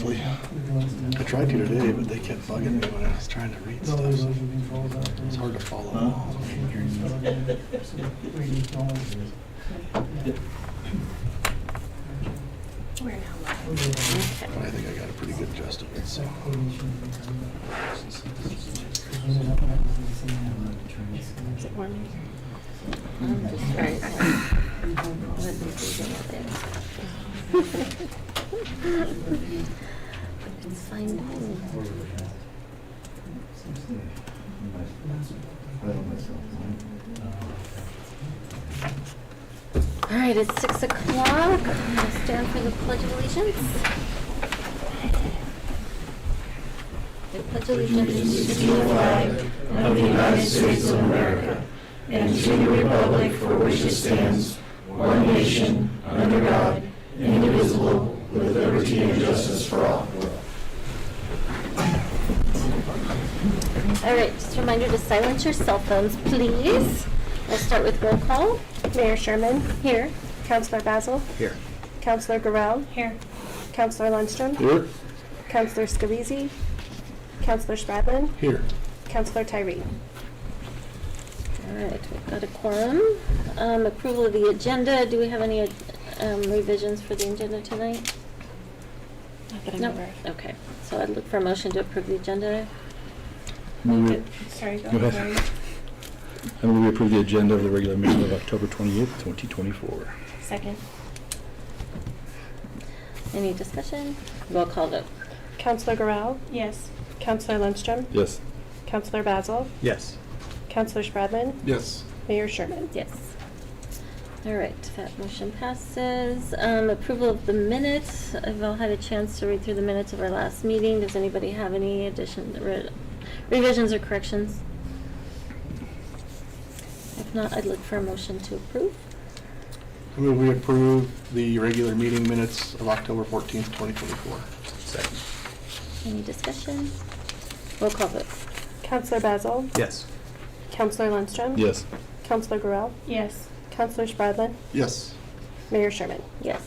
briefly. I tried to today, but they kept bugging me when I was trying to read stuff. So it's hard to follow along. We're now live. But I think I got a pretty good gist of it. So Is it warming? I'm just very let me see it It's fine. All right, it's 6 o'clock. I'm going to stand for the Pledge of Allegiance. I pledge allegiance to the flag of the United States of America and to the republic for which it stands, one nation, under God, indivisible, with liberty and justice for all. All right, just a reminder to silence your cell phones, please. We'll start with roll call. Mayor Sherman. Here. Councilor Basil. here. Councilor Garrell. Here. Councilor Lundstrom. Here. Councilor Scavizzi. Councilor Spradlin. Here. Councilor Tyree. All right, we've got a quorum. Approval of the agenda. Do we have any revisions for the agenda tonight? No. Okay, so I'd look for a motion to approve the agenda. Move it. Sorry, Go ahead. I move we approve the agenda of the regular meeting of October 28th, 2024. Second. Any discussion? Roll call vote. Councilor Garrell. Yes. Councilor Lundstrom. Yes. Councilor Basil. Yes. Councilor Spradlin. Yes. Mayor Sherman. Yes. All right, that motion passes. Approval of the minutes. I've all had a chance to read through the minutes of our last meeting. Does anybody have any revisions or corrections? If not, I'd look for a motion to approve. I move we approve the regular meeting minutes of October 14th, 2024. Second. Any discussion? Roll call vote. Councilor Basil. Yes. Councilor Lundstrom. Yes. Councilor Garrell. Yes. Councilor Spradlin. Yes. Mayor Sherman. Yes.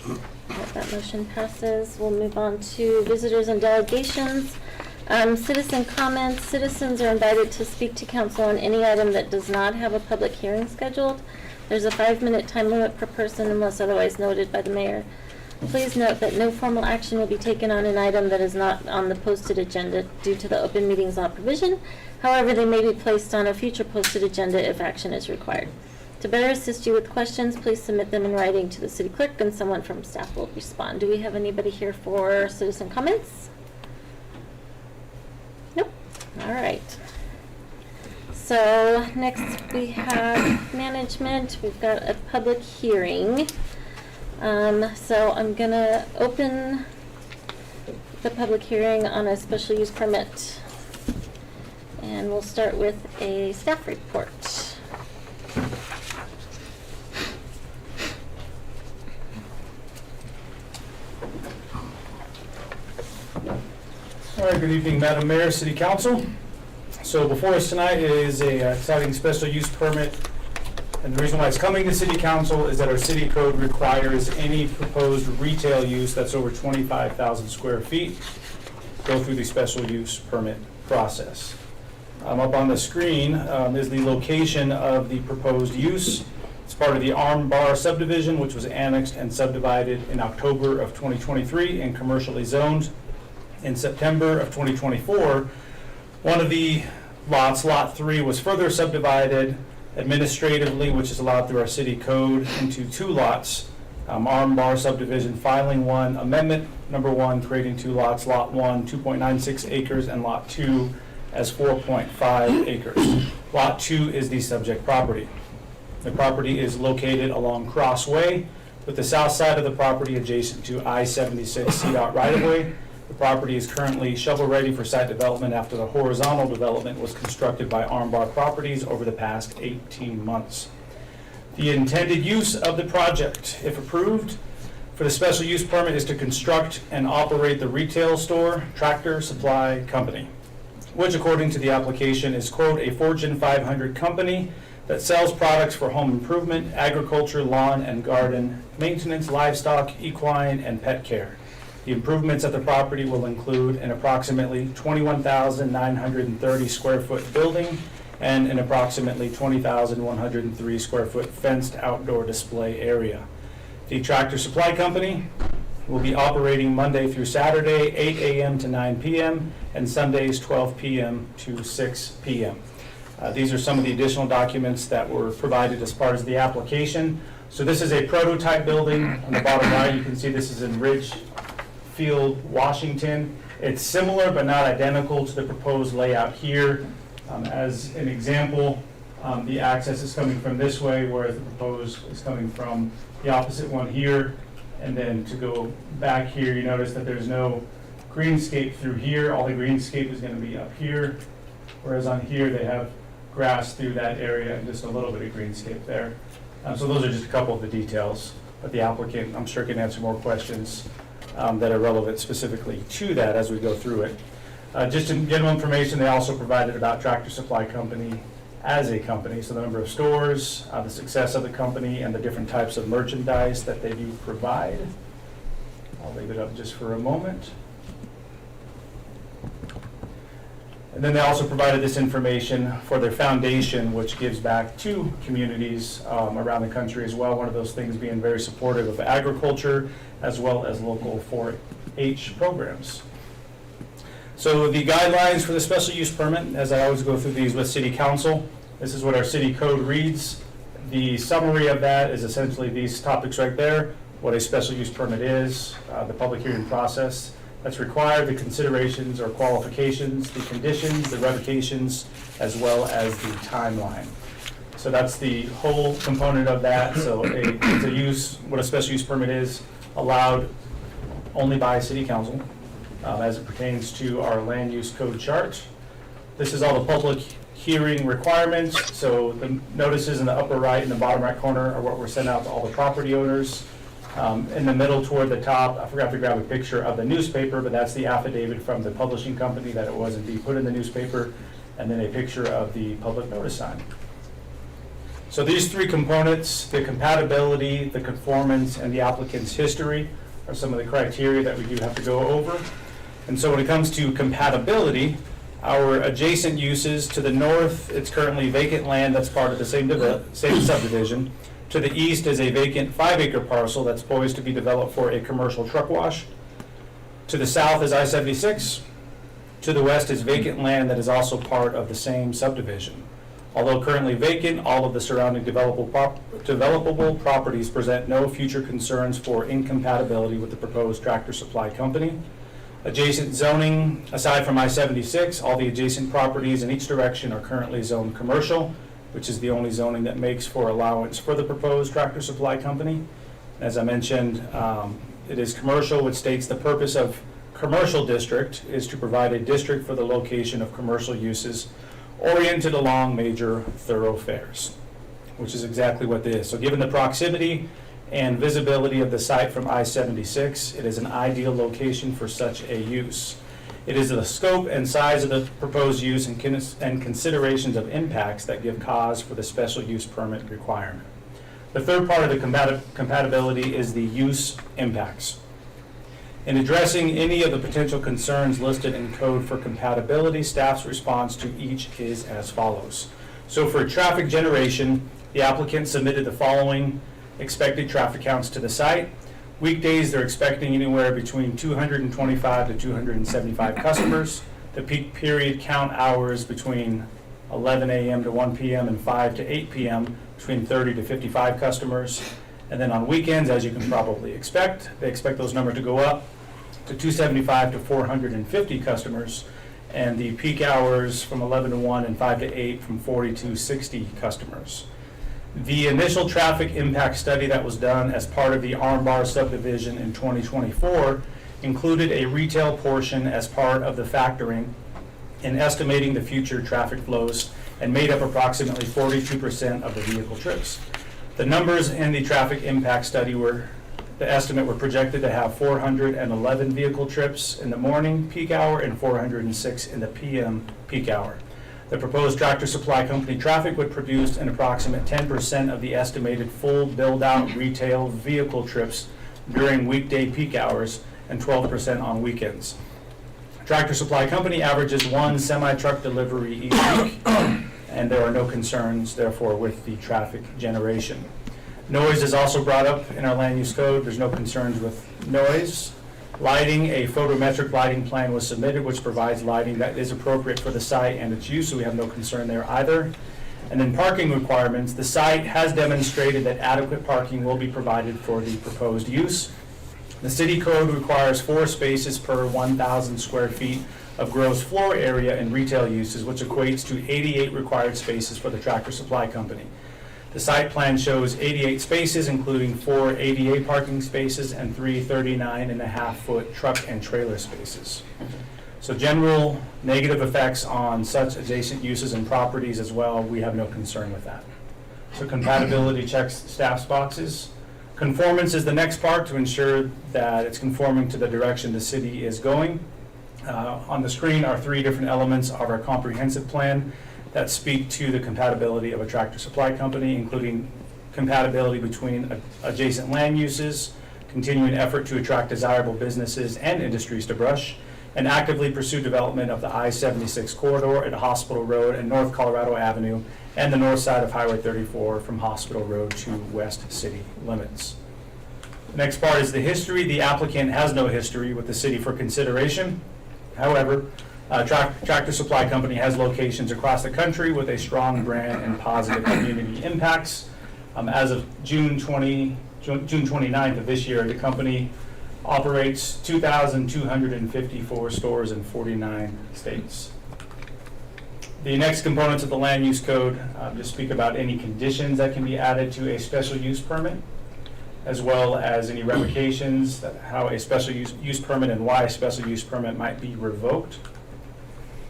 All right, that motion passes. We'll move on to visitors and delegations. Citizen comments. Citizens are invited to speak to council on any item that does not have a public hearing scheduled. There's a 5-minute time limit per person unless otherwise noted by the mayor. Please note that no formal action will be taken on an item that is not on the posted agenda due to the open meetings law provision. However, they may be placed on a future posted agenda if action is required. To better assist you with questions, please submit them in writing to the city clerk and someone from staff will respond. Do we have anybody here for citizen comments? Nope. All right. So next we have management. We've got a public hearing. So I'm gonna open the public hearing on a special use permit. And we'll start with a staff report. All right, good evening, Madam Mayor, City Council. So before us tonight is a exciting special use permit. And the reason why it's coming to City Council is that our city code requires any proposed retail use that's over 25,000 square feet go through the special use permit process. Up on the screen is the location of the proposed use. It's part of the Arm Bar subdivision, which was annexed and subdivided in October of 2023 and commercially zoned. In September of 2024, one of the lots, Lot 3, was further subdivided administratively, which is allowed through our city code, into 2 lots. Arm Bar subdivision filing 1, amendment number 1, creating 2 lots, Lot 1, 2.96 acres, and Lot 2 as 4.5 acres. Lot 2 is the subject property. The property is located along Crossway, with the south side of the property adjacent to I-76 CDOT right-of-way. The property is currently shovel-ready for site development after the horizontal development was constructed by Arm Bar Properties over the past 18 months. The intended use of the project, if approved, for the special use permit is to construct and operate the retail store Tractor Supply Company, which according to the application is, quote, a Fortune 500 company that sells products for home improvement, agriculture, lawn and garden, maintenance, livestock, equine, and pet care. The improvements at the property will include an approximately 21,930 square foot building and an approximately 20,103 square foot fenced outdoor display area. The Tractor Supply Company will be operating Monday through Saturday, 8 a.m. to 9 p.m., and Sundays, 12 p.m. to 6 p.m. These are some of the additional documents that were provided as part of the application. So this is a prototype building. On the bottom right, you can see this is in Ridgefield, Washington. It's similar but not identical to the proposed layout here. As an example, the access is coming from this way, whereas the proposed is coming from the opposite one here. And then to go back here, you notice that there's no greenscape through here. All the greenscape is going to be up here, whereas on here they have grass through that area and just a little bit of greenscape there. So those are just a couple of the details, but the applicant, I'm sure, can answer more questions that are relevant specifically to that as we go through it. Just in general information, they also provided about Tractor Supply Company as a company, so the number of stores, the success of the company, and the different types of merchandise that they do provide. I'll leave it up just for a moment. And then they also provided this information for their foundation, which gives back to communities around the country as well. One of those things being very supportive of agriculture as well as local 4-H programs. So the guidelines for the special use permit, as I always go through these with City Council, this is what our city code reads. The summary of that is essentially these topics right there: what a special use permit is, the public hearing process that's required, the considerations or qualifications, the conditions, the revocations, as well as the timeline. So that's the whole component of that. So it's a use, what a special use permit is, allowed only by City Council as it pertains to our land use code chart. This is all the public hearing requirements. So the notices in the upper right and the bottom right corner are what were sent out to all the property owners. In the middle toward the top, I forgot to grab a picture of the newspaper, but that's the affidavit from the publishing company that it was indeed put in the newspaper, and then a picture of the public notice sign. So these three components, the compatibility, the conformance, and the applicant's history, are some of the criteria that we do have to go over. And so when it comes to compatibility, our adjacent uses, to the north, it's currently vacant land that's part of the same subdivision. To the east is a vacant 5-acre parcel that's poised to be developed for a commercial truck wash. To the south is I-76. To the west is vacant land that is also part of the same subdivision. Although currently vacant, all of the surrounding developable properties present no future concerns for incompatibility with the proposed Tractor Supply Company. Adjacent zoning, aside from I-76, all the adjacent properties in each direction are currently zoned commercial, which is the only zoning that makes for allowance for the proposed Tractor Supply Company. As I mentioned, it is commercial, which states the purpose of commercial district is to provide a district for the location of commercial uses oriented along major thoroughfares, which is exactly what this is. So given the proximity and visibility of the site from I-76, it is an ideal location for such a use. It is the scope and size of the proposed use and considerations of impacts that give cause for the special use permit requirement. The third part of the compatibility is the use impacts. In addressing any of the potential concerns listed in code for compatibility, staff's response to each is as follows. So for traffic generation, the applicant submitted the following expected traffic counts to the site. Weekdays, they're expecting anywhere between 225 to 275 customers. The peak period count hours between 11 a.m. to 1 p.m. and 5 to 8 p.m. between 30 to 55 customers. And then on weekends, as you can probably expect, they expect those numbers to go up to 275 to 450 customers. And the peak hours from 11 to 1 and 5 to 8 from 40 to 60 customers. The initial traffic impact study that was done as part of the Armbar subdivision in 2024 included a retail portion as part of the factoring in estimating the future traffic flows and made up approximately 42% of the vehicle trips. The numbers in the traffic impact study the estimate were projected to have 411 vehicle trips in the morning peak hour and 406 in the PM peak hour. The proposed Tractor Supply Company traffic would produce an approximate 10% of the estimated full build-out retail vehicle trips during weekday peak hours and 12% on weekends. Tractor Supply Company averages 1 semi-truck delivery each week, and there are no concerns, therefore, with the traffic generation. Noise is also brought up in our land use code. There's no concerns with noise. Lighting, a photometric lighting plan was submitted, which provides lighting that is appropriate for the site and its use, so we have no concern there either. And then parking requirements, the site has demonstrated that adequate parking will be provided for the proposed use. The city code requires 4 spaces per 1,000 square feet of gross floor area in retail uses, which equates to 88 required spaces for the Tractor Supply Company. The site plan shows 88 spaces, including 4 ADA parking spaces and 3 39.5-foot truck and trailer spaces. So general negative effects on such adjacent uses and properties as well, we have no concern with that. So compatibility checks staff's boxes. Conformance is the next part to ensure that it's conforming to the direction the city is going. On the screen are 3 different elements of our comprehensive plan that speak to the compatibility of a Tractor Supply Company, including compatibility between adjacent land uses, continuing effort to attract desirable businesses and industries to Brush, and actively pursue development of the I-76 corridor at Hospital Road and North Colorado Avenue and the north side of Highway 34 from Hospital Road to West City limits. The next part is the history. The applicant has no history with the city for consideration. However, Tractor Supply Company has locations across the country with a strong brand and positive community impacts. As of June 29th of this year, the company operates 2,254 stores in 49 states. The next components of the land use code just speak about any conditions that can be added to a special use permit, as well as any revocations, how a special use permit and why a special use permit might be revoked.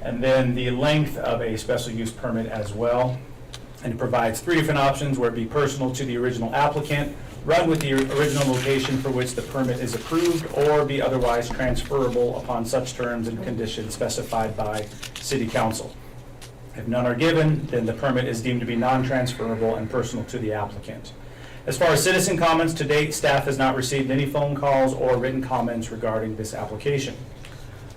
And then the length of a special use permit as well. And it provides 3 different options where it be personal to the original applicant, run with the original location for which the permit is approved, or be otherwise transferable upon such terms and conditions specified by City Council. If none are given, then the permit is deemed to be non-transferable and personal to the applicant. As far as citizen comments, to date, staff has not received any phone calls or written comments regarding this application.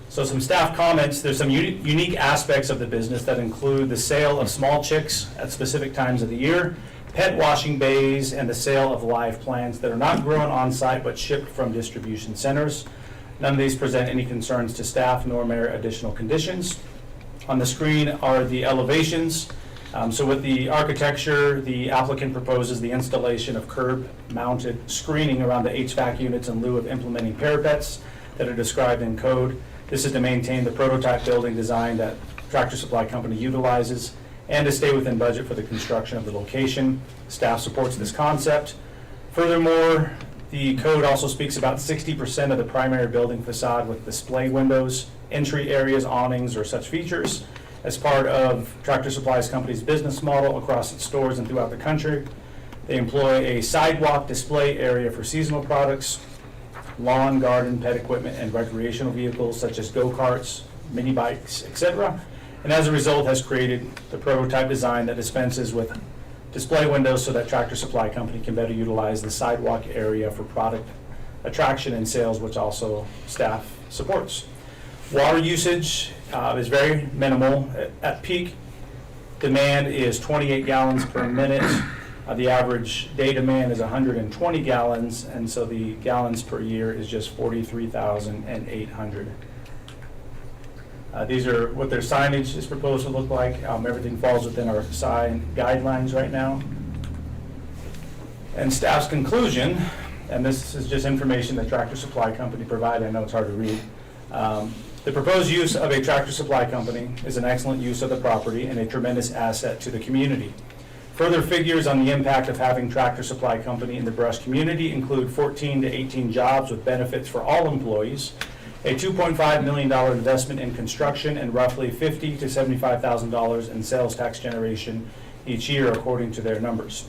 So some staff comments, there's some unique aspects of the business that include the sale of small chicks at specific times of the year, pet washing bays, and the sale of live plants that are not grown on site but shipped from distribution centers. None of these present any concerns to staff nor merit additional conditions. On the screen are the elevations. So with the architecture, the applicant proposes the installation of curb-mounted screening around the HVAC units in lieu of implementing parapets that are described in code. This is to maintain the prototype building design that Tractor Supply Company utilizes and to stay within budget for the construction of the location. Staff supports this concept. Furthermore, the code also speaks about 60% of the primary building facade with display windows, entry areas, awnings, or such features. As part of Tractor Supply Company's business model across its stores and throughout the country, they employ a sidewalk display area for seasonal products, lawn, garden, pet equipment, and recreational vehicles such as go-karts, mini bikes, etc. And as a result has created the prototype design that dispenses with display windows so that Tractor Supply Company can better utilize the sidewalk area for product attraction and sales, which also staff supports. Water usage is very minimal. At peak, demand is 28 gallons per minute. The average day demand is 120 gallons, and so the gallons per year is just 43,800. These are what their signage is proposed to look like. Everything falls within our sign guidelines right now. And staff's conclusion, and this is just information that Tractor Supply Company provided. I know it's hard to read. The proposed use of a Tractor Supply Company is an excellent use of the property and a tremendous asset to the community. Further figures on the impact of having Tractor Supply Company in the Brush community include 14 to 18 jobs with benefits for all employees, a $2.5 million investment in construction, and roughly $50,000 to $75,000 in sales tax generation each year, according to their numbers.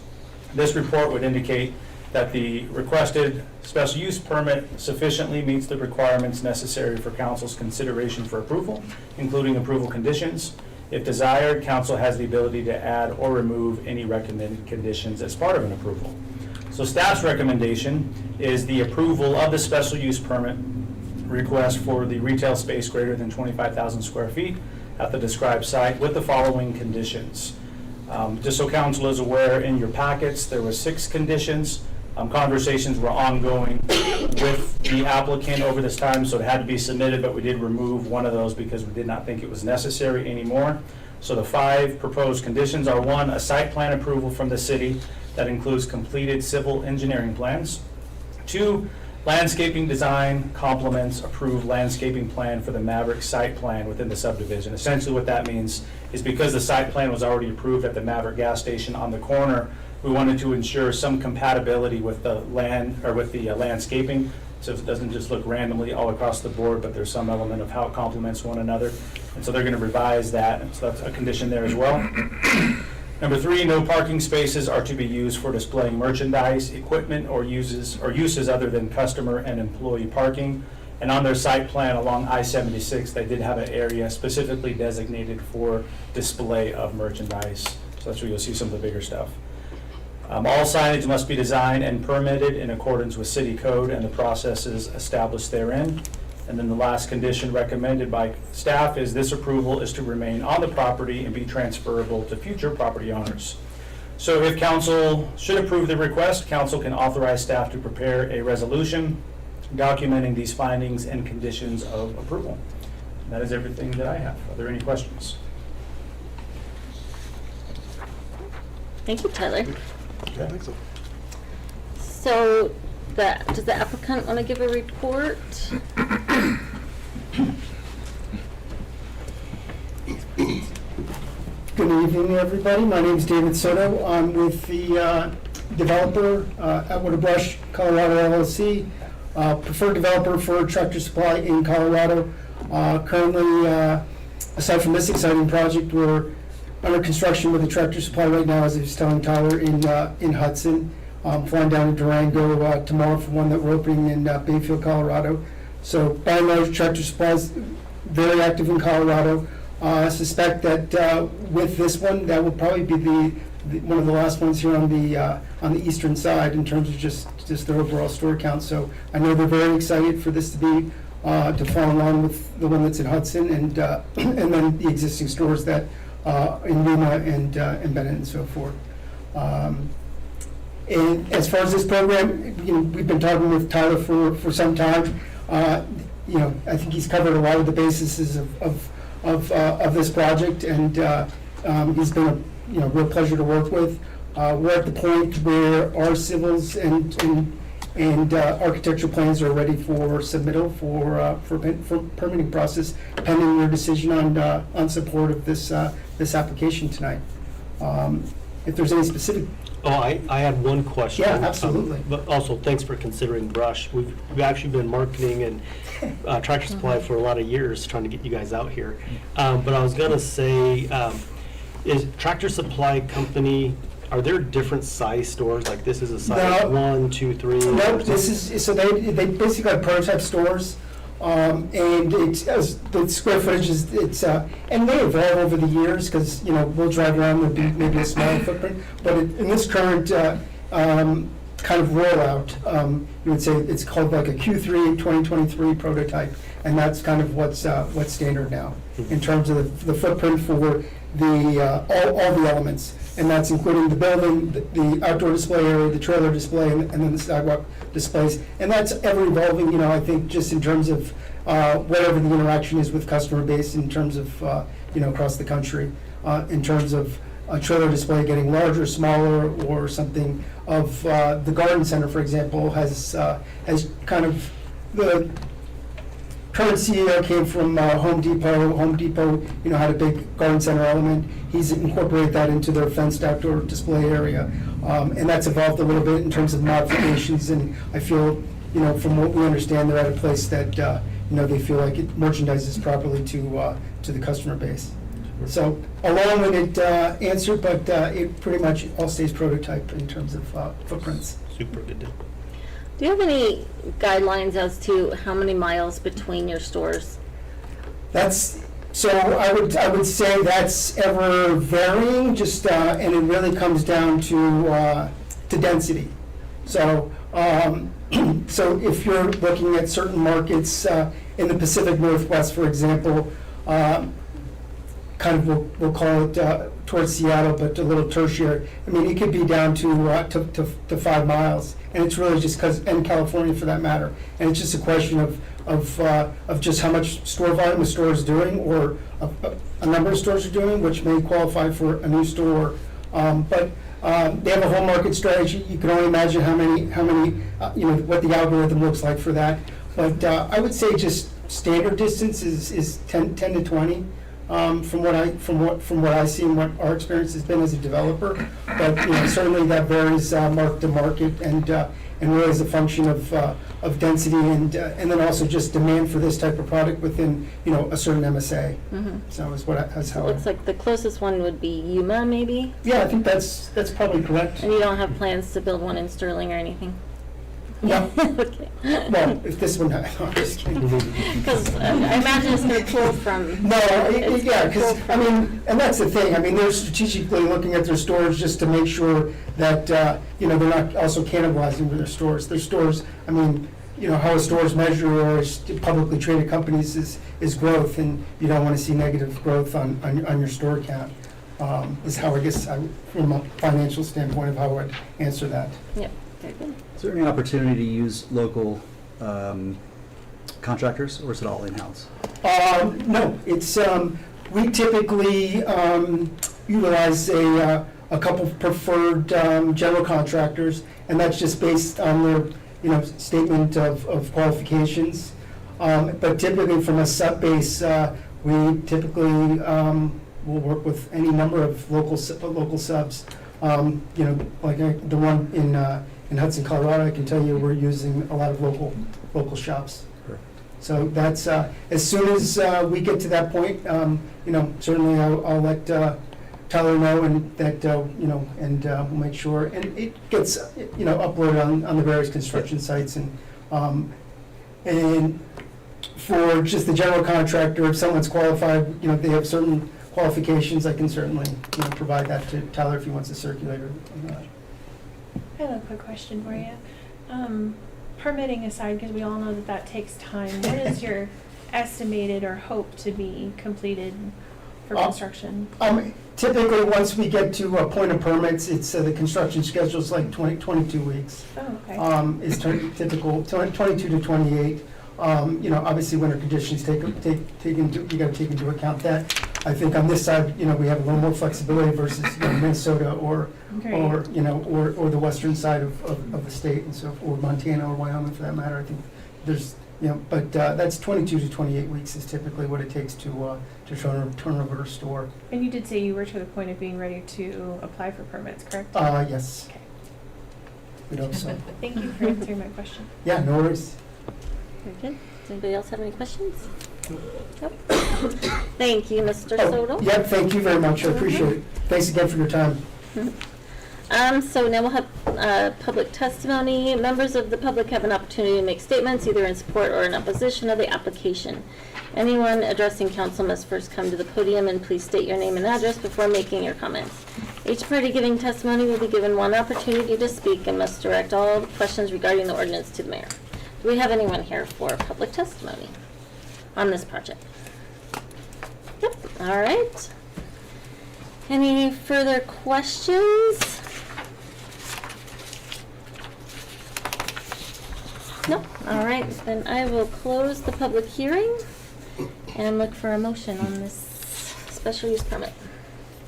This report would indicate that the requested special use permit sufficiently meets the requirements necessary for council's consideration for approval, including approval conditions. If desired, council has the ability to add or remove any recommended conditions as part of an approval. So staff's recommendation is the approval of the special use permit request for the retail space greater than 25,000 square feet at the described site with the following conditions. Just so council is aware, in your packets, there were 6 conditions. Conversations were ongoing with the applicant over this time, so it had to be submitted, but we did remove one of those because we did not think it was necessary anymore. So the 5 proposed conditions are: 1, a site plan approval from the city that includes completed civil engineering plans. 2, landscaping design complements approved landscaping plan for the Maverick site plan within the subdivision. Essentially what that means is because the site plan was already approved at the Maverick gas station on the corner, we wanted to ensure some compatibility with the land, or with the landscaping, so it doesn't just look randomly all across the board, but there's some element of how it complements one another. And so they're going to revise that, and so that's a condition there as well. Number 3, no parking spaces are to be used for displaying merchandise, equipment, or uses other than customer and employee parking. And on their site plan along I-76, they did have an area specifically designated for display of merchandise. So that's where you'll see some of the bigger stuff. All signage must be designed and permitted in accordance with city code and the processes established therein. And then the last condition recommended by staff is this approval is to remain on the property and be transferable to future property owners. So if council should approve the request, council can authorize staff to prepare a resolution documenting these findings and conditions of approval. And that is everything that I have. Are there any questions? Thank you, Tyler. Yeah, I think so. So, does the applicant want to give a report? Good evening, everybody. My name is David Soto. I'm with the developer, Atwater Brush, Colorado LLC, preferred developer for Tractor Supply in Colorado. Currently, aside from this exciting project, we're under construction with the Tractor Supply right now, as I was telling Tyler, in Hudson. Flying down to Durango tomorrow for one that we're opening in Bayfield, Colorado. So by and large, Tractor Supply is very active in Colorado. I suspect that with this one, that will probably be one of the last ones here on the eastern side in terms of just their overall store count. So I know they're very excited for this to be to follow along with the one that's in Hudson and then the existing stores that in Lima and Bennett and so forth. And as far as this program, we've been talking with Tyler for some time. I think he's covered a lot of the bases of this project, and he's been a real pleasure to work with. We're at the point where our civils and architectural plans are ready for submittal for permitting process, pending your decision on support of this application tonight. If there's any specific. Oh, I had one question. Yeah, absolutely. But also, thanks for considering Brush. We've actually been marketing and Tractor Supply for a lot of years, trying to get you guys out here. But I was gonna say, is Tractor Supply Company, are there different size stores? Like this is a size No. 1, 2, 3? No, this is, so they basically have prototype stores, and the square footage is, and they evolve over the years, because, we'll drive around, there'll be maybe a smaller footprint, but in this current, kind of rollout, you would say it's called like a Q3 2023 prototype, and that's kind of what's standard now, in terms of the footprint for all the elements. And that's including the building, the outdoor display area, the trailer display, and then the sidewalk displays. And that's ever evolving, I think, just in terms of whatever the interaction is with customer base in terms of, across the country, in terms of a trailer display getting larger, smaller, or something of, the garden center, for example, has kind of, the current CEO came from Home Depot. Home Depot, had a big garden center element. He's incorporated that into their fenced outdoor display area. And that's evolved a little bit in terms of modifications, and I feel, from what we understand, they're at a place that, they feel like it merchandises properly to the customer base. So a long-winded answer, but it pretty much all stays prototype in terms of footprints. Super good deal. Do you have any guidelines as to how many miles between your stores? So I would say that's ever varying, and it really comes down to density. So So if you're looking at certain markets in the Pacific Northwest, for example, kind of, we'll call it towards Seattle, but a little tertiary. I mean, it could be down to 5 miles, and it's really just because, and California for that matter, and it's just a question of just how much store volume a store is doing, or a number of stores are doing, which may qualify for a new store. But they have a whole market strategy. You can only imagine how many, what the algorithm looks like for that. But I would say just standard distance is 10 to 20. From what I see and what our experience has been as a developer, but certainly that varies market to market, and really is a function of density and then also just demand for this type of product within a certain MSA. So that's how. Looks like the closest one would be Yuma, maybe? Yeah, I think that's probably correct. And you don't have plans to build one in Sterling or anything? No. Okay. Well, if this one, no, I'm just kidding. Because I imagine it's going to pull from. No, It's yeah, gonna pull because, from- and that's the thing, they're strategically looking at their stores just to make sure that, they're not also cannibalizing with their stores. Their stores, how a store's measured or publicly traded companies is growth, and you don't want to see negative growth on your store count, is how I guess, from a financial standpoint, of how I would answer that. Yep, very good. Is there any opportunity to use local contractors, or is it all in-house? No, it's, we typically utilize a couple of preferred general contractors, and that's just based on their, statement of qualifications. But typically from a sub base, we typically will work with any number of local subs. Like the one in Hudson, Colorado, I can tell you we're using a lot of local shops. Perfect. So that's, as soon as we get to that point, certainly I'll let Tyler know, and that, and we'll make sure, and it gets, uploaded on the various construction sites, and for just the general contractor, if someone's qualified, they have certain qualifications, I can certainly, provide that to Tyler if he wants to circulate it. I have a quick question for you. Permitting aside, because we all know that takes time, what is your estimated or hope to be completed for construction? Typically, once we get to a point of permits, it's, the construction schedule is like 22 weeks. Oh, okay. Is typical, 22 to 28. Obviously, winter conditions you got to take into account that. I think on this side, we have a little more flexibility versus Minnesota or the western side of the state, and so, or Montana or Wyoming for that matter. I think there's, but that's 22 to 28 weeks is typically what it takes to turn over a store. And you did say you were to the point of being ready to apply for permits, correct? Yes. Okay. We hope so. Thank you for answering my question. Yeah, no worries. Very good. Does anybody else have any questions? Nope. Thank you, Mr. Oh, Soto. yeah, thank you very much. I appreciate it. Thanks again for your time. So now we'll have public testimony. Members of the public have an opportunity to make statements either in support or in opposition of the application. Anyone addressing council must first come to the podium and please state your name and address before making your comments. Each party giving testimony will be given one opportunity to speak and must direct all questions regarding the ordinance to the mayor. Do we have anyone here for public testimony on this project? Yep, all right. Any further questions? No? All right, then I will close the public hearing and look for a motion on this special use permit.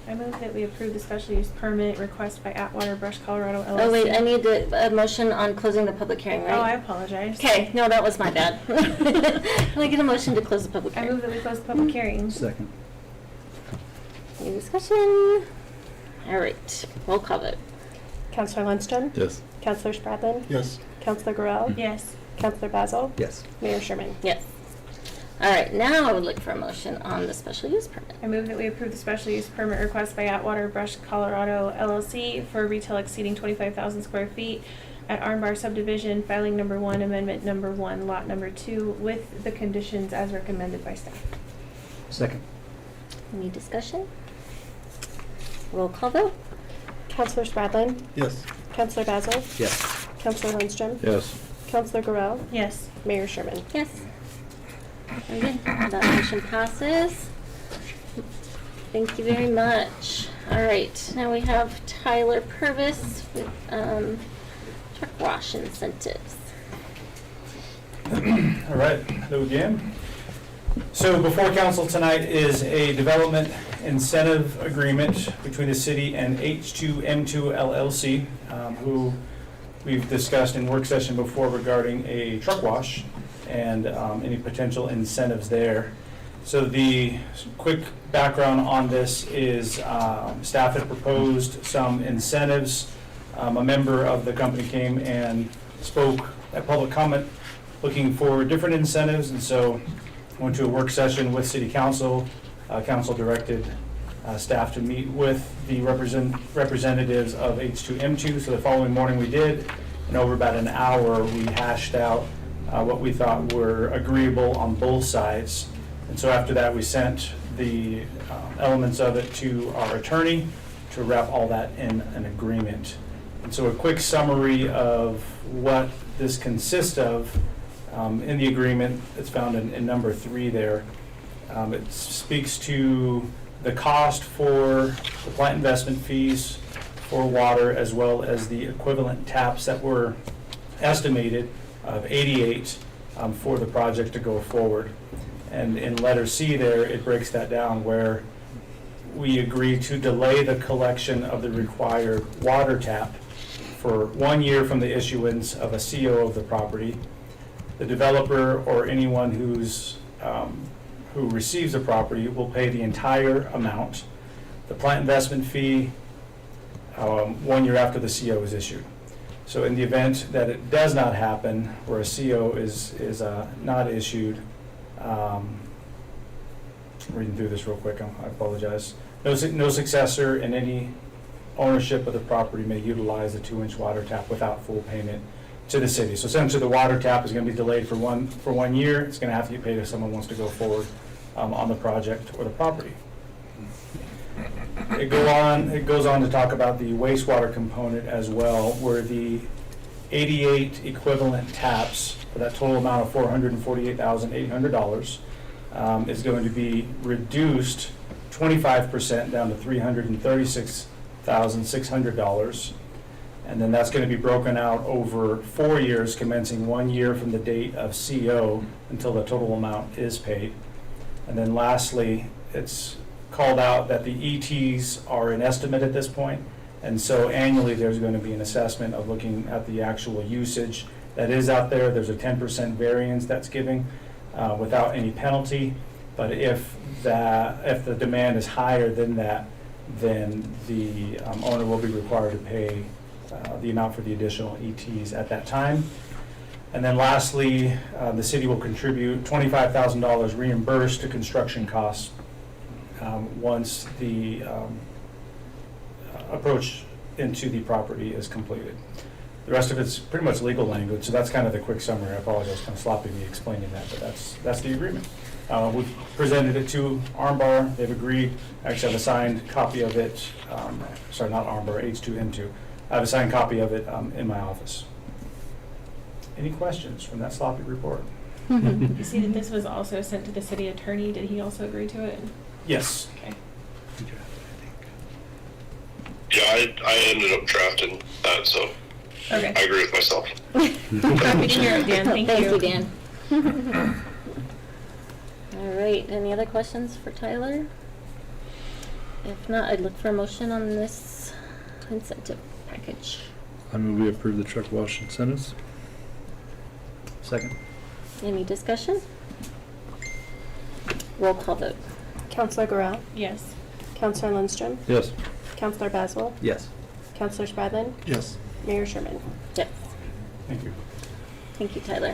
I move that we approve the special use permit request by Atwater Brush Colorado LLC. Oh, wait, I need a motion on closing the public hearing, right? Oh, I apologize. Okay, no, that was my bad. Can I get a motion to close the public I hearing? move that we close the public hearing. Second. Any discussion? All right, roll call vote. Counselor Lundstrom, Yes. Counselor Spradlin, Yes. Counselor Gural, Yes. Counselor Basil, Yes. Mayor Sherman. Yes. All right, now I would look for a motion on the special use permit. I move that we approve the special use permit request by Atwater Brush Colorado LLC for retail exceeding 25,000 square feet at Arnbar subdivision, filing number 1, amendment number 1, lot number 2, with the conditions as recommended by staff. Second. Any discussion? Roll call vote. Counselor Spradlin, Yes. Counselor Basil, Yes. Counselor Lundstrom, Yes. Counselor Garrell, Yes. Mayor Sherman. Yes. Okay, that motion passes. Thank you very much. All right, now we have Tyler Purvis with truck wash incentives. All right, hello again. So before council tonight is a development incentive agreement between the city and H2M2 LLC, who we've discussed in work session before regarding a truck wash and any potential incentives there. So the quick background on this is staff had proposed some incentives. A member of the company came and spoke at public comment looking for different incentives, and so went to a work session with city council. Council directed staff to meet with the representatives of H2M2. So the following morning we did, and over about an hour we hashed out what we thought were agreeable on both sides. And so after that we sent the elements of it to our attorney to wrap all that in an agreement. And so a quick summary of what this consists of. In the agreement, it's found in number 3 there. It speaks to the cost for the plant investment fees for water, as well as the equivalent taps that were estimated of 88 for the project to go forward. And in letter C there, it breaks that down where we agree to delay the collection of the required water tap for 1 year from the issuance of a CO of the property. The developer or anyone who receives the property will pay the entire amount. The plant investment fee 1 year after the CO is issued. So in the event that it does not happen, where a CO is not issued, reading through this real quick, I apologize. No successor in any ownership of the property may utilize the 2-inch water tap without full payment to the city. So essentially the water tap is going to be delayed for 1 year. It's going to have to get paid if someone wants to go forward on the project or the property. It goes on to talk about the wastewater component as well, where the 88 equivalent taps for that total amount of $448,800 is going to be reduced 25% down to $336,600. And then that's going to be broken out over 4 years, commencing 1 year from the date of CO until the total amount is paid. And then lastly, it's called out that the ETs are an estimate at this point, and so annually there's going to be an assessment of looking at the actual usage that is out there. There's a 10% variance that's giving without any penalty, but if the demand is higher than that, then the owner will be required to pay the amount for the additional ETs at that time. And then lastly, the city will contribute $25,000 reimbursed to construction costs once the approach into the property is completed. The rest of it's pretty much legal language, so that's kind of the quick summary. I apologize, kind of sloppy me explaining that, but that's the agreement. We've presented it to Armbar. They've agreed. I actually have a signed copy of it. Sorry, not Armbar, H2M2. I have a signed copy of it in my office. Any questions from that sloppy report? You see that this was also sent to the city attorney. Did he also agree to it? Yes. Okay. Yeah, I ended up drafting that, so Okay. I agree with myself. Happy to hear it, Dan. Thank you. Dan. All right, any other questions for Tyler? If not, I'd look for a motion on this incentive package. I move we approve the truck wash incentives. Second. Any discussion? Roll call vote. Counselor Garrell, Yes. Counselor Lindstrom, Yes. Counselor Baswell, Yes. Counselor Spradlin, Yes. Mayor Sherman. Yes. Thank you. Thank you, Tyler.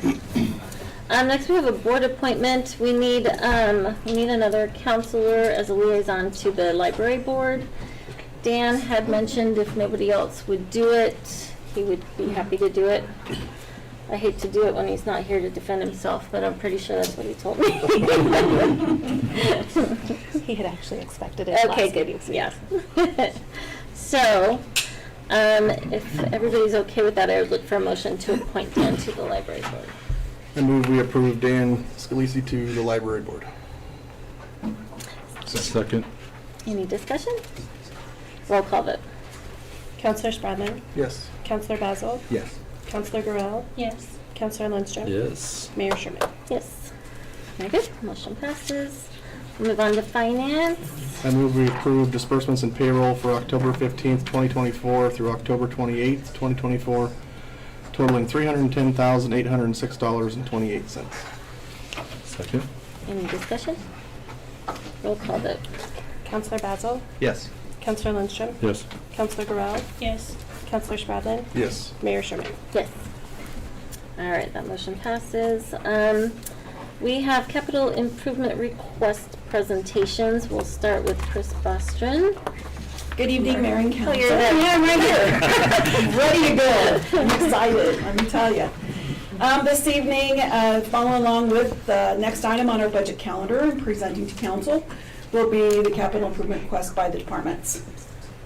Next, we have a board appointment. We need another counselor as a liaison to the library board. Dan had mentioned if nobody else would do it, he would be happy to do it. I hate to do it when he's not here to defend himself, but I'm pretty sure that's what he told me. He had actually expected it Okay, last good, meeting. yes. So, If everybody's okay with that, I would look for a motion to appoint Dan to the library board. I move we approve Dan Scalisi to the library board. Second. Any discussion? Roll call vote. Counselor Spradlin? Yes. Counselor Basil? Yes. Counselor Garrell? Yes. Counselor Lindstrom? Yes. Mayor Sherman? Yes. Very good. Motion passes. Move on to finance. I move we approve disbursements and payroll for October 15th, 2024 through October 28th, 2024, totaling $310,806.28. Second. Any discussion? Roll call vote. Counselor Basil? Yes. Counselor Lindstrom? Yes. Counselor Garrell? Yes. Counselor Spradlin? Yes. Mayor Sherman? Yes. All right, that motion passes. We have capital improvement request presentations. We'll start with Chris Bostron. Good evening, Mayor and Council. you're there. Yeah, I'm right here. Ready to go. I'm excited, let me tell you. This evening, following along with the next item on our budget calendar and presenting to council will be the capital improvement request by the departments.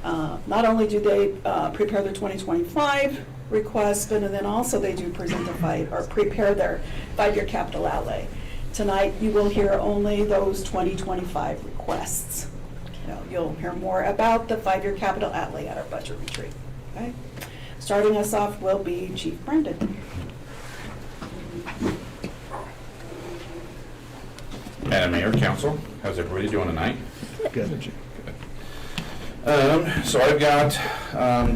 Not only do they prepare their 2025 requests, but then also they do prepare their 5-year capital outlay. Tonight, you will hear only those 2025 requests. You'll hear more about the 5-year capital outlay at our budget retreat. Okay? Starting us off will be Chief Brendan. Madam Mayor, Council, how's everybody doing tonight? Good. So I've got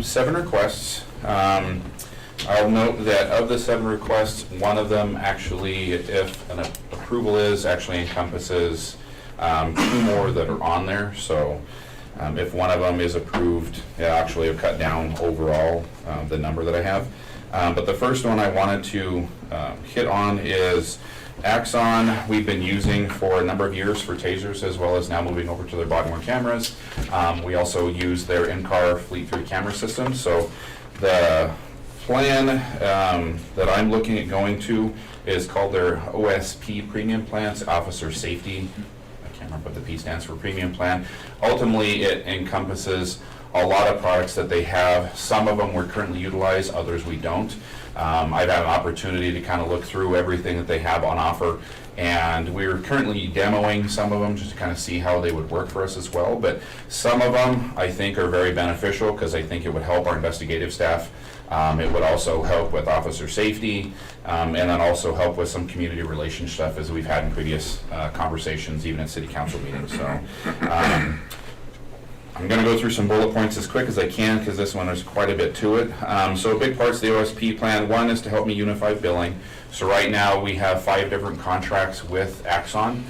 7 requests. I'll note that of the 7 requests, one of them actually, if an approval actually encompasses 2 more that are on there. So if one of them is approved, it actually will cut down overall the number that I have. But the first one I wanted to hit on is Axon. We've been using for a number of years for tasers, as well as now moving over to their body-worn cameras. We also use their in-car Fleet 3 camera system. So the plan that I'm looking at going to is called their OSP Premium Plans, Officer Safety. I can't remember what the P stands for, Premium Plan. Ultimately, it encompasses a lot of products that they have. Some of them we currently utilize, others we don't. I've had an opportunity to kind of look through everything that they have on offer, and we're currently demoing some of them just to kind of see how they would work for us as well. But some of them I think are very beneficial because I think it would help our investigative staff. It would also help with officer safety, and then also help with some community relation stuff, as we've had in previous conversations, even at city council meetings. So I'm going to go through some bullet points as quick as I can because this one there's quite a bit to it. So big parts of the OSP plan. One is to help me unify billing. So right now we have 5 different contracts with Axon,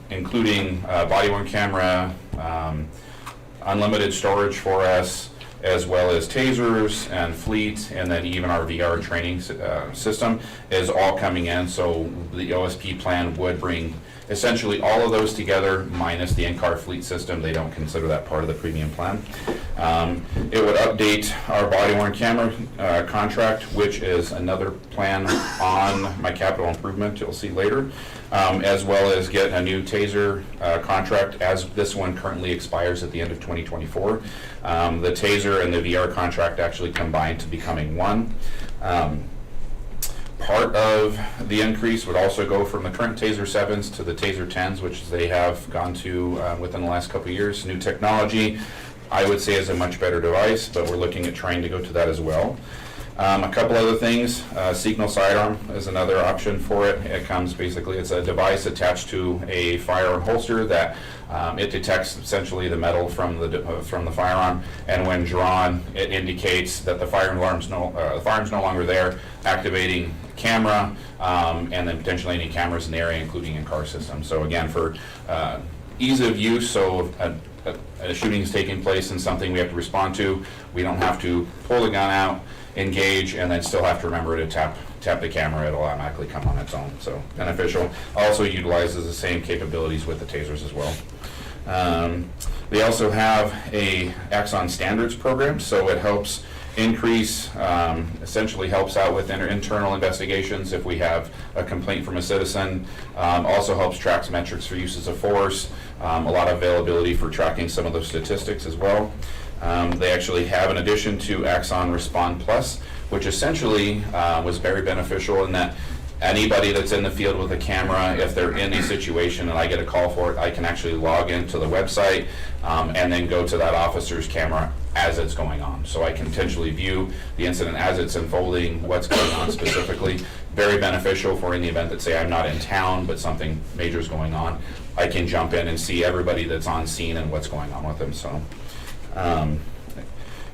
including body-worn camera, unlimited storage for us, as well as tasers and fleet, and then even our VR training system is all coming in. So the OSP plan would bring essentially all of those together minus the in-car fleet system. They don't consider that part of the premium plan. It would update our body-worn camera contract, which is another plan on my capital improvement you'll see later, as well as get a new taser contract, as this one currently expires at the end of 2024. The taser and the VR contract actually combine to becoming one. Part of the increase would also go from the current Taser 7s to the Taser 10s, which they have gone to within the last couple of years. New technology, I would say, is a much better device, but we're looking at trying to go to that as well. A couple other things, Signal Sidearm is another option for it. It comes basically, it's a device attached to a firearm holster that it detects essentially the metal from the firearm, and when drawn, it indicates that the firearm's no longer there, activating camera, and then potentially any cameras in the area, including in-car systems. So again, for ease of use, so a shooting is taking place and something we have to respond to, we don't have to pull the gun out, engage, and then still have to remember to tap the camera. It'll automatically come on its own. So beneficial. Also utilizes the same capabilities with the tasers as well. They also have a Axon Standards program, so it helps increase, essentially helps out with internal investigations if we have a complaint from a citizen. Also helps track metrics for uses of force, a lot of availability for tracking some of those statistics as well. They actually have an addition to Axon Respond Plus, which essentially was very beneficial in that anybody that's in the field with a camera, if they're in a situation and I get a call for it, I can actually log into the website and then go to that officer's camera as it's going on. So I can potentially view the incident as it's unfolding, what's going on specifically. Very beneficial for in the event that, say, I'm not in town, but something major is going on. I can jump in and see everybody that's on scene and what's going on with them. So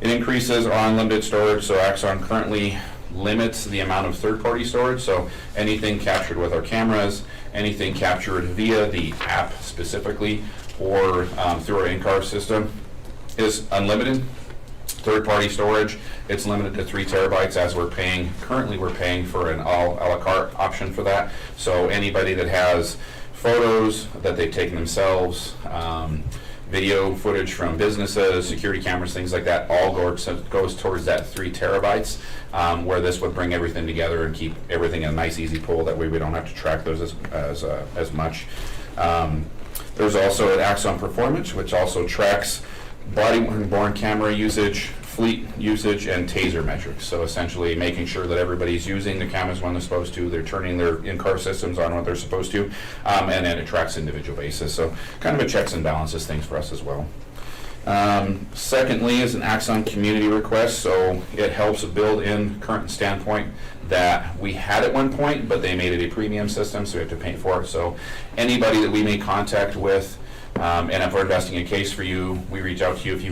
it increases our unlimited storage. So Axon currently limits the amount of third-party storage. So anything captured with our cameras, anything captured via the app specifically, or through our in-car system is unlimited. Third-party storage, it's limited to 3 terabytes as currently we're paying for an all a la carte option for that. So anybody that has photos that they've taken themselves, video footage from businesses, security cameras, things like that, all goes towards that 3 terabytes, where this would bring everything together and keep everything in a nice easy pool. That way we don't have to track those as much. There's also an Axon Performance, which also tracks body-worn camera usage, fleet usage, and taser metrics. So essentially making sure that everybody's using the cameras when they're supposed to, they're turning their in-car systems on what they're supposed to, and then it tracks individual basis. So kind of a checks and balances things for us as well. Secondly is an Axon community request. So it helps build in current standpoint that we had at one point, but they made it a premium system, so we have to pay for it. So anybody that we make contact with, and if we're investing a case for you, we reach out to you if you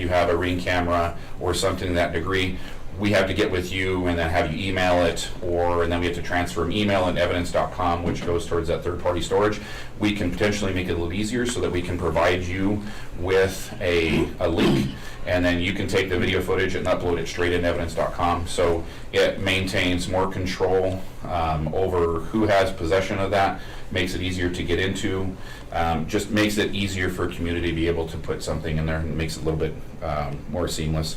have a Ring camera or something to that degree. We have to get with you and then have you email it, and then we have to transfer an email into evidence.com, which goes towards that third-party storage. We can potentially make it a little easier so that we can provide you with a link, and then you can take the video footage and upload it straight into evidence.com. So it maintains more control over who has possession of that, makes it easier to get into, just makes it easier for a community to be able to put something in there, and makes it a little bit more seamless.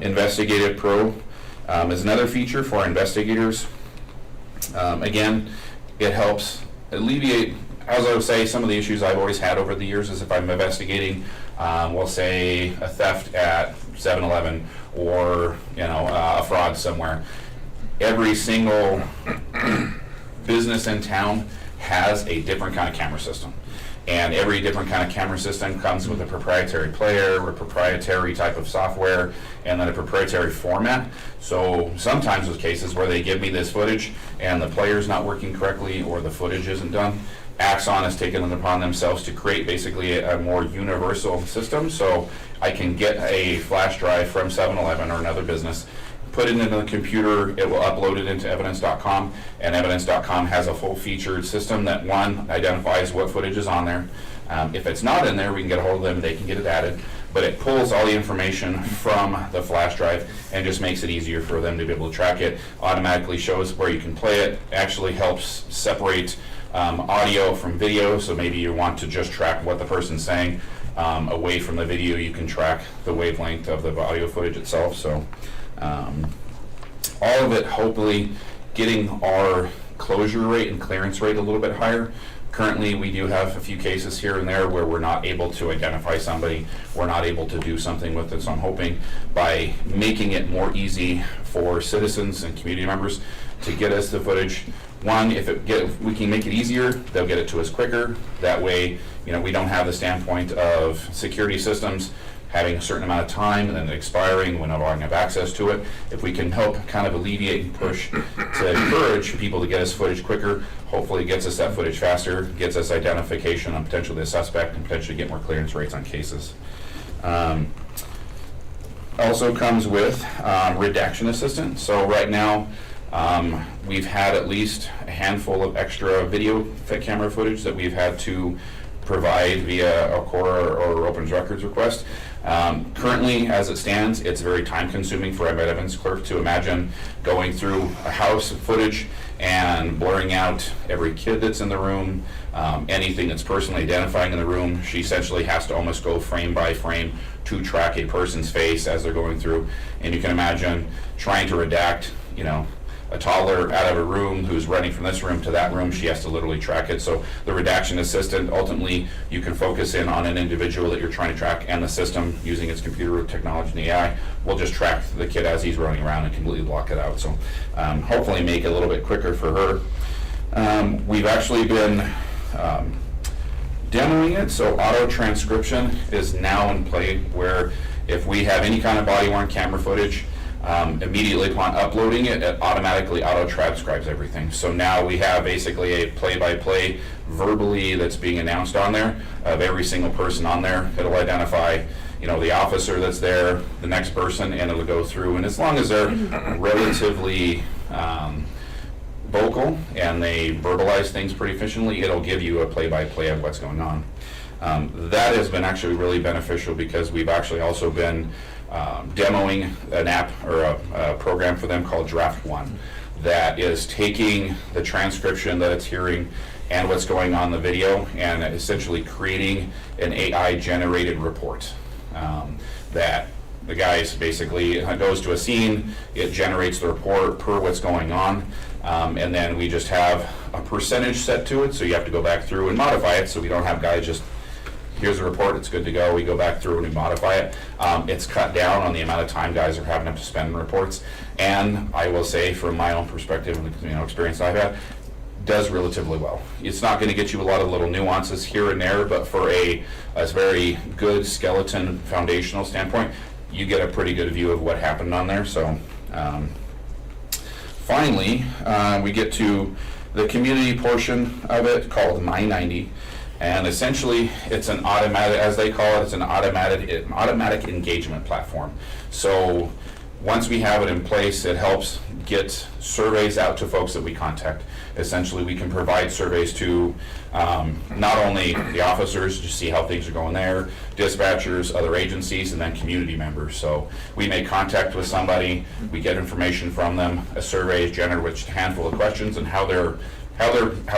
Investigative Pro is another feature for our investigators. Again, it helps alleviate, as I would say, some of the issues I've always had over the years is if I'm investigating, we'll say a theft at 7-Eleven or a fraud somewhere. Every single business in town has a different kind of camera system. And every different kind of camera system comes with a proprietary player or proprietary type of software and then a proprietary format. So sometimes there's cases where they give me this footage and the player's not working correctly or the footage isn't done. Axon has taken it upon themselves to create basically a more universal system. So I can get a flash drive from 7-Eleven or another business, put it into the computer, it will upload it into evidence.com, and evidence.com has a full featured system that, one, identifies what footage is on there. If it's not in there, we can get a hold of them, they can get it added, but it pulls all the information from the flash drive and just makes it easier for them to be able to track it, automatically shows where you can play it, actually helps separate audio from video, so maybe you want to just track what the person's saying away from the video, you can track the wavelength of the audio footage itself. So all of it hopefully getting our closure rate and clearance rate a little bit higher. Currently, we do have a few cases here and there where we're not able to identify somebody, we're not able to do something with it. So I'm hoping by making it more easy for citizens and community members to get us the footage, one, if we can make it easier, they'll get it to us quicker. That way, we don't have the standpoint of security systems having a certain amount of time and then expiring when no longer have access to it. If we can help kind of alleviate and push to encourage people to get us footage quicker, hopefully it gets us that footage faster, gets us identification on potentially the suspect, and potentially get more clearance rates on cases. Also comes with redaction assistant. So right now, we've had at least a handful of extra video camera footage that we've had to provide via a core or opens records request. Currently, as it stands, it's very time consuming for a evidence clerk to imagine going through a house footage and blurring out every kid that's in the room, anything that's personally identifying in the room. She essentially has to almost go frame by frame to track a person's face as they're going through. And you can imagine trying to redact, a toddler out of a room who's running from this room to that room, she has to literally track it. So the redaction assistant, ultimately, you can focus in on an individual that you're trying to track, and the system, using its computer technology and AI, will just track the kid as he's running around and completely block it out. So hopefully make it a little bit quicker for her. We've actually been demoing it, so auto transcription is now in play, where if we have any kind of body-worn camera footage, immediately upon uploading it, it automatically auto-transcribes everything. So now we have basically a play-by-play verbally that's being announced on there of every single person on there. It'll identify, you know, the officer that's there, the next person, and it'll go through. And as long as they're relatively vocal and they verbalize things pretty efficiently, it'll give you a play-by-play of what's going on. That has been actually really beneficial, because we've actually also been demoing an app or a program for them called Draft One that is taking the transcription that it's hearing and what's going on in the video and essentially creating an AI-generated report that the guys basically goes to a scene, it generates the report per what's going on, and then we just have a percentage set to it, so you have to go back through and modify it, so we don't have guys just, here's the report, it's good to go, we go back through and we modify it. It's cut down on the amount of time guys are having to spend in reports, and I will say from my own perspective and the experience I've had, does relatively well. It's not going to get you a lot of little nuances here and there, but for a very good skeleton foundational standpoint, you get a pretty good view of what happened on there. So finally, we get to the community portion of it called My90. And essentially, it's an automatic, as they call it, it's an automatic engagement platform. So once we have it in place, it helps get surveys out to folks that we contact. Essentially, we can provide surveys to not only the officers to see how things are going there, dispatchers, other agencies, and then community members. So we make contact with somebody, we get information from them, a survey is generated with a handful of questions and how the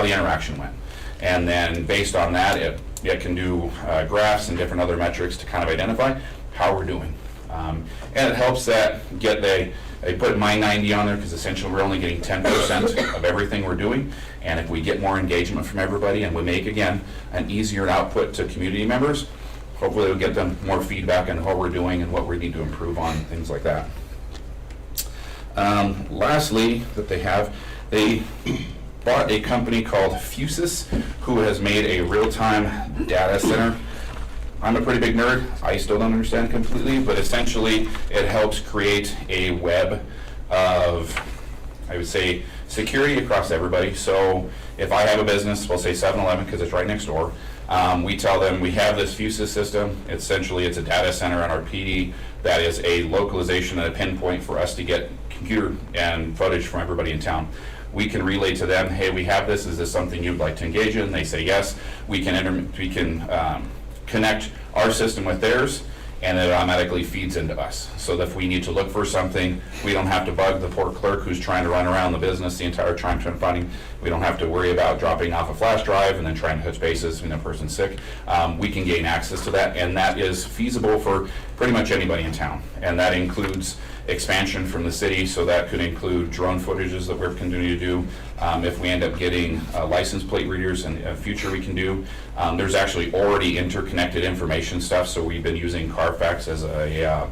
interaction went. And then based on that, it can do graphs and different other metrics to kind of identify how we're doing. And it helps that they put My90 on there because essentially we're only getting 10% of everything we're doing. And if we get more engagement from everybody and we make, again, an easier output to community members, hopefully it'll get them more feedback on what we're doing and what we need to improve on, things like that. Lastly, they bought a company called Fusus, who has made a real-time data center. I'm a pretty big nerd. I still don't understand completely, but essentially it helps create a web of, I would say, security across everybody. So if I have a business, we'll say 7-Eleven because it's right next door, we tell them we have this Fusus system. Essentially, it's a data center on our PD that is a localization and a pinpoint for us to get computer and footage from everybody in town. We can relay to them, hey, we have this. Is this something you'd like to engage in? They say yes. We can connect our system with theirs, and it automatically feeds into us. So that if we need to look for something, we don't have to bug the poor clerk who's trying to run around the business the entire time trying to find him. We don't have to worry about dropping off a flash drive and then trying to touch bases when the person's sick. We can gain access to that, and that is feasible for pretty much anybody in town. And that includes expansion from the city, so that could include drone footages that we're continuing to do. If we end up getting license plate readers in the future, we can do. There's actually already interconnected information stuff, so we've been using Carfax as a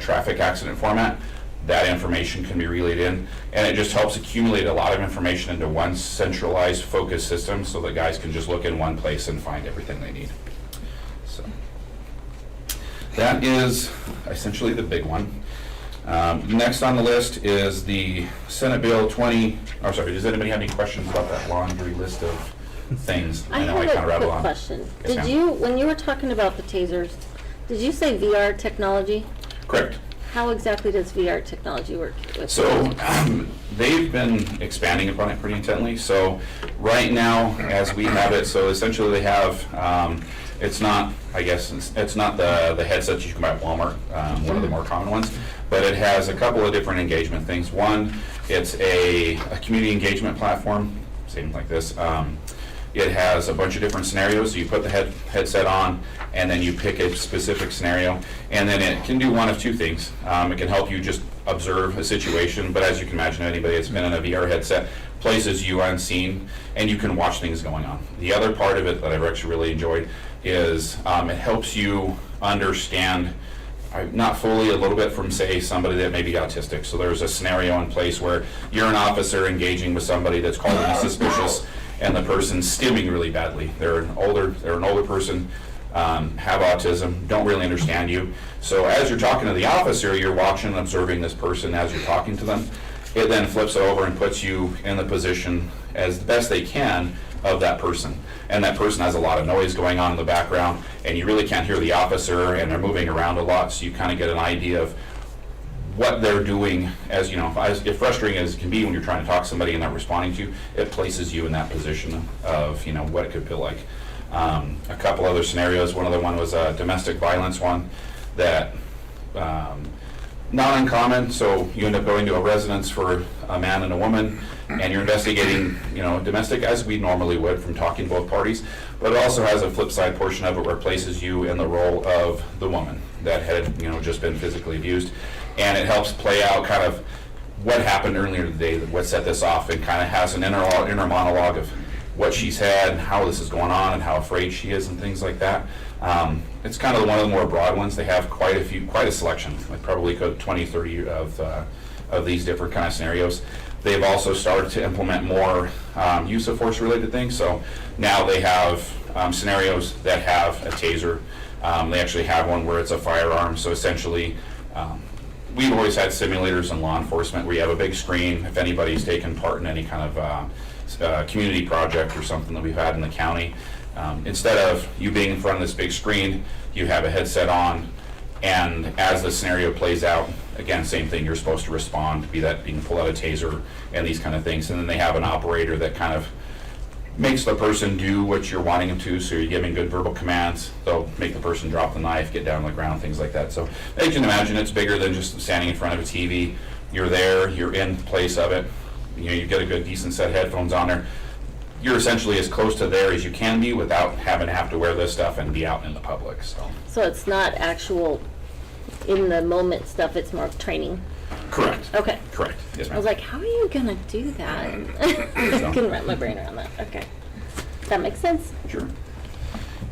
traffic accident format. That information can be relayed in, and it just helps accumulate a lot of information into one centralized focus system so that guys can just look in one place and find everything they need. So that is essentially the big one. Next on the list is the Senate Bill 20, oh sorry, does anybody have any questions about that laundry list of things? I know have kinda a rattled quick on. question. Yes, Did ma'am. you, when you were talking about the tasers, did you say VR technology? Correct. How exactly does VR technology work with So they've been expanding upon it pretty intently. So right now, as we have it, so essentially they have, it's not, I guess, it's not the headsets you can buy at Walmart, one of the more common ones, but it has a couple of different engagement things. One, it's a community engagement platform, same like this. It has a bunch of different scenarios, so you put the headset on, and then you pick a specific scenario, and then it can do one of two things. It can help you just observe a situation, but as you can imagine, anybody that's been in a VR headset places you unseen, and you can watch things going on. The other part of it that I've actually really enjoyed is it helps you understand, not fully, a little bit from, say, somebody that may be autistic. So there's a scenario in place where you're an officer engaging with somebody that's called suspicious, and the person's stimming really badly. They're an older person, have autism, don't really understand you. So as you're talking to the officer, you're watching and observing this person as you're talking to them. It then flips over and puts you in the position as the best they can of that person. And that person has a lot of noise going on in the background, and you really can't hear the officer, and they're moving around a lot, so you kind of get an idea of what they're doing. As you know, as frustrating as it can be when you're trying to talk to somebody and not responding to you, it places you in that position of, you know, what it could feel like. A couple other scenarios. One other one was a domestic violence one that not uncommon. So you end up going to a residence for a man and a woman, and you're investigating, you know, domestic as we normally would from talking to both parties. But it also has a flip side portion of it where it places you in the role of the woman that had, you know, just been physically abused, and it helps play out kind of what happened earlier today, what set this off, and kind of has an inner monologue of what she's had and how this is going on and how afraid she is and things like that. It's kind of one of the more broad ones. They have quite a selection, like probably 20, 30 of these different kind of scenarios. They've also started to implement more use of force related things. So now they have scenarios that have a taser. They actually have one where it's a firearm. So essentially, we've always had simulators in law enforcement where you have a big screen. If anybody's taken part in any kind of community project or something that we've had in the county, instead of you being in front of this big screen, you have a headset on, and as the scenario plays out, again, same thing, you're supposed to respond, be that being pull out a taser and these kind of things. And then they have an operator that kind of makes the person do what you're wanting them to, so you're giving good verbal commands. They'll make the person drop the knife, get down on the ground, things like that. So as you can imagine, it's bigger than just standing in front of a TV. You're there, you're in place of it. You know, you get a good decent set of headphones on there. You're essentially as close to there as you can be without having to wear this stuff and be out in the public. So it's not actual in the moment stuff, it's more training. Correct. Okay. Correct. Yes, ma'am. I was like, how are you gonna do that? I couldn't wrap my brain around that. Okay. That makes sense. Sure.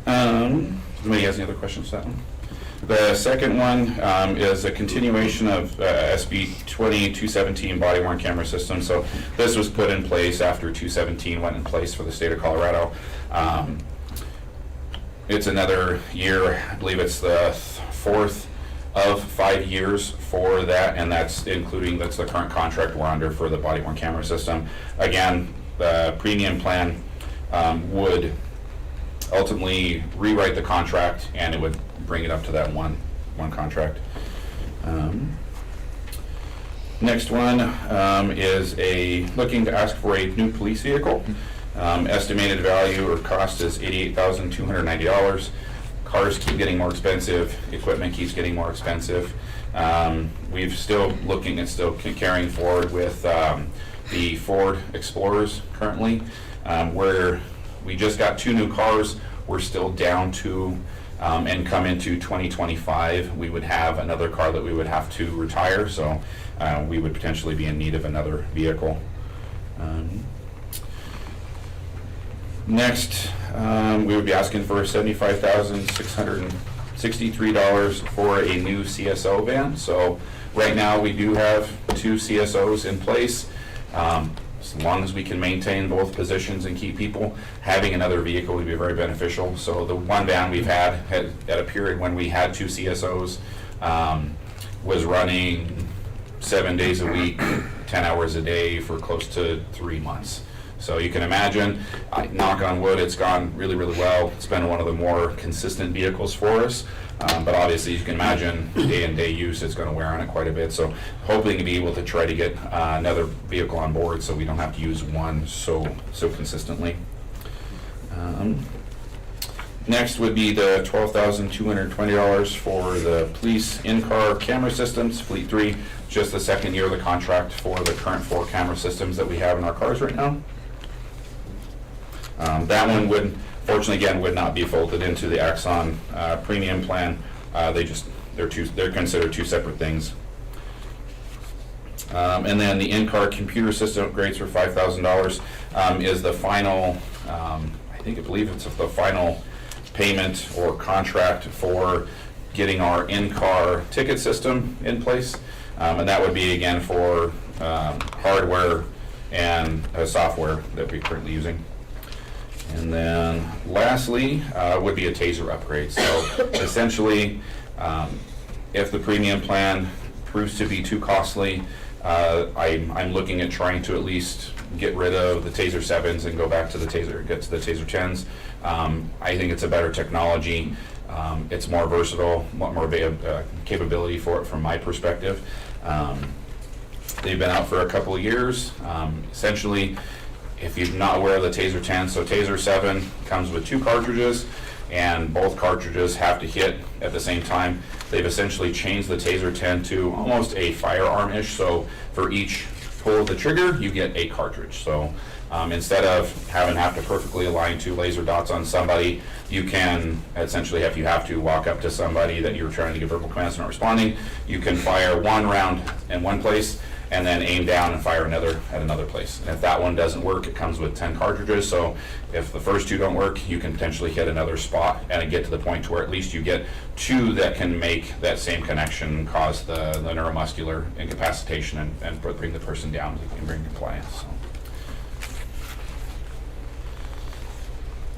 Anybody has any other questions to that one? The second one is a continuation of SB 2217 body worn camera system. So this was put in place after 217 went in place for the state of Colorado. It's another year. I believe it's the fourth of 5 years for that, and that's the current contract we're under for the body worn camera system. Again, the premium plan would ultimately rewrite the contract, and it would bring it up to that one contract. Next one is looking to ask for a new police vehicle. Estimated value or cost is $88,290. Cars keep getting more expensive. Equipment keeps getting more expensive. We've still looking at carrying forward with the Ford Explorers currently, where we just got 2 new cars. We're still down to, and come into 2025, we would have another car that we would have to retire. So we would potentially be in need of another vehicle. Next, we would be asking for $75,663 for a new CSO van. So right now we do have 2 CSOs in place. As long as we can maintain both positions and keep people, having another vehicle would be very beneficial. So the one van we've had at a period when we had 2 CSOs was running 7 days a week, 10 hours a day for close to 3 months. So you can imagine, knock on wood, it's gone really, really well. It's been one of the more consistent vehicles for us. But obviously, you can imagine day-in-day use, it's going to wear on it quite a bit. So hoping to be able to try to get another vehicle on board so we don't have to use one so consistently. Next would be the $12,220 for the police in-car camera systems, Fleet 3, just the second year of the contract for the current 4 camera systems that we have in our cars right now. That one fortunately, again, would not be folded into the Axon premium plan. They're considered 2 separate things. And then the in-car computer system upgrades for $5,000 is the final, I believe it's the final payment or contract for getting our in-car ticket system in place. And that would be again for hardware and software that we're currently using. And then lastly would be a TASER upgrade. So essentially, if the premium plan proves to be too costly, I'm looking at trying to at least get rid of the TASER 7s and go back to the get to the TASER 10s. I think it's a better technology. It's more versatile, a lot more capability for it from my perspective. They've been out for a couple of years. Essentially, if you're not aware of the TASER 10, so TASER 7 comes with 2 cartridges, and both cartridges have to hit at the same time. They've essentially changed the TASER 10 to almost a firearm-ish, so for each pull of the trigger, you get a cartridge. So instead of have to perfectly align 2 laser dots on somebody, you can essentially, if you have to walk up to somebody that you're trying to give verbal commands and not responding, you can fire 1 round in one place and then aim down and fire another at another place. And if that one doesn't work, it comes with 10 cartridges. So if the first 2 don't work, you can potentially hit another spot and get to the point to where at least you get 2 that can make that same connection, cause the neuromuscular incapacitation and bring the person down and bring compliance. So.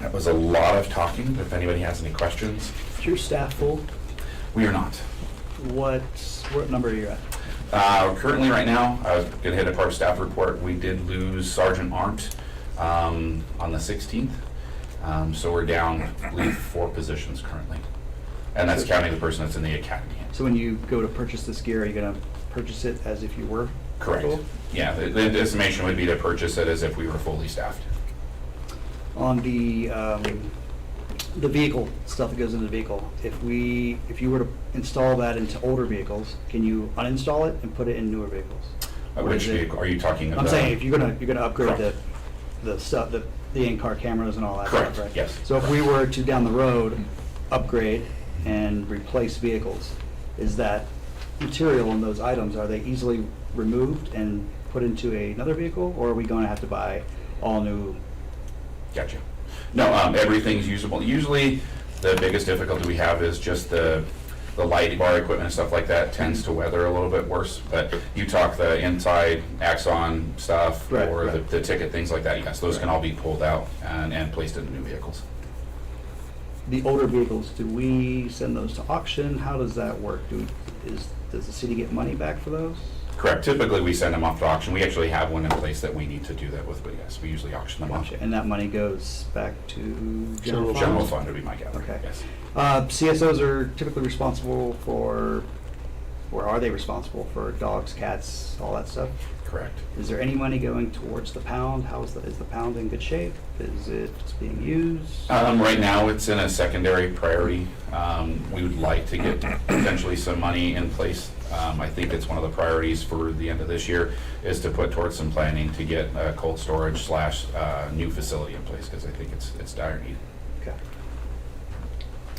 That was a lot of talking. If anybody has any questions. Is your staff full? We are not. What number are you at? Currently, right now, I was going to hit a part of staff report. We did lose Sergeant Arndt on the 16th. So we're down, I believe, 4 positions currently. And that's counting the person that's in the academy. So when you go to purchase this gear, are you going to purchase it as if you were? Correct. full? Yeah, the estimation would be to purchase it as if we were fully staffed. On the vehicle stuff that goes into the vehicle, if you were to install that into older vehicles, can you uninstall it and put it in newer vehicles? Which vehicle are you talking about? I'm saying if you're gonna upgrade Correct. the stuff, the in-car cameras and all that Correct, stuff, right? yes. So if we were to down the road upgrade and replace vehicles, is that material and those items, are they easily removed and put into another vehicle, or are we going to have to buy all new? Gotcha. No, everything's usable. Usually, the biggest difficulty we have is just the light bar equipment and stuff like that tends to weather a little bit worse. But you talk the inside Axon stuff Right, or right. the ticket, things like that, yes, those can all be pulled out and placed into new vehicles. The older vehicles, do we send those to auction? How does that work? Does the city get money back for those? Correct. Typically, we send them off to auction. We actually have one in place that we need to do that with, but yes, we usually auction them off. Gotcha. And that money goes back to general fund? General fund would be my gather. Okay. Yes. CSOs are typically responsible for, or are they responsible for dogs, cats, all that stuff? Correct. Is there any money going towards the pound? Is the pound in good shape? Is it just being used? Right now, it's in a secondary priority. We would like to get potentially some money in place. I think it's one of the priorities for the end of this year is to put towards some planning to get a cold storage / new facility in place, because I think it's dire need. Okay.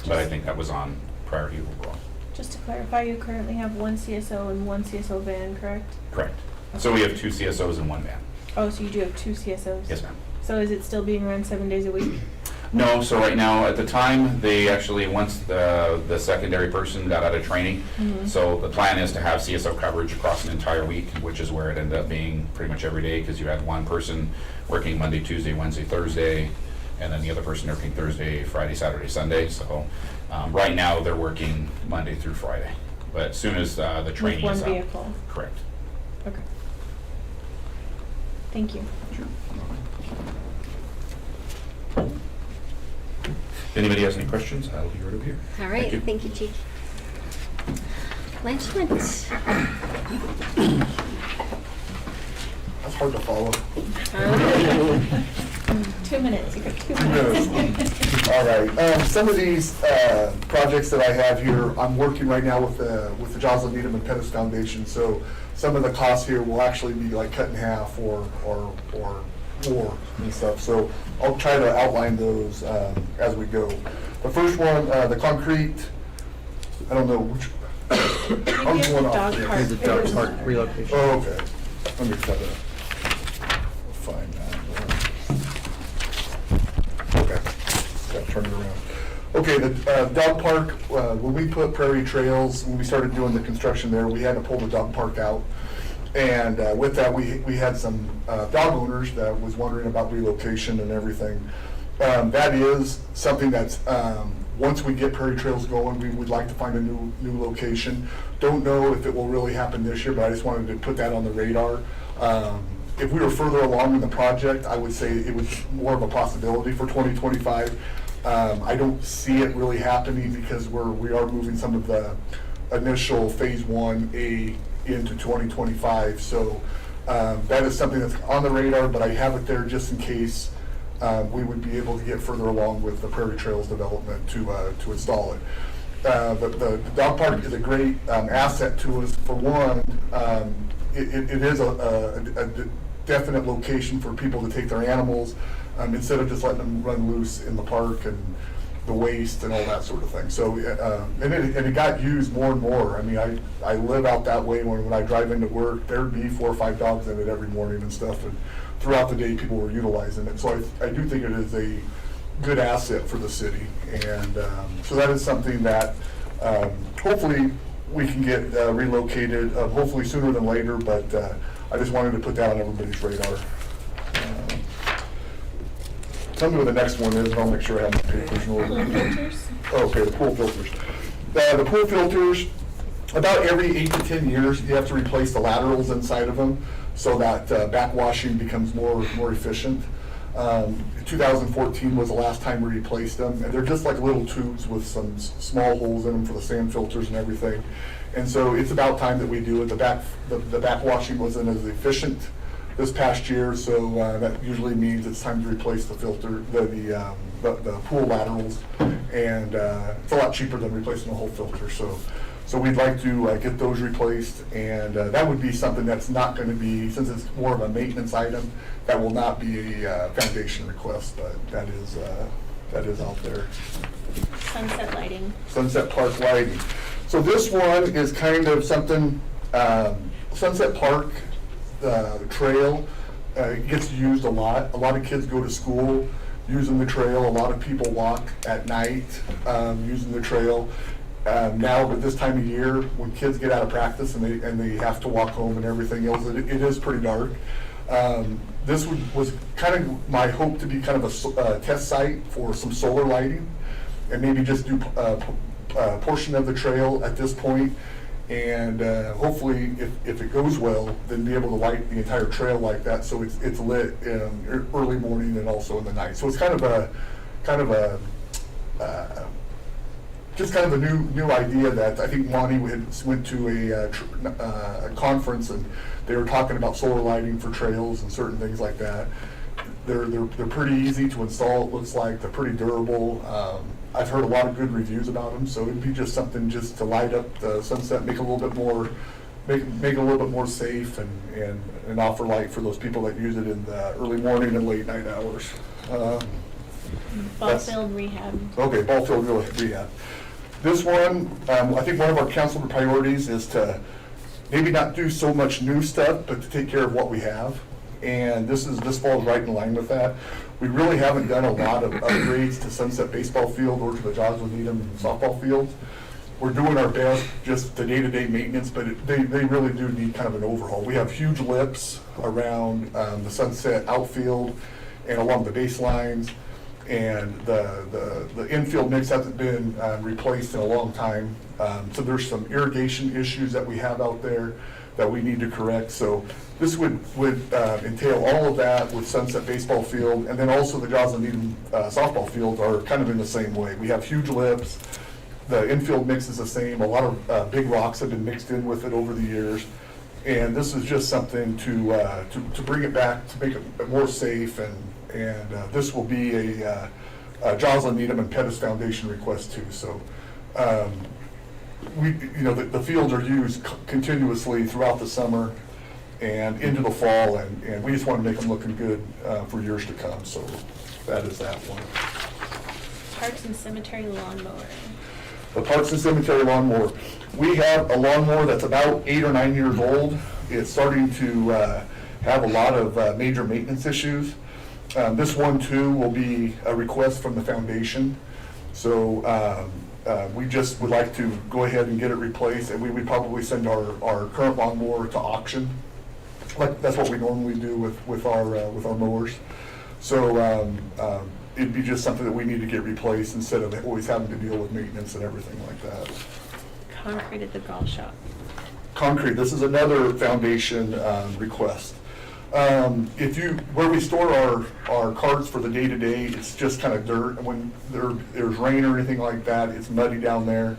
But I think that was on priority overall. Just to clarify, you currently have 1 CSO and 1 CSO van, correct? Correct. So we have 2 CSOs and 1 van. Oh, so you do have 2 CSOs? Yes, ma'am. So is it still being run 7 days a week? No, so right now, at the time, they actually, once the secondary person got out of training, so the plan is to have CSO coverage across an entire week, which is where it ended up being pretty much every day, because you had one person working Monday, Tuesday, Wednesday, Thursday, and then the other person working Thursday, Friday, Saturday, Sunday. So right now, they're working Monday through Friday. But as soon as the training With is one up. vehicle? Correct. Okay. Thank you. Sure. If anybody has any questions, I'll be right over here. All right, Thank thank you, Chief. Blanchard. That's hard to follow. 2 minutes, you got 2 minutes. All right. Some of these projects that I have here, I'm working right now with the Joslyn Needham and Pettis Foundation. So some of the costs here will actually be like cut in half or more and stuff. So I'll try to outline those as we go. The first one, the concrete. I don't know which. I'm Maybe going a off dog there. park. Here's the It dog doesn't park matter. relocation. Oh, okay. Let me try to find that. Okay, got to turn it around. Okay, the dog park, when we put Prairie Trails, when we started doing the construction there, we had to pull the dog park out. And with that, we had some dog owners that was wondering about relocation and everything. That is something that's, once we get Prairie Trails going, we would like to find a new location. Don't know if it will really happen this year, but I just wanted to put that on the radar. If we were further along in the project, I would say it was more of a possibility for 2025. I don't see it really happening because we are moving some of the initial Phase 1A into 2025. So that is something that's on the radar, but I have it there just in case we would be able to get further along with the Prairie Trails development to install it. But the dog park is a great asset to us. For one, it is a definite location for people to take their animals instead of just letting them run loose in the park and the waste and all that sort of thing. So, and it got used more and more. I mean, I live out that way. When I drive into work, there'd be 4 or 5 dogs in it every morning and stuff. And throughout the day, people were utilizing it. So I do think it is a good asset for the city. And so that is something that hopefully we can get relocated, hopefully sooner than later. But I just wanted to put that on everybody's radar. Tell me what the next one is, and I'll make sure I have my papers in order. Pool filters? Okay, the pool filters. The pool filters, about every 8 to 10 years, you have to replace the laterals inside of them so that backwashing becomes more efficient. 2014 was the last time we replaced them, and they're just like little tubes with some small holes in them for the sand filters and everything. And so it's about time that we do it. The backwashing wasn't as efficient this past year, so that usually means it's time to replace the filter, the pool laterals, and it's a lot cheaper than replacing the whole filter. So we'd like to get those replaced, and that would be something that's not going to be, since it's more of a maintenance item, that will not be a foundation request, but that is out there. Sunset lighting. Sunset Park lighting. So this one is kind of something, Sunset Park, the trail gets used a lot. A lot of kids go to school using the trail. A lot of people walk at night using the trail. Now, but this time of year, when kids get out of practice and they have to walk home and everything else, it is pretty dark. This was kind of my hope to be kind of a test site for some solar lighting, and maybe just do a portion of the trail at this point. And hopefully, if it goes well, then be able to light the entire trail like that, so it's lit in early morning and also in the night. So it's kind of a just kind of a new idea that I think Monty went to a conference, and they were talking about solar lighting for trails and certain things like that. They're pretty easy to install. It looks like they're pretty durable. I've heard a lot of good reviews about them, so it'd be just something just to light up the Sunset, make it a little bit more, make it a little bit more safe, and offer light for those people that use it in the early morning and late night hours. Ball field rehab. Okay, ball field rehab. This one, I think one of our council priorities is to maybe not do so much new stuff, but to take care of what we have. And this falls right in line with that. We really haven't done a lot of upgrades to Sunset Baseball Field or to the Joslyn Needham softball fields. We're doing our best, just the day-to-day maintenance, but they really do need kind of an overhaul. We have huge lips around the Sunset outfield and along the baselines, and the infield mix hasn't been replaced in a long time. So there's some irrigation issues that we have out there that we need to correct. So this would entail all of that with Sunset Baseball Field, and then also the Joslyn Needham softball fields are kind of in the same way. We have huge lips. The infield mix is the same. A lot of big rocks have been mixed in with it over the years, and this is just something to bring it back, to make it more safe, and this will be a Joslyn Needham and Pettis Foundation request too. So. The fields are used continuously throughout the summer and into the fall, and we just want to make them looking good for years to come. So that is that one. Parks and cemetery lawnmower. the Parks and Cemetery lawnmower. We have a lawnmower that's about 8 or 9 years old. It's starting to have a lot of major maintenance issues. This one too will be a request from the foundation. So we just would like to go ahead and get it replaced, and we would probably send our current lawnmower to auction. Like, that's what we normally do with our mowers. So it'd be just something that we need to get replaced instead of always having to deal with maintenance and everything like that. Concrete at the golf shop. Concrete, this is another foundation request. Where we store our carts for the day-to-day, it's just kind of dirt, and when there's rain or anything like that, it's muddy down there.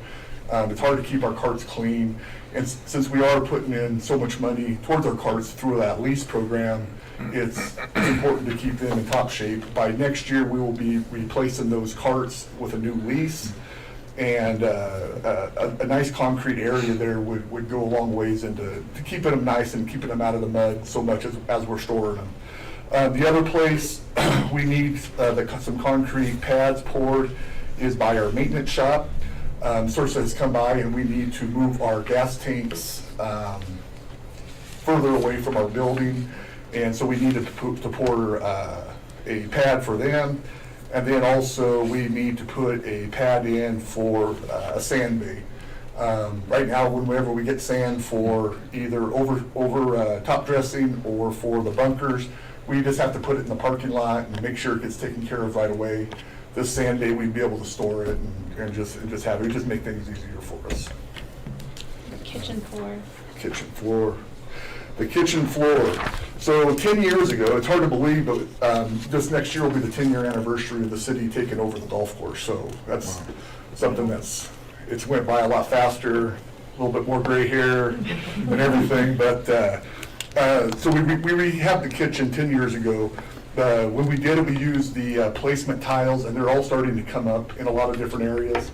It's hard to keep our carts clean, and since we are putting in so much money towards our carts through that lease program, it's important to keep them in top shape. By next year, we will be replacing those carts with a new lease, and a nice concrete area there would go a long ways into keeping them nice and keeping them out of the mud so much as we're storing them. The other place we need some concrete pads poured is by our maintenance shop. Source has come by and we need to move our gas tanks further away from our building, and so we needed to pour a pad for them. And then also we need to put a pad in for a sand bay. Right now, whenever we get sand for either over top dressing or for the bunkers, we just have to put it in the parking lot and make sure it gets taken care of right away. This sand day, we'd be able to store it and just have it. Just make things easier for us. Kitchen floor. Kitchen floor. The kitchen floor. So 10 years ago, it's hard to believe, but this next year will be the 10-year anniversary of the city taking over the golf course. So that's something it's went by a lot faster, a little bit more gray hair and everything. But so we rehabbed the kitchen 10 years ago. When we did it, we used the placement tiles, and they're all starting to come up in a lot of different areas.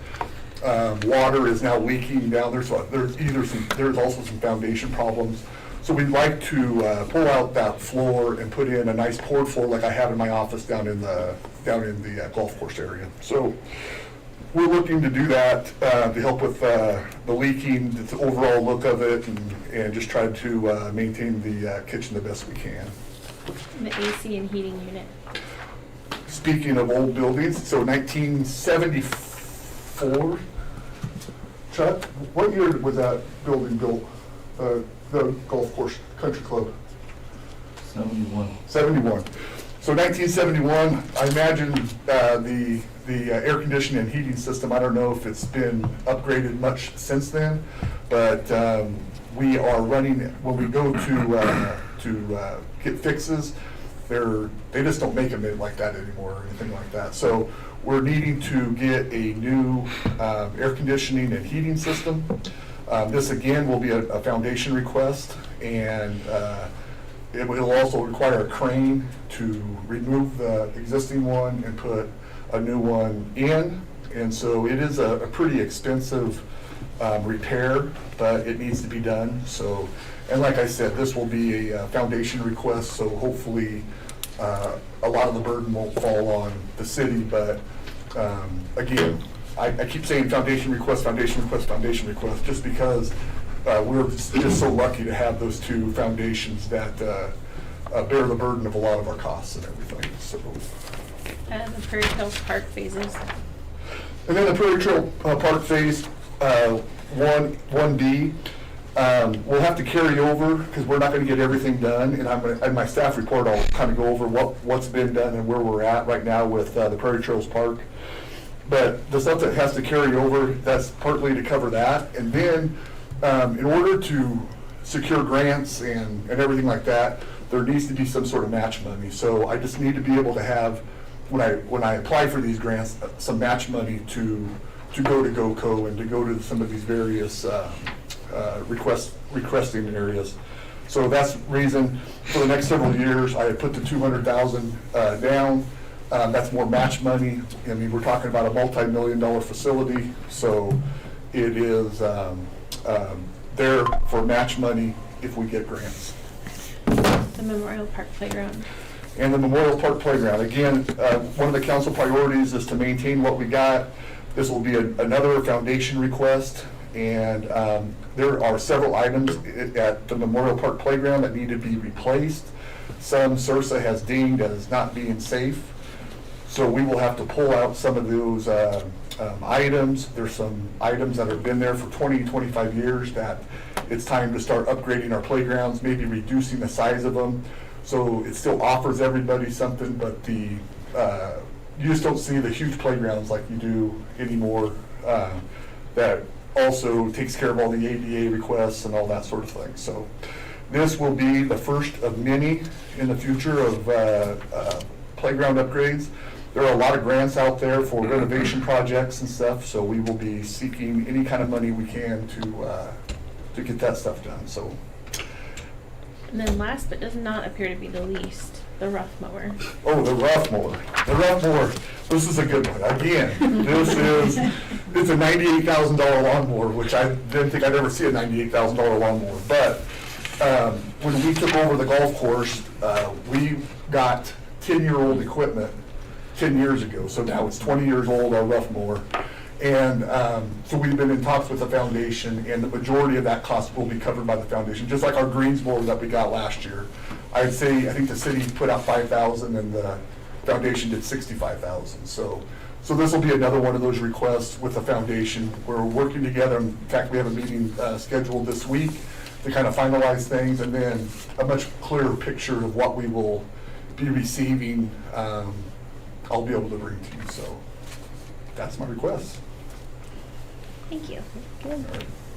Water is now leaking down there, so there's also some foundation problems. So we'd like to pull out that floor and put in a nice poured floor like I have in my office down in the golf course area. So we're looking to do that to help with the leaking, the overall look of it, and just try to maintain the kitchen the best we can. And the AC and heating unit. Speaking of old buildings, so 1974, Chuck, what year was that building built? The golf course, country club? 71. 71. So 1971, I imagine the air conditioning and heating system, I don't know if it's been upgraded much since then, but we are running, when we go to get fixes, they just don't make them like that anymore or anything like that. So we're needing to get a new air conditioning and heating system. This again will be a foundation request, and it will also require a crane to remove the existing one and put a new one in. And so it is a pretty expensive repair, but it needs to be done. So, and like I said, this will be a foundation request, so hopefully a lot of the burden won't fall on the city, but again, I keep saying foundation request, just because we're just so lucky to have those two foundations that bear the burden of a lot of our costs and everything. So. And the Prairie Hills Park phases. And then the Prairie Trail Park Phase 1D, we'll have to carry over because we're not going to get everything done. And in my staff report, I'll kind of go over what's been done and where we're at right now with the Prairie Trails Park. But the stuff that has to carry over, that's partly to cover that. And then in order to secure grants and everything like that, there needs to be some sort of match money. So I just need to be able to have, when I apply for these grants, some match money to go to GOCO and to go to some of these various requesting areas. So that's the reason for the next several years I had put the $200,000 down. That's more match money. I mean, we're talking about a multi-million-dollar facility, so it is there for match money if we get grants. The Memorial Park Playground. And the Memorial Park Playground, again, one of the council priorities is to maintain what we got. This will be another foundation request, and there are several items at the Memorial Park Playground that need to be replaced. Some SURSA has deemed as not being safe, so we will have to pull out some of those items. There's some items that have been there for 20, 25 years that it's time to start upgrading our playgrounds, maybe reducing the size of them. So it still offers everybody something, but you just don't see the huge playgrounds like you do anymore. That also takes care of all the ADA requests and all that sort of thing. So this will be the first of many in the future of playground upgrades. There are a lot of grants out there for renovation projects and stuff, so we will be seeking any kind of money we can to get that stuff done. So. And then last but does not appear to be the least, the rough mower. Oh, the rough mower. The rough mower, this is a good one. Again, it's a $98,000 lawnmower, which I didn't think I'd ever see a $98,000 lawnmower. But when we took over the golf course, we got 10-year-old equipment 10 years ago. So now it's 20 years old, our rough mower. And so we've been in talks with the foundation, and the majority of that cost will be covered by the foundation, just like our greens mower that we got last year. I think the city put out $5,000 and the foundation did $65,000. So this will be another one of those requests with the foundation. We're working together. In fact, we have a meeting scheduled this week to kind of finalize things, and then a much clearer picture of what we will be receiving, I'll be able to bring to you. So that's my request. Thank you. Good.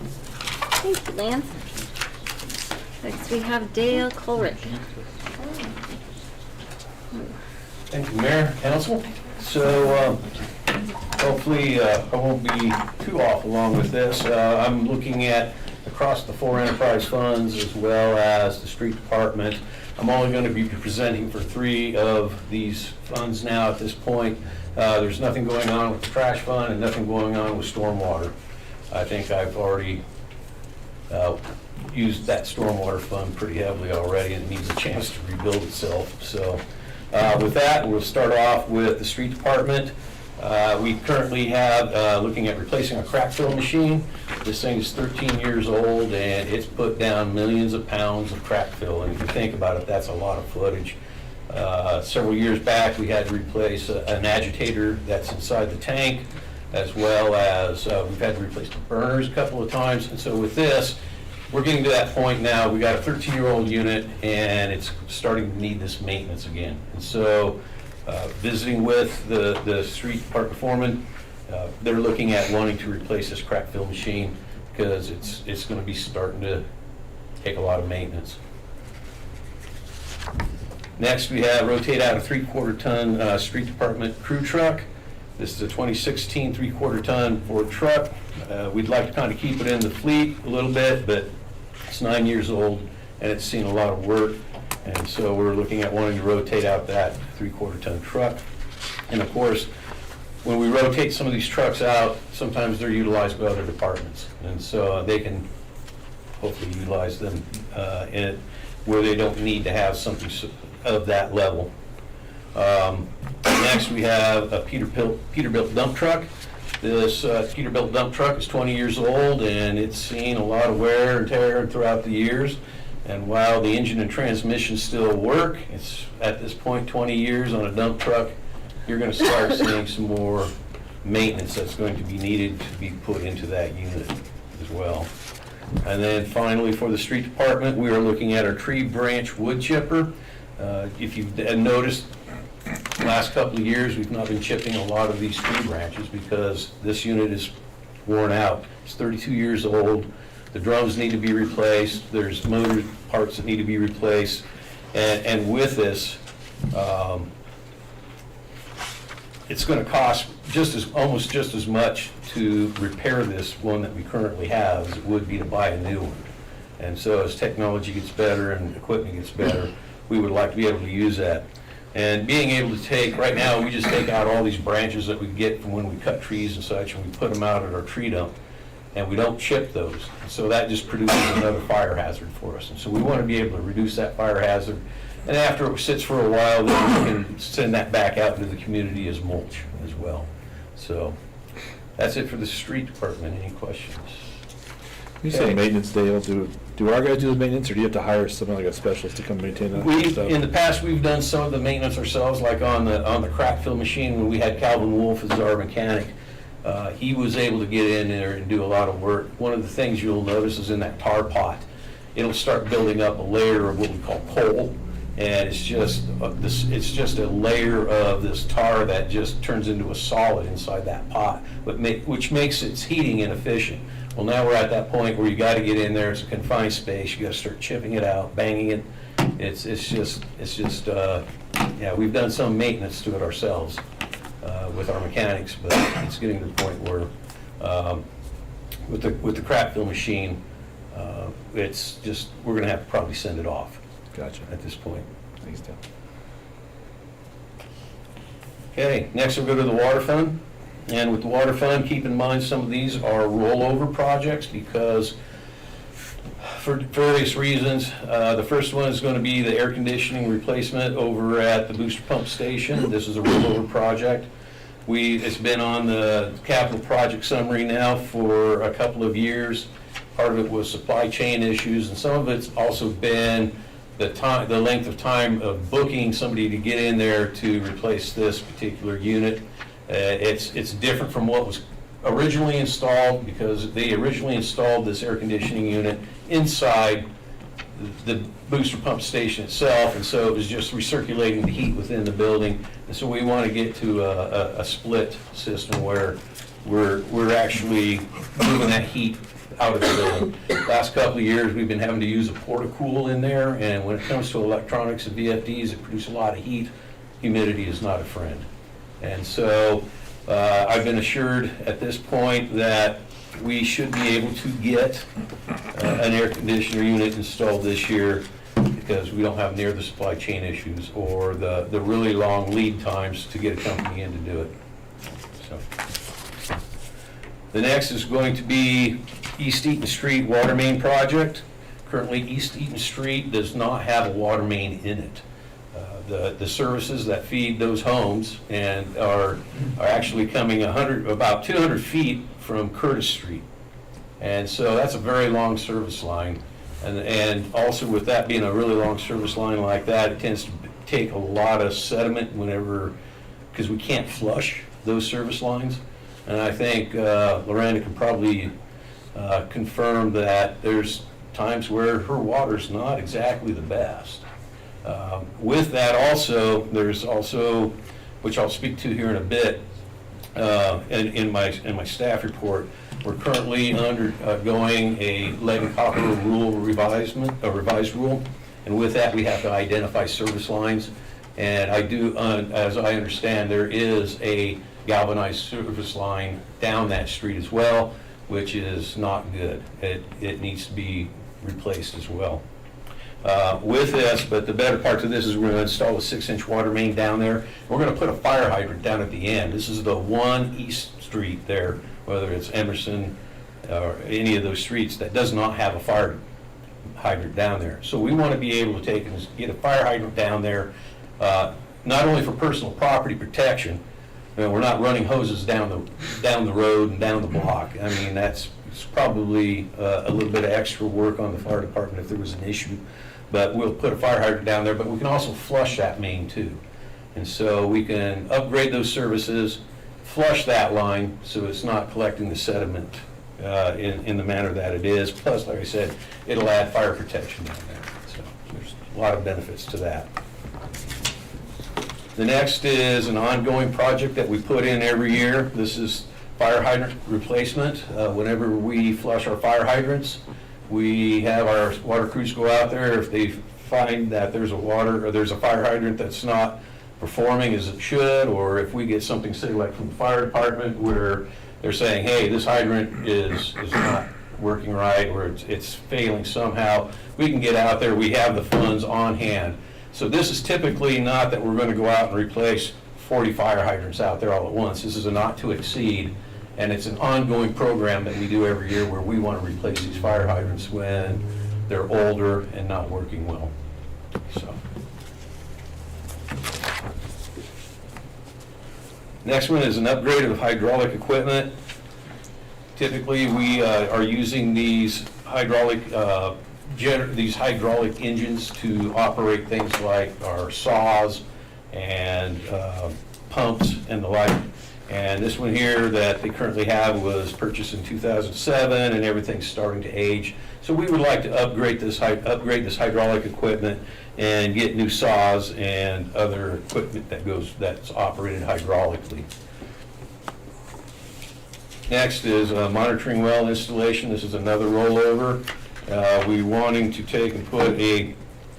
Thank you, Lance. Next, we have Dale Colrick. Thank you, Mayor, Council. So hopefully I won't be too off along with this. I'm looking at across the 4 enterprise funds as well as the street department. I'm only going to be presenting for 3 of these funds now at this point. There's nothing going on with the trash fund and nothing going on with stormwater. I think I've already used that stormwater fund pretty heavily already, and it needs a chance to rebuild itself. So with that, we'll start off with the street department. We currently have looking at replacing a crack fill machine. This thing is 13 years old, and it's put down millions of pounds of crack fill. And if you think about it, that's a lot of footage. Several years back, we had to replace an agitator that's inside the tank, as well as we've had to replace the burners a couple of times. And so with this, we're getting to that point now. We got a 13-year-old unit, and it's starting to need this maintenance again. And so visiting with the street department foreman, they're looking at wanting to replace this crack fill machine because it's going to be starting to take a lot of maintenance. Next, we have rotate out a 3/4 ton street department crew truck. This is a 2016 3/4 ton Ford truck. We'd like to kind of keep it in the fleet a little bit, but it's 9 years old and it's seen a lot of work. And so we're looking at wanting to rotate out that 3/4 ton truck. And of course, when we rotate some of these trucks out, sometimes they're utilized by other departments. And so they can hopefully utilize them where they don't need to have something of that level. Next, we have a Peterbilt dump truck. This Peterbilt dump truck is 20 years old, and it's seen a lot of wear and tear throughout the years. And while the engine and transmission still work, it's at this point 20 years on a dump truck, you're going to start seeing some more maintenance that's going to be needed to be put into that unit as well. And then finally, for the street department, we are looking at our tree branch wood chipper. If you've noticed, the last couple of years, we've not been chipping a lot of these tree branches because this unit is worn out. It's 32 years old. The drums need to be replaced. There's motor parts that need to be replaced. And with this, it's going to cost almost just as much to repair this one that we currently have as it would be to buy a new one. And so as technology gets better and equipment gets better, we would like to be able to use that. And being able to take, right now, we just take out all these branches that we get from when we cut trees and such, and we put them out at our tree dump, and we don't chip those. So that just produces another fire hazard for us. And so we want to be able to reduce that fire hazard. And after it sits for a while, then we can send that back out into the community as mulch as well. So That's it for the street department. Any questions? You say Okay. maintenance, Dale, do our guys do the maintenance, or do you have to hire someone like a specialist to come maintain that We, stuff? in the past, we've done some of the maintenance ourselves, like on the crack fill machine, when we had Calvin Wolf as our mechanic. He was able to get in there and do a lot of work. One of the things you'll notice is in that tar pot, it'll start building up a layer of what we call coal, and it's just a layer of this tar that just turns into a solid inside that pot, which makes its heating inefficient. Well, now we're at that point where you got to get in there. It's a confined space. You got to start chipping it out, banging it. It's just yeah. We've done some maintenance to it ourselves with our mechanics, but it's getting to the point where with the crack fill machine, it's just we're going to have to probably send it off. Gotcha. At this point. Thanks, Dale. Okay, next we'll go to the water fund. And with the water fund, keep in mind some of these are rollover projects because for various reasons. The first one is going to be the air conditioning replacement over at the booster pump station. This is a rollover project. It's been on the capital project summary now for a couple of years. Part of it was supply chain issues, and some of it's also been the length of time of booking somebody to get in there to replace this particular unit. It's different from what was originally installed because they originally installed this air conditioning unit inside the booster pump station itself, and so it was just recirculating the heat within the building. And so we want to get to a split system where we're actually moving that heat out of the building. Last couple of years, we've been having to use a porta-cool in there, and when it comes to electronics and VFDs, it produce a lot of heat. Humidity is not a friend. And so I've been assured at this point that we should be able to get an air conditioner unit installed this year because we don't have near the supply chain issues or the really long lead times to get a company in to do it. So the next is going to be East Eaton Street water main project. Currently, East Eaton Street does not have a water main in it. The services that feed those homes and are actually coming about 200 feet from Curtis Street. And so that's a very long service line. And also with that being a really long service line like that, it tends to take a lot of sediment because we can't flush those service lines. And I think Lorena can probably confirm that there's times where her water's not exactly the best. With that also, there's also, which I'll speak to here in a bit, in my staff report, we're currently undergoing a lead and copper rule revised rule, and with that we have to identify service lines. And I do, as I understand, there is a galvanized service line down that street as well, which is not good. It needs to be replaced as well. With this, but the better part of this is we're going to install a 6-inch water main down there. We're going to put a fire hydrant down at the end. This is the one East Street there, whether it's Emerson or any of those streets that does not have a fire hydrant down there. So we want to be able to take and get a fire hydrant down there, not only for personal property protection. We're not running hoses down the road and down the block. I mean, it's probably a little bit of extra work on the fire department if there was an issue. But we'll put a fire hydrant down there, but we can also flush that main too. And so we can upgrade those services, flush that line so it's not collecting the sediment in the manner that it is. Plus, like I said, it'll add fire protection down there. So there's a lot of benefits to that. The next is an ongoing project that we put in every year. This is fire hydrant replacement. Whenever we flush our fire hydrants, we have our water crews go out there. If they find that there's a fire hydrant that's not performing as it should, or if we get something, say, like from the fire department where they're saying, hey, this hydrant is not working right, or it's failing somehow, we can get out there. We have the funds on hand. So this is typically not that we're going to go out and replace 40 fire hydrants out there all at once. This is a not to exceed, and it's an ongoing program that we do every year where we want to replace these fire hydrants when they're older and not working well. So. Next one is an upgrade of hydraulic equipment. Typically, we are using these hydraulic engines to operate things like our saws and pumps and the like. And this one here that they currently have was purchased in 2007, and everything's starting to age. So we would like to upgrade this hydraulic equipment and get new saws and other equipment that's operated hydraulically. Next is monitoring well installation. This is another rollover. We're wanting to take and put a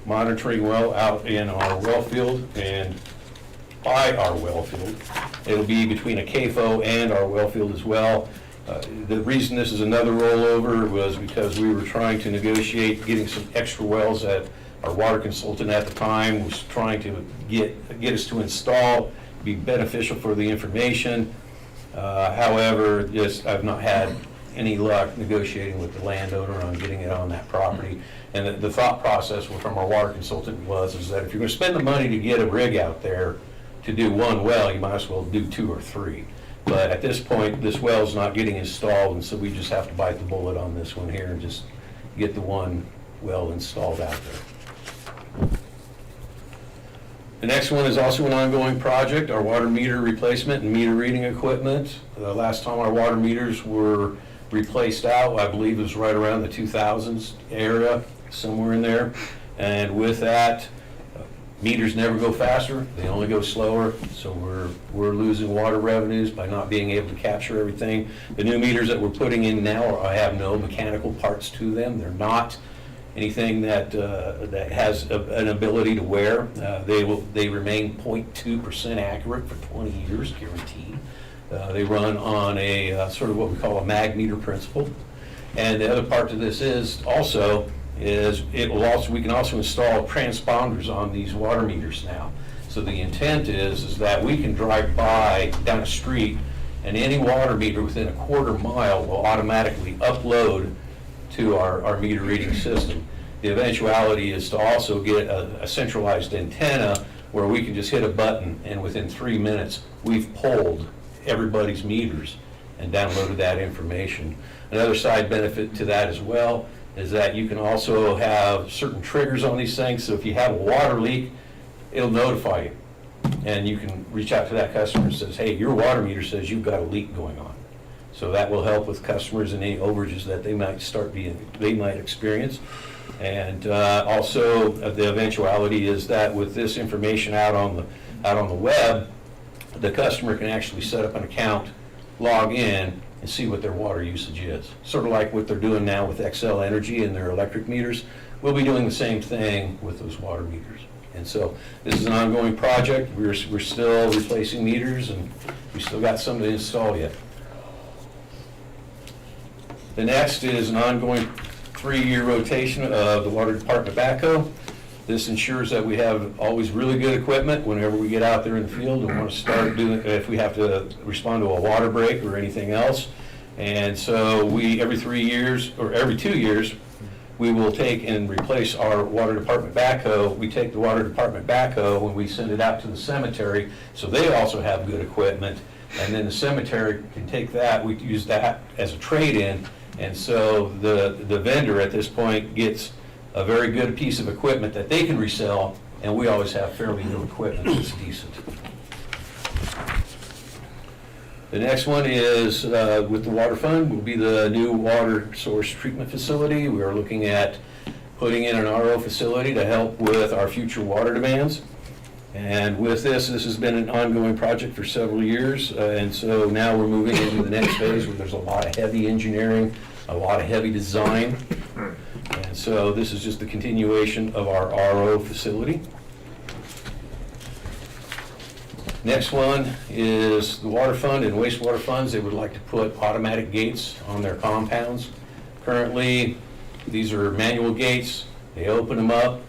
monitoring well out in our well field and by our well field. It'll be between a CAFO and our well field as well. The reason this is another rollover was because we were trying to negotiate getting some extra wells that our water consultant at the time was trying to get us to install, be beneficial for the information. However, I've not had any luck negotiating with the landowner on getting it on that property. And the thought process from our water consultant is that if you're going to spend the money to get a rig out there to do one well, you might as well do 2 or 3. But at this point, this well's not getting installed, and so we just have to bite the bullet on this one here and just get the one well installed out there. The next one is also an ongoing project, our water meter replacement and meter reading equipment. The last time our water meters were replaced out, I believe it was right around the 2000s area, somewhere in there. And with that, meters never go faster, they only go slower, so we're losing water revenues by not being able to capture everything. The new meters that we're putting in now, I have no mechanical parts to them. They're not anything that has an ability to wear. They remain 0.2% accurate for 20 years, guaranteed. They run on a sort of what we call a mag meter principle. And the other part to this is we can also install transponders on these water meters now. So the intent is that we can drive by down a street and any water meter within a quarter mile will automatically upload to our meter reading system. The eventuality is to also get a centralized antenna where we can just hit a button and within 3 minutes we've pulled everybody's meters and downloaded that information. Another side benefit to that as well is that you can also have certain triggers on these things. So if you have a water leak, it'll notify you. And you can reach out to that customer and says, hey, your water meter says you've got a leak going on. So that will help with customers and any overages that they might experience. And also the eventuality is that with this information out on the web, the customer can actually set up an account, log in, and see what their water usage is. Sort of like what they're doing now with Xcel Energy and their electric meters. We'll be doing the same thing with those water meters. And so this is an ongoing project. We're still replacing meters and we still got some to install yet. The next is an ongoing 3-year rotation of the water department backhoe. This ensures that we have always really good equipment whenever we get out there in the field and want to start doing, if we have to respond to a water break or anything else. And so every 3 years, or every 2 years, we will take and replace our water department backhoe. We take the water department backhoe and we send it out to the cemetery, so they also have good equipment. And then the cemetery can take that, we use that as a trade-in. And so the vendor at this point gets a very good piece of equipment that they can resell, and we always have fairly new equipment that's decent. The next one is with the water fund will be the new water source treatment facility. We are looking at putting in an RO facility to help with our future water demands. And with this has been an ongoing project for several years, and so now we're moving into the next phase where there's a lot of heavy engineering, a lot of heavy design. And so this is just the continuation of our RO facility. Next one is the water fund and wastewater funds. They would like to put automatic gates on their compounds. Currently, these are manual gates. They open them up.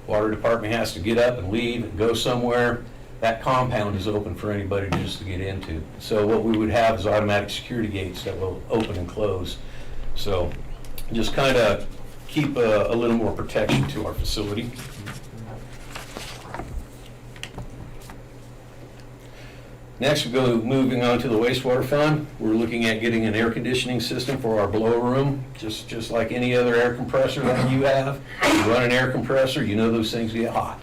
Water department has to get up and leave and go somewhere. That compound is open for anybody just to get into. So what we would have is automatic security gates that will open and close. So just kind of keep a little more protection to our facility. Next, moving on to the wastewater fund. We're looking at getting an air conditioning system for our blower room, just like any other air compressor that you have. You run an air compressor, you know those things get hot.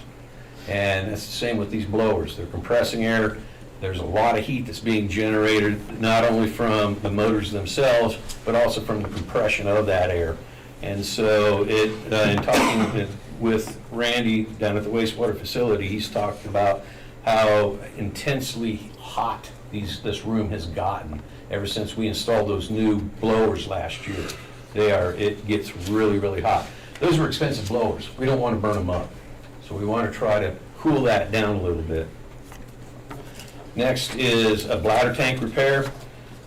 And that's the same with these blowers. They're compressing air. There's a lot of heat that's being generated, not only from the motors themselves, but also from the compression of that air. And so in talking with Randy down at the wastewater facility, he's talked about how intensely hot this room has gotten ever since we installed those new blowers last year. It gets really, really hot. Those are expensive blowers. We don't want to burn them up. So we want to try to cool that down a little bit. Next is a bladder tank repair.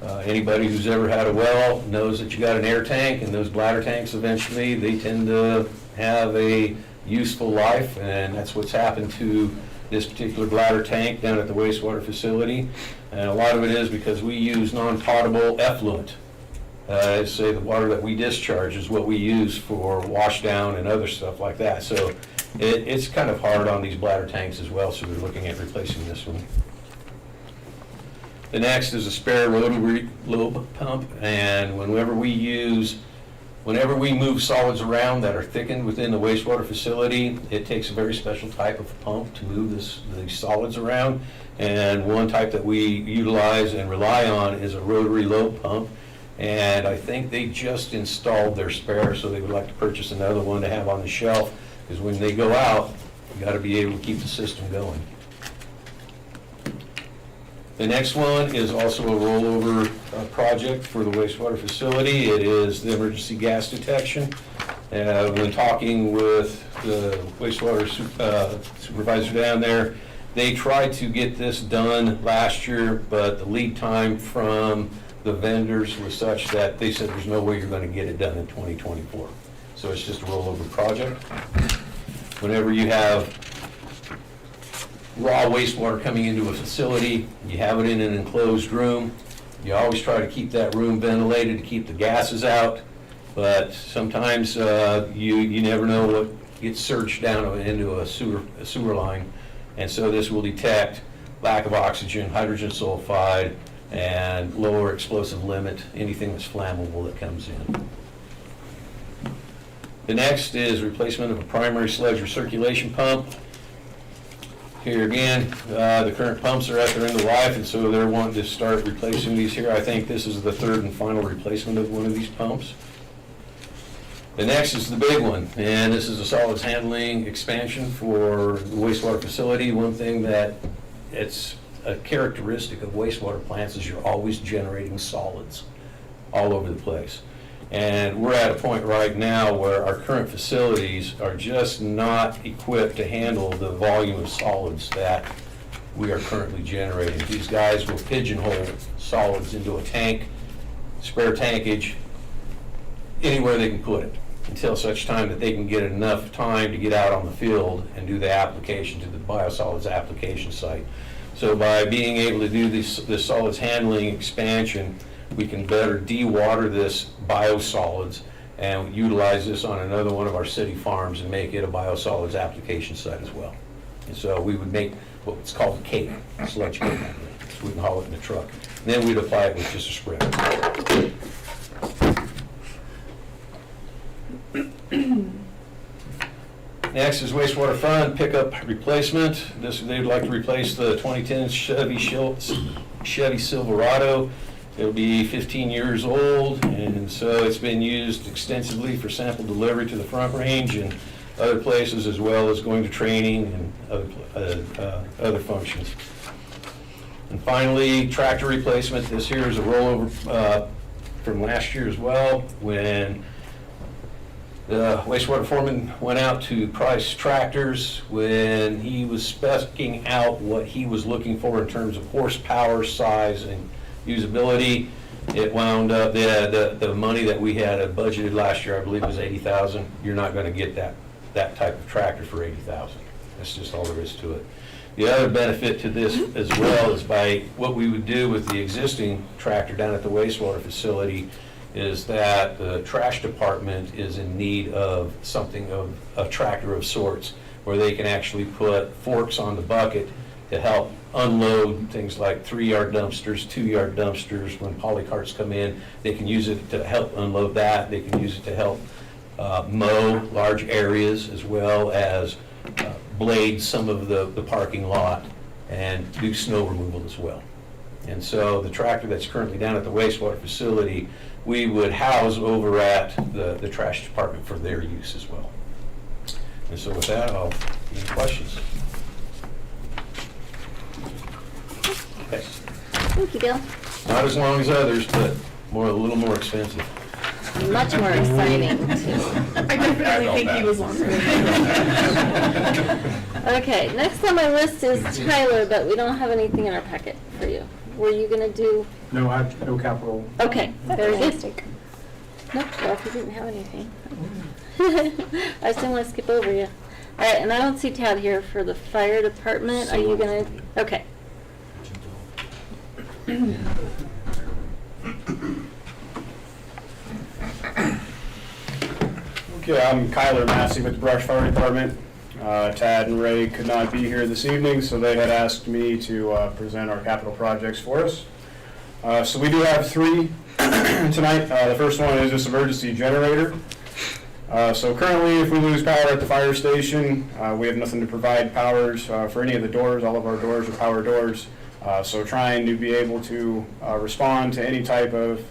Anybody who's ever had a well knows that you got an air tank, and those bladder tanks eventually, they tend to have a useful life, and that's what's happened to this particular bladder tank down at the wastewater facility. And a lot of it is because we use non-potable effluent. Say the water that we discharge is what we use for wash down and other stuff like that. So it's kind of hard on these bladder tanks as well, so we're looking at replacing this one. The next is a spare rotary lobe pump, and whenever we move solids around that are thickened within the wastewater facility, it takes a very special type of pump to move these solids around. And one type that we utilize and rely on is a rotary lobe pump. And I think they just installed their spare, so they would like to purchase another one to have on the shelf, because when they go out, you got to be able to keep the system going. The next one is also a rollover project for the wastewater facility. It is the emergency gas detection. When talking with the wastewater supervisor down there, they tried to get this done last year, but the lead time from the vendors was such that they said there's no way you're going to get it done in 2024. So it's just a rollover project. Whenever you have raw wastewater coming into a facility, you have it in an enclosed room, you always try to keep that room ventilated to keep the gases out, but sometimes you never know what gets surged down into a sewer line, and so this will detect lack of oxygen, hydrogen sulfide, and lower explosive limit, anything that's flammable that comes in. The next is replacement of a primary sludge recirculation pump. Here again, the current pumps are at their end of life, and so they're wanting to start replacing these here. I think this is the third and final replacement of one of these pumps. The next is the big one, and this is a solids handling expansion for the wastewater facility. One thing that it's a characteristic of wastewater plants is you're always generating solids all over the place. And we're at a point right now where our current facilities are just not equipped to handle the volume of solids that we are currently generating. These guys will pigeonhole solids into a tank, spare tankage, anywhere they can put it, until such time that they can get enough time to get out on the field and do the application to the biosolids application site. So by being able to do this solids handling expansion, we can better de-water this biosolids and utilize this on another one of our city farms and make it a biosolids application site as well. And so we would make what's called a cake, sludge cake, so we can haul it in the truck. And then we'd apply it with just a spreader. Next is wastewater fund pickup replacement. They'd like to replace the 2010 Chevy Silverado. It'll be 15 years old, and so it's been used extensively for sample delivery to the Front Range and other places, as well as going to training and other functions. And finally, tractor replacement. This here is a rollover from last year as well, when the wastewater foreman went out to price tractors. When he was specing out what he was looking for in terms of horsepower, size, and usability, it wound up, the money that we had budgeted last year, I believe was $80,000. You're not going to get that type of tractor for $80,000. That's just all there is to it. The other benefit to this as well is by what we would do with the existing tractor down at the wastewater facility is that the trash department is in need of something of a tractor of sorts, where they can actually put forks on the bucket to help unload things like 3-yard dumpsters, 2-yard dumpsters. When polycarts come in, they can use it to help unload that. They can use it to help mow large areas, as well as blade some of the parking lot and do snow removal as well. And so the tractor that's currently down at the wastewater facility, we would house over at the trash department for their use as well. And so with that, any questions? Okay. Thank you, Bill. Not as long as others, but a little more expensive. Much more exciting, too. I definitely think he was longer. Okay, next on my list is Tyler, but we don't have anything in our packet for you. Were you gonna do? No, I have no capital. Okay, very good. Nope, well, if you didn't have anything. I just didn't want to skip over you. All right, and I don't see Tad here for the fire department. Are you gonna? Okay. Okay, I'm Kyler Massey with the Brush Fire Department. Tad and Ray could not be here this evening, so they had asked me to present our capital projects for us. So we do have 3 tonight. The first one is this emergency generator. So currently, if we lose power at the fire station, we have nothing to provide powers for any of the doors. All of our doors are power doors. So trying to be able to respond to any type of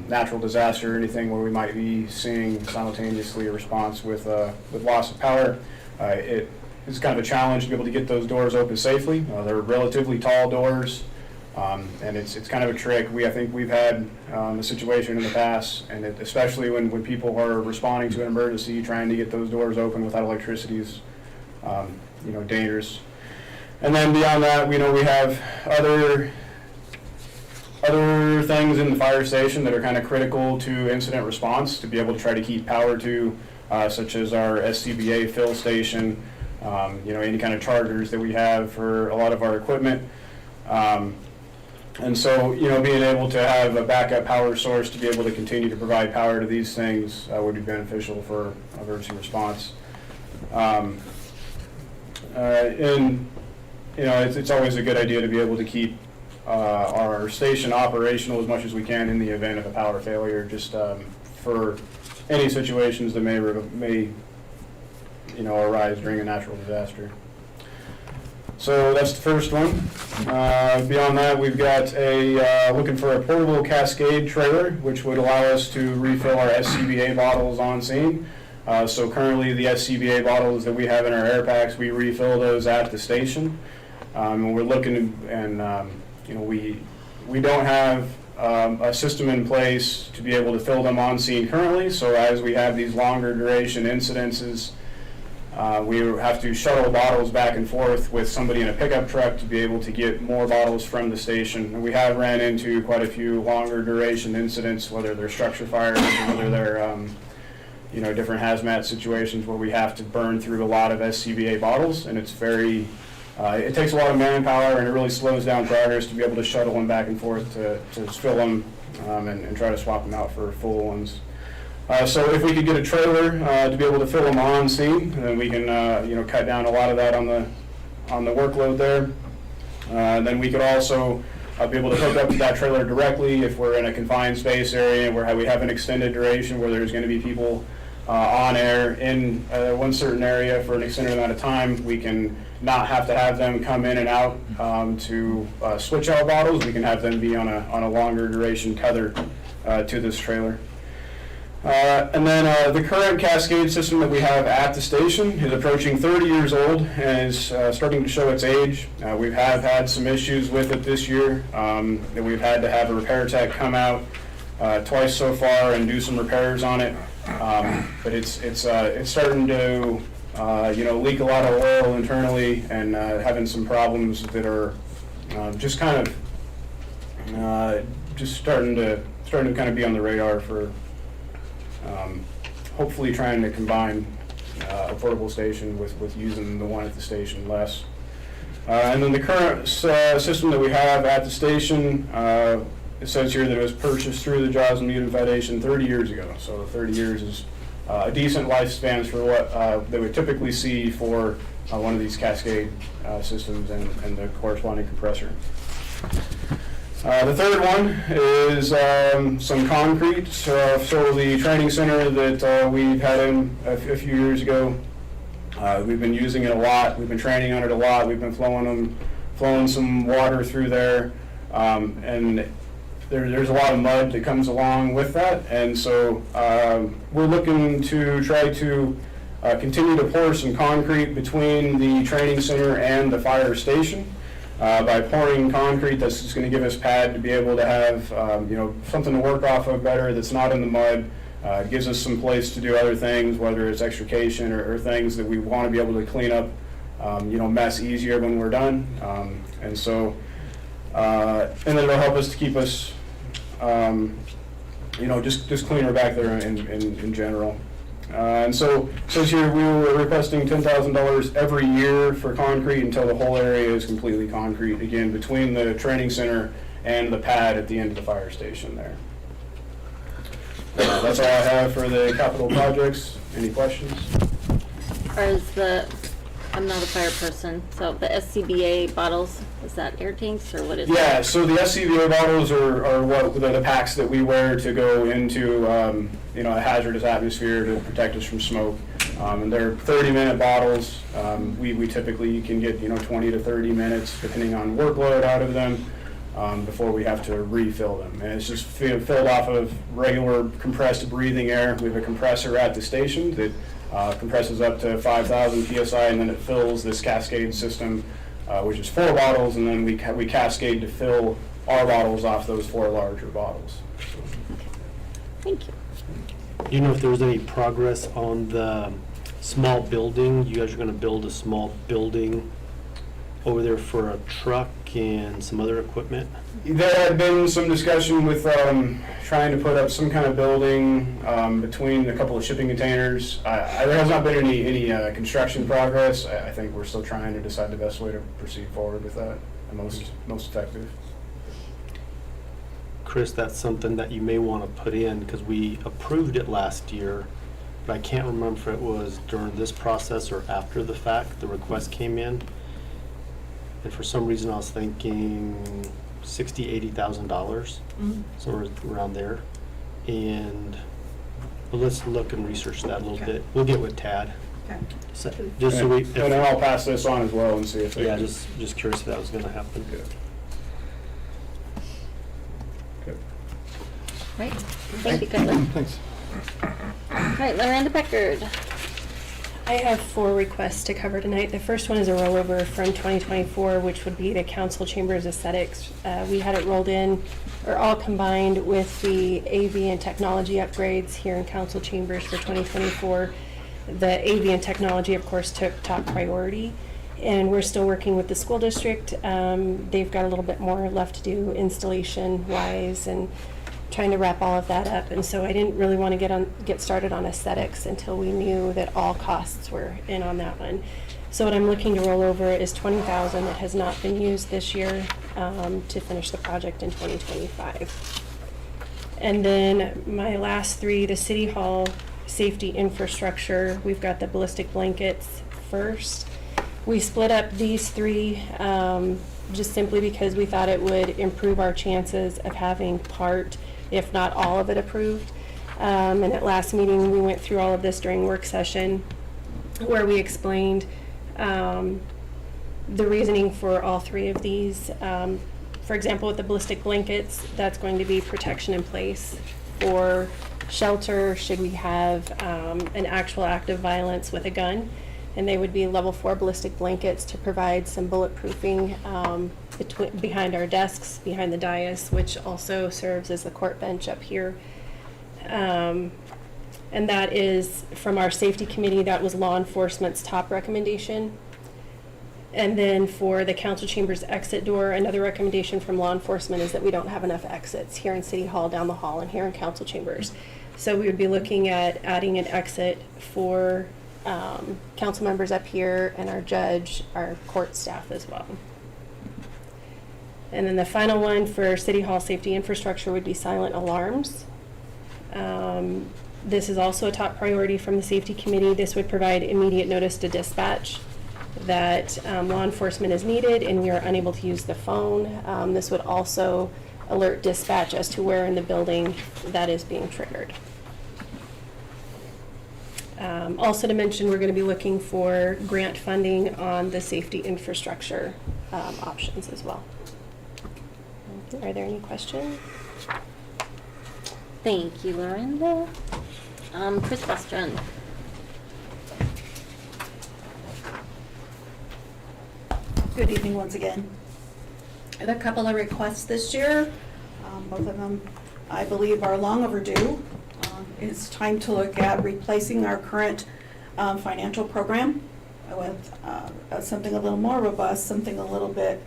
natural disaster, or anything where we might be seeing simultaneously a response with loss of power. It is kind of a challenge to be able to get those doors open safely. They're relatively tall doors, and it's kind of a trick. I think we've had a situation in the past, and especially when people are responding to an emergency, trying to get those doors open without electricity is dangerous. And then beyond that, we have other things in the fire station that are kind of critical to incident response to be able to try to keep power to, such as our SCBA fill station, any kind of chargers that we have for a lot of our equipment. And so, being able to have a backup power source to be able to continue to provide power to these things would be beneficial for emergency response. It's always a good idea to be able to keep our station operational as much as we can in the event of a power failure, just for any situations that may arise during a natural disaster. So that's the first one. Beyond that, we've got looking for a portable Cascade trailer, which would allow us to refill our SCBA bottles on scene. So currently, the SCBA bottles that we have in our air packs, we refill those at the station. And we're looking, we don't have a system in place to be able to fill them on scene currently. So as we have these longer duration incidences, we have to shuttle bottles back and forth with somebody in a pickup truck to be able to get more bottles from the station. And we have ran into quite a few longer duration incidents, whether they're structure fires or whether they're different hazmat situations where we have to burn through a lot of SCBA bottles, and it's very it takes a lot of manpower, and it really slows down progress to be able to shuttle them back and forth to fill them and try to swap them out for full ones. So if we could get a trailer to be able to fill them on scene, then we can cut down a lot of that on the workload there. Then we could also be able to hook up to that trailer directly if we're in a confined space area where we have an extended duration where there's going to be people on air in one certain area for an extended amount of time. We can not have to have them come in and out to switch out bottles. We can have them be on a longer duration tether to this trailer. And then the current Cascade system that we have at the station is approaching 30 years old and is starting to show its age. We have had some issues with it this year that we've had to have a repair tech come out twice so far and do some repairs on it. But it's starting to leak a lot of oil internally and having some problems that are just kind of starting to kind of be on the radar for hopefully trying to combine a portable station with using the one at the station less. And then the current system that we have at the station, it says here that it was purchased through the Joslyn Needham Foundation 30 years ago. So 30 years is a decent lifespan for what they would typically see for one of these cascade systems and the corresponding compressor. The third one is some concrete. So the training center that we had in a few years ago, we've been using it a lot. We've been training on it a lot. We've been flowing some water through there, and there's a lot of mud that comes along with that. And so we're looking to try to continue to pour some concrete between the training center and the fire station. By pouring concrete, that's just going to give us pad to be able to have something to work off of better that's not in the mud. Gives us some place to do other things, whether it's extrication or things that we want to be able to clean up, mess easier when we're done. And so, and then it'll help us to keep us, just cleaner back there in general. And so says here we were requesting $10,000 every year for concrete until the whole area is completely concrete, again, between the training center and the pad at the end of the fire station there. That's all I have for the capital projects. Any questions? I'm not a fire person, so the SCBA bottles, is that air tanks or what is Yeah, that? so the SCBA bottles are what the packs that we wear to go into a hazardous atmosphere to protect us from smoke. And they're 30-minute bottles. We typically can get 20 to 30 minutes depending on workload out of them before we have to refill them. And it's just filled off of regular compressed breathing air. We have a compressor at the station that compresses up to 5,000 psi, and then it fills this cascade system, which is 4 bottles, and then we cascade to fill our bottles off those 4 larger bottles. Thank you. Do you know if there was any progress on the small building? You guys are going to build a small building over there for a truck and some other equipment? There had been some discussion with trying to put up some kind of building between a couple of shipping containers. There has not been any construction progress. I think we're still trying to decide the best way to proceed forward with that, and most effective. Chris, that's something that you may want to put in because we approved it last year, but I can't remember if it was during this process or after the fact the request came in. And for some reason I was thinking $60,000-$80,000, somewhere around there. But let's look and research that a little bit. We'll get with Tad. Okay. So, just so we. And then I'll pass this on as well and see if they Yeah, can. just curious if that was going to happen. Good. Right. Thank you, Cutler. Thanks. All right, Miranda Beckard. I have 4 requests to cover tonight. The first one is a rollover from 2024, which would be the Council Chambers Aesthetics. We had it rolled in, or all combined with the AV and technology upgrades here in Council Chambers for 2024. The AV and technology, of course, took top priority, and we're still working with the school district. They've got a little bit more left to do installation-wise and trying to wrap all of that up, and so I didn't really want to get started on aesthetics until we knew that all costs were in on that one. So what I'm looking to roll over is $20,000 that has not been used this year to finish the project in 2025. And then my last 3, the City Hall safety infrastructure, we've got the ballistic blankets first. We split up these 3 just simply because we thought it would improve our chances of having part, if not all of it, approved. And at last meeting, we went through all of this during work session where we explained the reasoning for all 3 of these. For example, with the ballistic blankets, that's going to be protection in place for shelter should we have an actual act of violence with a gun. And they would be level 4 ballistic blankets to provide some bulletproofing behind our desks, behind the dais, which also serves as the court bench up here. And that is from our safety committee. That was law enforcement's top recommendation. And then for the council chambers exit door, another recommendation from law enforcement is that we don't have enough exits here in City Hall, down the hall, and here in council chambers. So we would be looking at adding an exit for council members up here and our judge, our court staff as well. And then the final one for City Hall safety infrastructure would be silent alarms. This is also a top priority from the safety committee. This would provide immediate notice to dispatch that law enforcement is needed and we are unable to use the phone. This would also alert dispatch as to where in the building that is being triggered. Also to mention, we're going to be looking for grant funding on the safety infrastructure options as well. Are there any questions? Thank you, Lorinda. Chris Westron. Good evening once again. I have a couple of requests this year. Both of them, I believe, are long overdue. It's time to look at replacing our current financial program with something a little more robust, something a little bit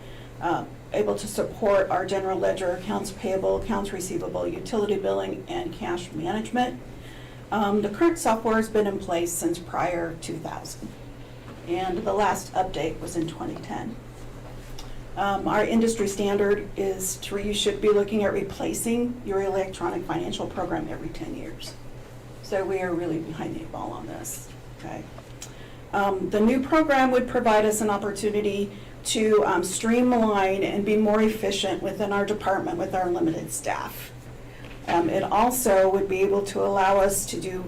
able to support our general ledger, accounts payable, accounts receivable, utility billing, and cash management. The current software has been in place since prior 2000, and the last update was in 2010. Our industry standard is you should be looking at replacing your electronic financial program every 10 years. So we are really behind the eight ball on this, okay? The new program would provide us an opportunity to streamline and be more efficient within our department with our limited staff. It also would be able to allow us to do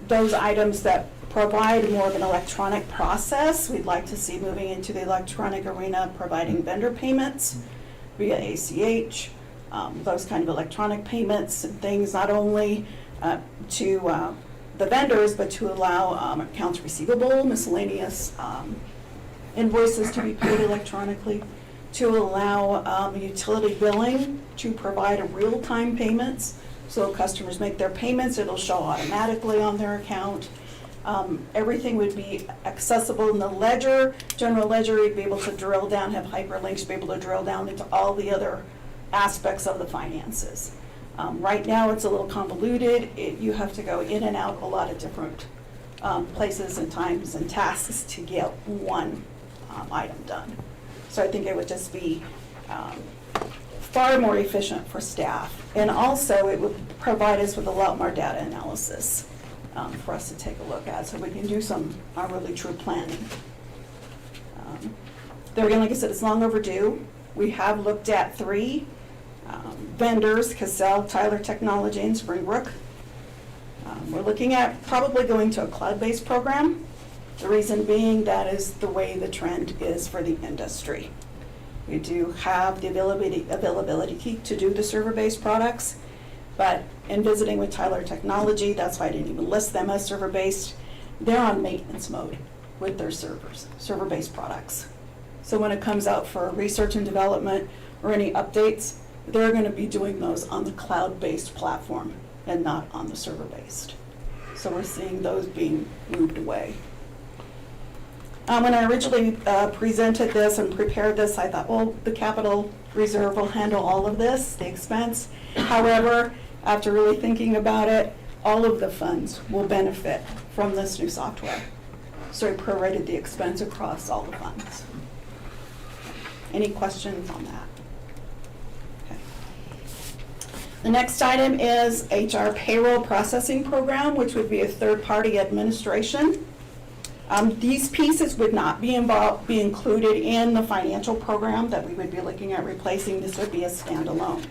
those items that provide more of an electronic process. We'd like to see moving into the electronic arena, providing vendor payments via ACH, those kind of electronic payments and things, not only to the vendors, but to allow accounts receivable, miscellaneous invoices to be paid electronically, to allow utility billing to provide real-time payments. So customers make their payments, it'll show automatically on their account. Everything would be accessible in the ledger, general ledger. You'd be able to drill down, have hyperlinks, be able to drill down into all the other aspects of the finances. Right now, it's a little convoluted. You have to go in and out a lot of different places and times and tasks to get one item done. So I think it would just be far more efficient for staff. And also, it would provide us with a lot more data analysis for us to take a look at, so we can do some really true planning. There again, like I said, it's long overdue. We have looked at 3 vendors, Cassell, Tyler Technology, and Springbrook. We're looking at probably going to a cloud-based program. The reason being that is the way the trend is for the industry. We do have the availability to do the server-based products, but in visiting with Tyler Technology, that's why I didn't even list them as server-based, they're on maintenance mode with their servers, server-based products. So when it comes out for research and development or any updates, they're going to be doing those on the cloud-based platform and not on the server-based. So we're seeing those being moved away. When I originally presented this and prepared this, I thought, well, the capital reserve will handle all of this, the expense. However, after really thinking about it, all of the funds will benefit from this new software. So I prorated the expense across all the funds. Any questions on that? Okay. The next item is HR payroll processing program, which would be a third-party administration. These pieces would not be included in the financial program that we would be looking at replacing. This would be a standalone.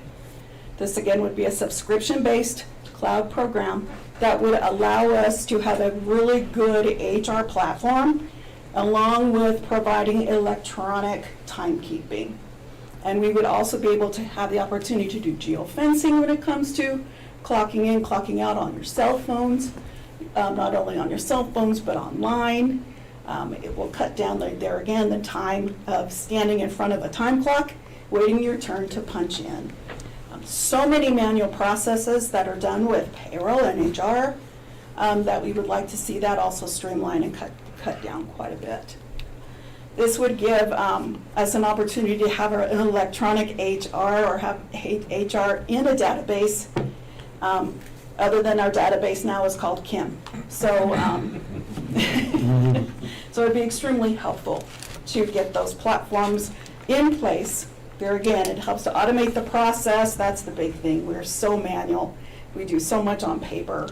This again would be a subscription-based cloud program that would allow us to have a really good HR platform along with providing electronic timekeeping. And we would also be able to have the opportunity to do geofencing when it comes to clocking in, clocking out on your cell phones. Not only on your cell phones, but online. It will cut down there again the time of standing in front of a time clock, waiting your turn to punch in. So many manual processes that are done with payroll and HR that we would like to see that also streamline and cut down quite a bit. This would give us an opportunity to have an electronic HR or have HR in a database. Other than our database now is called Kim. So, so it'd be extremely helpful to get those platforms in place. There again, it helps to automate the process. That's the big thing. We're so manual. We do so much on paper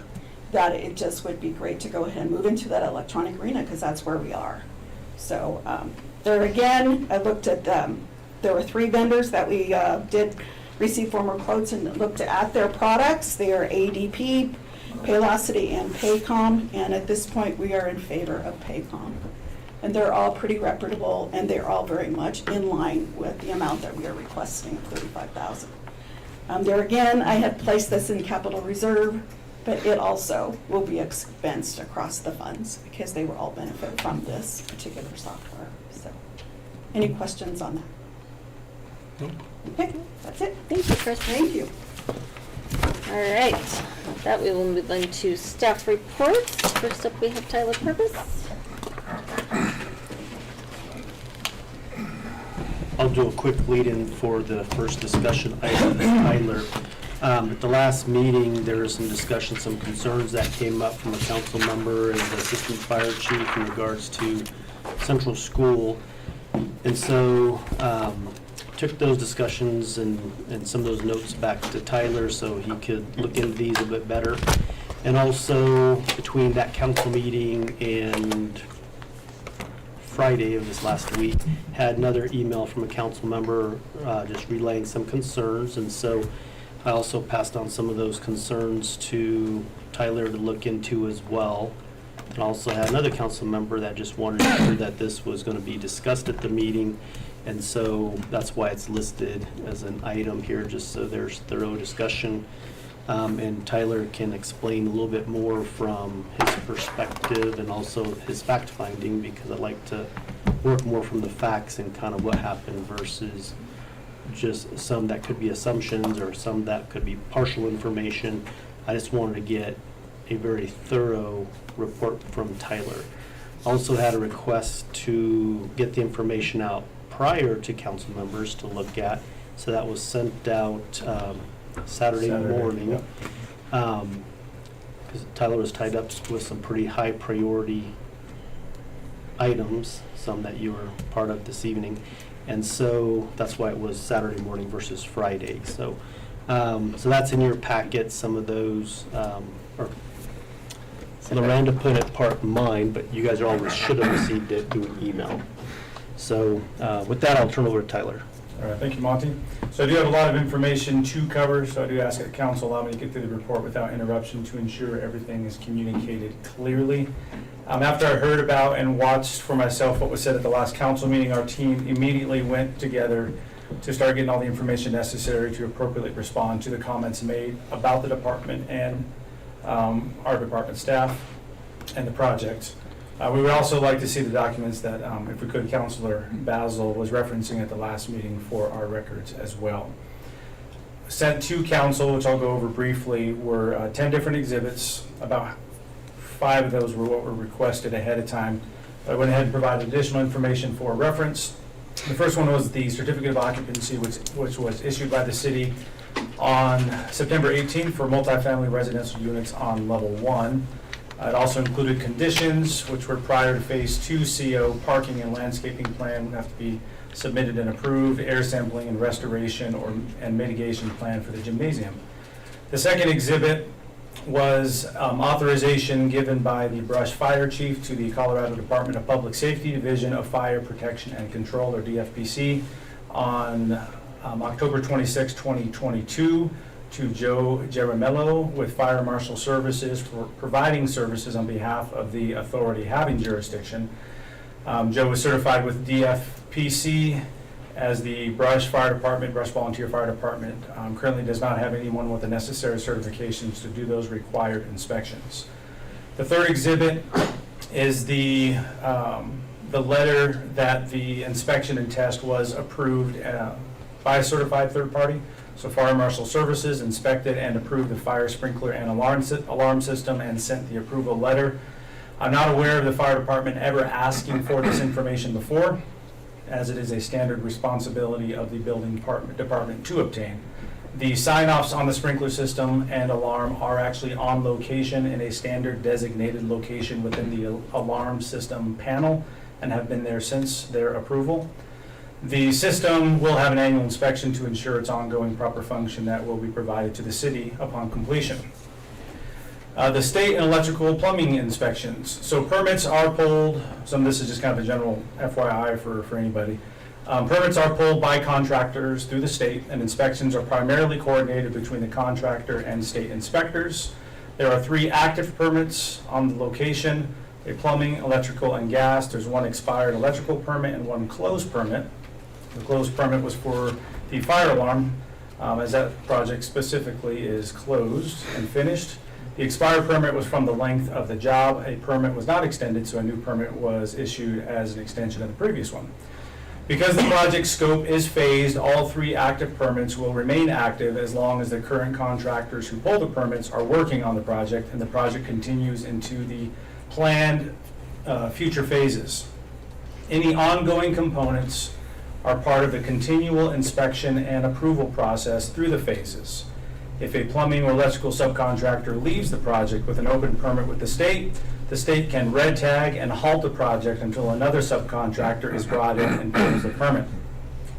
that it just would be great to go ahead and move into that electronic arena because that's where we are. So there again, I looked at, there were 3 vendors that we did receive formal quotes and looked at their products. They are ADP, Paylocity, and Paycom, and at this point, we are in favor of Paycom. And they're all pretty reputable, and they're all very much in line with the amount that we are requesting, $35,000. There again, I had placed this in capital reserve, but it also will be expensed across the funds because they will all benefit from this particular software. So, any questions on that? Okay, that's it. Thank you, Chris. Thank you. All right, with that, we will move on to staff reports. First up, we have Tyler Purvis. I'll do a quick lead-in for the first discussion item, Tyler. At the last meeting, there was some discussion, some concerns that came up from a council member and the assistant fire chief in regards to Central School. And so, took those discussions and some of those notes back to Tyler so he could look into these a bit better. And also, between that council meeting and Friday of this last week, had another email from a council member just relaying some concerns, and so I also passed on some of those concerns to Tyler to look into as well. And also had another council member that just wanted to hear that this was going to be discussed at the meeting, and so that's why it's listed as an item here, just so there's thorough discussion. And Tyler can explain a little bit more from his perspective and also his fact finding, because I like to work more from the facts and kind of what happened versus just some that could be assumptions or some that could be partial information. I just wanted to get a very thorough report from Tyler. Also had a request to get the information out prior to council members to look at, so that was sent out Saturday morning. Yep. Because Tyler was tied up with some pretty high priority items, some that you were part of this evening. And so that's why it was Saturday morning versus Friday. So so that's in your packet, some of those, or Loranda put it part in mine, but you guys always should have received it through an email. So with that, I'll turn over to Tyler. All right, thank you, Monty. So I do have a lot of information to cover, so I do ask that council allow me to get through the report without interruption to ensure everything is communicated clearly. After I heard about and watched for myself what was said at the last council meeting, our team immediately went together to start getting all the information necessary to appropriately respond to the comments made about the department and our department staff and the project. We would also like to see the documents that, if we could, Councilor Basil was referencing at the last meeting for our records as well. Sent to council, which I'll go over briefly, were 10 different exhibits. About 5 of those were what were requested ahead of time. I went ahead and provided additional information for reference. The first one was the certificate of occupancy, which was issued by the city on September 18th for multifamily residential units on level 1. It also included conditions, which were prior to phase 2 CO, parking and landscaping plan would have to be submitted and approved, air sampling and restoration and mitigation plan for the gymnasium. The second exhibit was authorization given by the Brush Fire Chief to the Colorado Department of Public Safety Division of Fire Protection and Control, or DFPC, on October 26, 2022, to Joe Geramello with Fire Marshal Services for providing services on behalf of the authority having jurisdiction. Joe was certified with DFPC as the Brush Fire Department, Brush Volunteer Fire Department. Currently does not have anyone with the necessary certifications to do those required inspections. The third exhibit is the letter that the inspection and test was approved by a certified third party. So Fire Marshal Services inspected and approved the fire sprinkler and alarm system and sent the approval letter. I'm not aware of the fire department ever asking for this information before, as it is a standard responsibility of the building department to obtain. The sign-offs on the sprinkler system and alarm are actually on location in a standard designated location within the alarm system panel and have been there since their approval. The system will have an annual inspection to ensure its ongoing proper function that will be provided to the city upon completion. The state and electrical plumbing inspections. So permits are pulled, some of this is just kind of a general FYI for anybody. Permits are pulled by contractors through the state, and inspections are primarily coordinated between the contractor and state inspectors. There are 3 active permits on the location, a plumbing, electrical, and gas. There's 1 expired electrical permit and 1 closed permit. The closed permit was for the fire alarm, as that project specifically is closed and finished. The expired permit was from the length of the job. A permit was not extended, so a new permit was issued as an extension of the previous one. Because the project scope is phased, all 3 active permits will remain active as long as the current contractors who pulled the permits are working on the project and the project continues into the planned future phases. Any ongoing components are part of the continual inspection and approval process through the phases. If a plumbing or electrical subcontractor leaves the project with an open permit with the state can red tag and halt the project until another subcontractor is brought in and pulls the permit.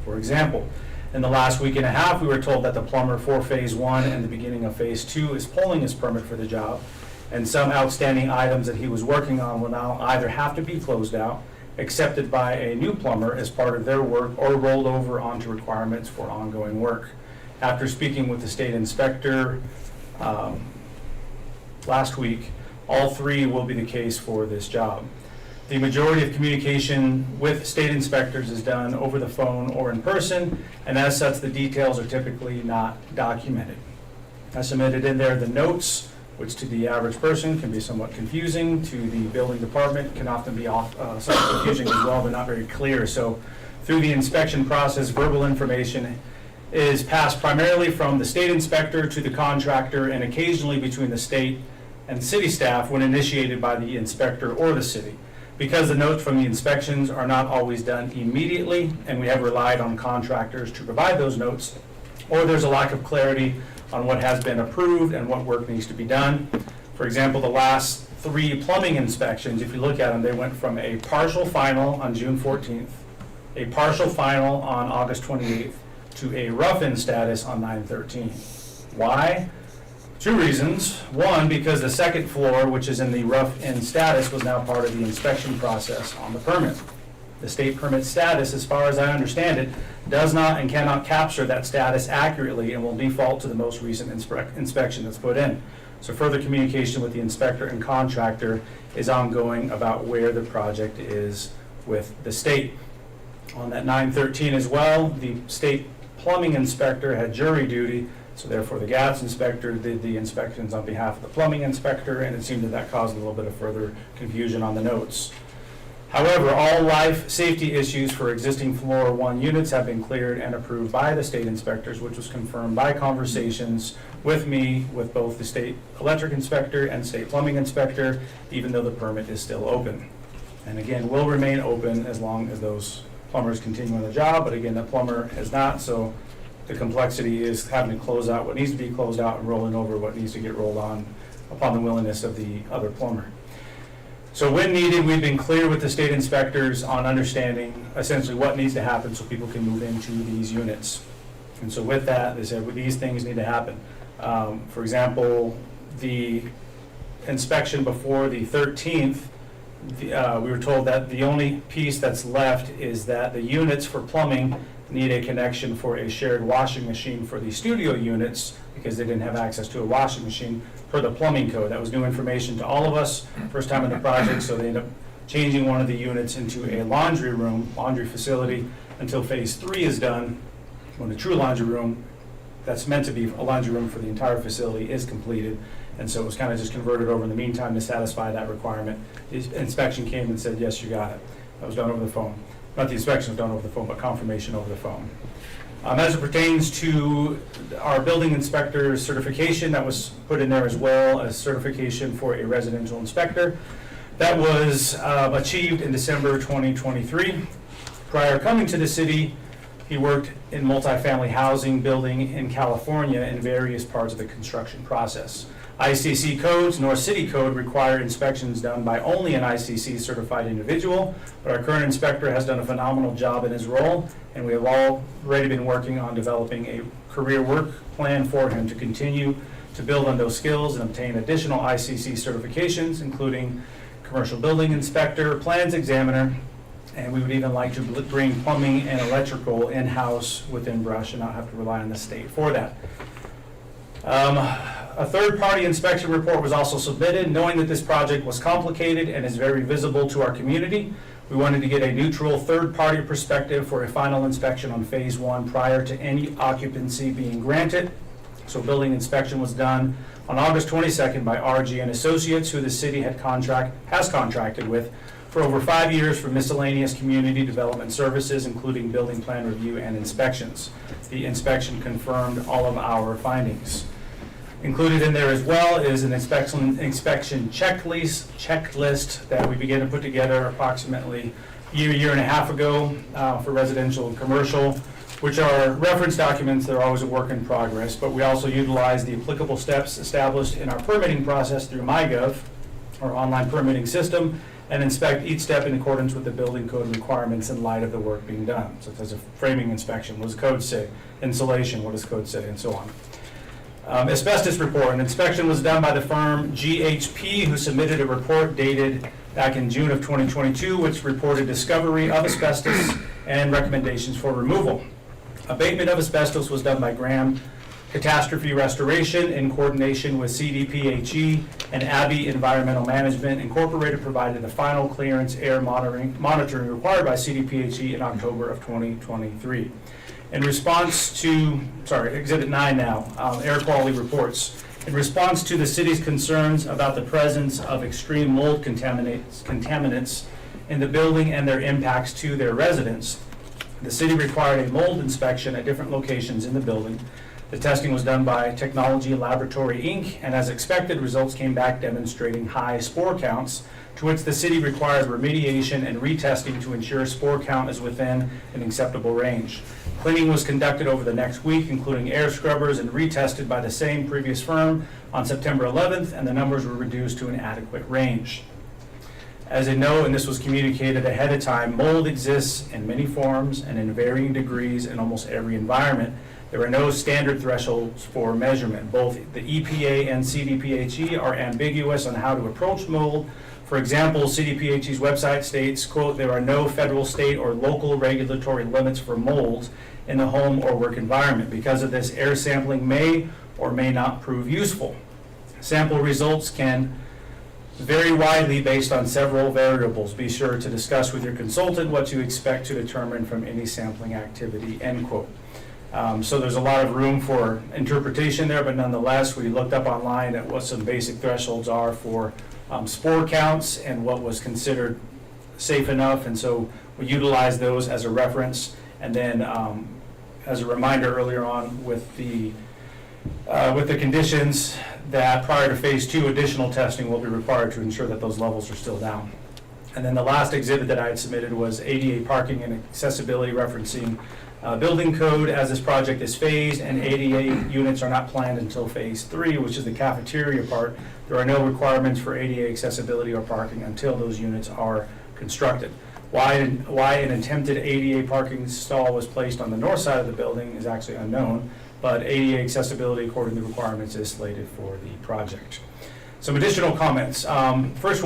For example, in the last week and a half, we were told that the plumber for Phase 1 and the beginning of Phase 2 is pulling his permit for the job, and some outstanding items that he was working on will now either have to be closed out, accepted by a new plumber as part of their work, or rolled over onto requirements for ongoing work. After speaking with the state inspector last week, all 3 will be the case for this job. The majority of communication with state inspectors is done over the phone or in person, and as such, the details are typically not documented. I submitted in there the notes, which to the average person can be somewhat confusing. To the building department can often be somewhat confusing as well, but not very clear. So through the inspection process, verbal information is passed primarily from the state inspector to the contractor and occasionally between the state and city staff when initiated by the inspector or the city. Because the notes from the inspections are not always done immediately, and we have relied on contractors to provide those notes, or there's a lack of clarity on what has been approved and what work needs to be done. For example, the last 3 plumbing inspections, if you look at them, they went from a partial final on June 14th, a partial final on August 28th, to a rough-in status on 9/13. Why? 2 reasons. 1, because the second floor, which is in the rough-in status, was now part of the inspection process on the permit. The state permit status, as far as I understand it, does not and cannot capture that status accurately and will default to the most recent inspection that's put in. So further communication with the inspector and contractor is ongoing about where the project is with the state. On that 9/13 as well, the state plumbing inspector had jury duty, so therefore the gas inspector did the inspections on behalf of the plumbing inspector, and it seemed that caused a little bit of further confusion on the notes. However, all life safety issues for existing floor 1 units have been cleared and approved by the state inspectors, which was confirmed by conversations with me, with both the state electric inspector and state plumbing inspector, even though the permit is still open. And again, will remain open as long as those plumbers continue on the job, but again, the plumber has not, so the complexity is having to close out what needs to be closed out and rolling over what needs to get rolled on upon the willingness of the other plumber. So when needed, we've been clear with the state inspectors on understanding essentially what needs to happen so people can move into these units. And so with that, they said, well, these things need to happen. For example, the inspection before the 13th, we were told that the only piece that's left is that the units for plumbing need a connection for a shared washing machine for the studio units because they didn't have access to a washing machine per the plumbing code. That was new information to all of us, first time in the project, so they ended up changing one of the units into a laundry room, laundry facility, until Phase 3 is done, when the true laundry room, that's meant to be a laundry room for the entire facility, is completed. And so it was kind of just converted over in the meantime to satisfy that requirement. The inspection came and said, yes, you got it. That was done over the phone. Not the inspection was done over the phone, but confirmation over the phone. As it pertains to our building inspector certification, that was put in there as well as certification for a residential inspector. That was achieved in December 2023. Prior coming to the city, he worked in multifamily housing building in California in various parts of the construction process. ICC codes, North City Code, require inspections done by only an ICC certified individual, but our current inspector has done a phenomenal job in his role, and we have already been working on developing a career work plan for him to continue to build on those skills and obtain additional ICC certifications, including commercial building inspector, plans examiner, and we would even like to bring plumbing and electrical in-house within Brush and not have to rely on the state for that. A third-party inspection report was also submitted. Knowing that this project was complicated and is very visible to our community, we wanted to get a neutral third-party perspective for a final inspection on Phase 1 prior to any occupancy being granted. So building inspection was done on August 22nd by RG and Associates, who the city has contracted with for over 5 years for miscellaneous community development services, including building plan review and inspections. The inspection confirmed all of our findings. Included in there as well is an inspection checklist that we began to put together approximately a year and a half ago for residential and commercial, which are reference documents. They're always a work in progress, but we also utilize the applicable steps established in our permitting process through MyGov, our online permitting system, and inspect each step in accordance with the building code requirements in light of the work being done. So if there's a framing inspection, what does code say? Insulation, what does code say? And so on. Asbestos report. An inspection was done by the firm GHP, who submitted a report dated back in June of 2022, which reported discovery of asbestos and recommendations for removal. Abatement of asbestos was done by Graham Catastrophe Restoration in coordination with CDPHE, and Abbey Environmental Management Incorporated provided the final clearance air monitoring required by CDPHE in October of 2023. In response to, Exhibit 9 now, air quality reports. In response to the city's concerns about the presence of extreme mold contaminants in the building and their impacts to their residents, the city required a mold inspection at different locations in the building. The testing was done by Technology Laboratory, Inc., and as expected, results came back demonstrating high spore counts, to which the city required remediation and retesting to ensure spore count is within an acceptable range. Cleaning was conducted over the next week, including air scrubbers, and retested by the same previous firm on September 11th, and the numbers were reduced to an adequate range. As a note, and this was communicated ahead of time, mold exists in many forms and in varying degrees in almost every environment. There are no standard thresholds for measurement. Both the EPA and CDPHE are ambiguous on how to approach mold. For example, CDPHE's website states, quote, "There are no federal, state, or local regulatory limits for molds in the home or work environment. Because of this, air sampling may or may not prove useful. Sample results can vary widely based on several variables. Be sure to discuss with your consultant what you expect to determine from any sampling activity," end quote. So there's a lot of room for interpretation there, but nonetheless, we looked up online at what some basic thresholds are for spore counts and what was considered safe enough, and so we utilized those as a reference. And then as a reminder earlier on with the conditions that prior to Phase 2, additional testing will be required to ensure that those levels are still down. And then the last exhibit that I had submitted was ADA parking and accessibility, referencing building code as this project is phased, and ADA units are not planned until Phase 3, which is the cafeteria part. There are no requirements for ADA accessibility or parking until those units are constructed. Why an attempted ADA parking stall was placed on the north side of the building is actually unknown, but ADA accessibility according to requirements is slated for the project. Some additional comments. First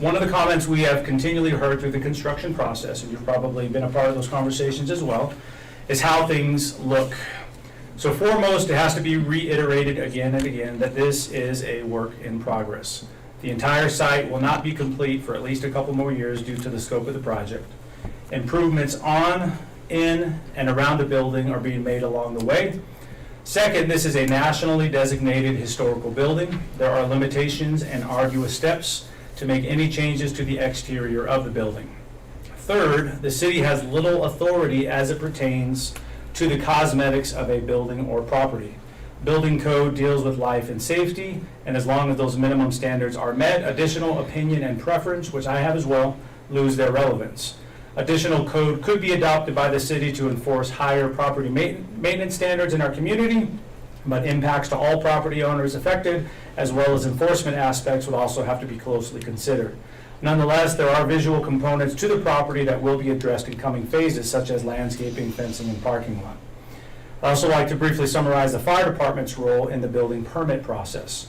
one of the comments we have continually heard through the construction process, and you've probably been a part of those conversations as well, is how things look. So foremost, it has to be reiterated again and again that this is a work in progress. The entire site will not be complete for at least a couple more years due to the scope of the project. Improvements on, in, and around the building are being made along the way. Second, this is a nationally designated historical building. There are limitations and arduous steps to make any changes to the exterior of the building. Third, the city has little authority as it pertains to the cosmetics of a building or property. Building code deals with life and safety, and as long as those minimum standards are met, additional opinion and preference, which I have as well, lose their relevance. Additional code could be adopted by the city to enforce higher property maintenance standards in our community, but impacts to all property owners affected, as well as enforcement aspects, would also have to be closely considered. Nonetheless, there are visual components to the property that will be addressed in coming phases, such as landscaping, fencing, and parking lot. I'd also like to briefly summarize the fire department's role in the building permit process.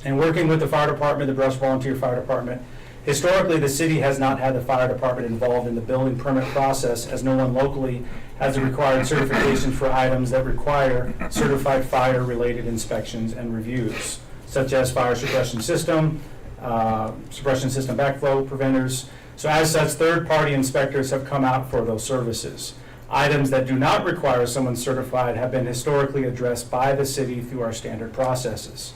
In working with the fire department, the Brush Volunteer Fire Department, historically the city has not had the fire department involved in the building permit process, as no one locally has the required certifications for items that require certified fire-related inspections and reviews, such as fire suppression system backflow preventers. So as such, third-party inspectors have come out for those services. Items that do not require someone certified have been historically addressed by the city through our standard processes.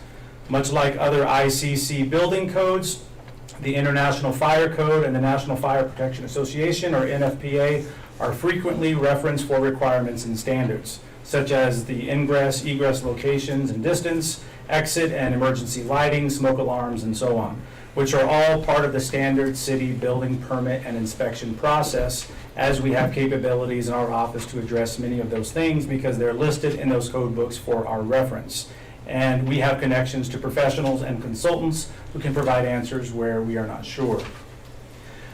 Much like other ICC building codes, the International Fire Code and the National Fire Protection Association, or NFPA, are frequently referenced for requirements and standards, such as the ingress, egress locations and distance, exit and emergency lighting, smoke alarms, and so on, which are all part of the standard city building permit and inspection process, as we have capabilities in our office to address many of those things because they're listed in those code books for our reference. And we have connections to professionals and consultants who can provide answers where we are not sure.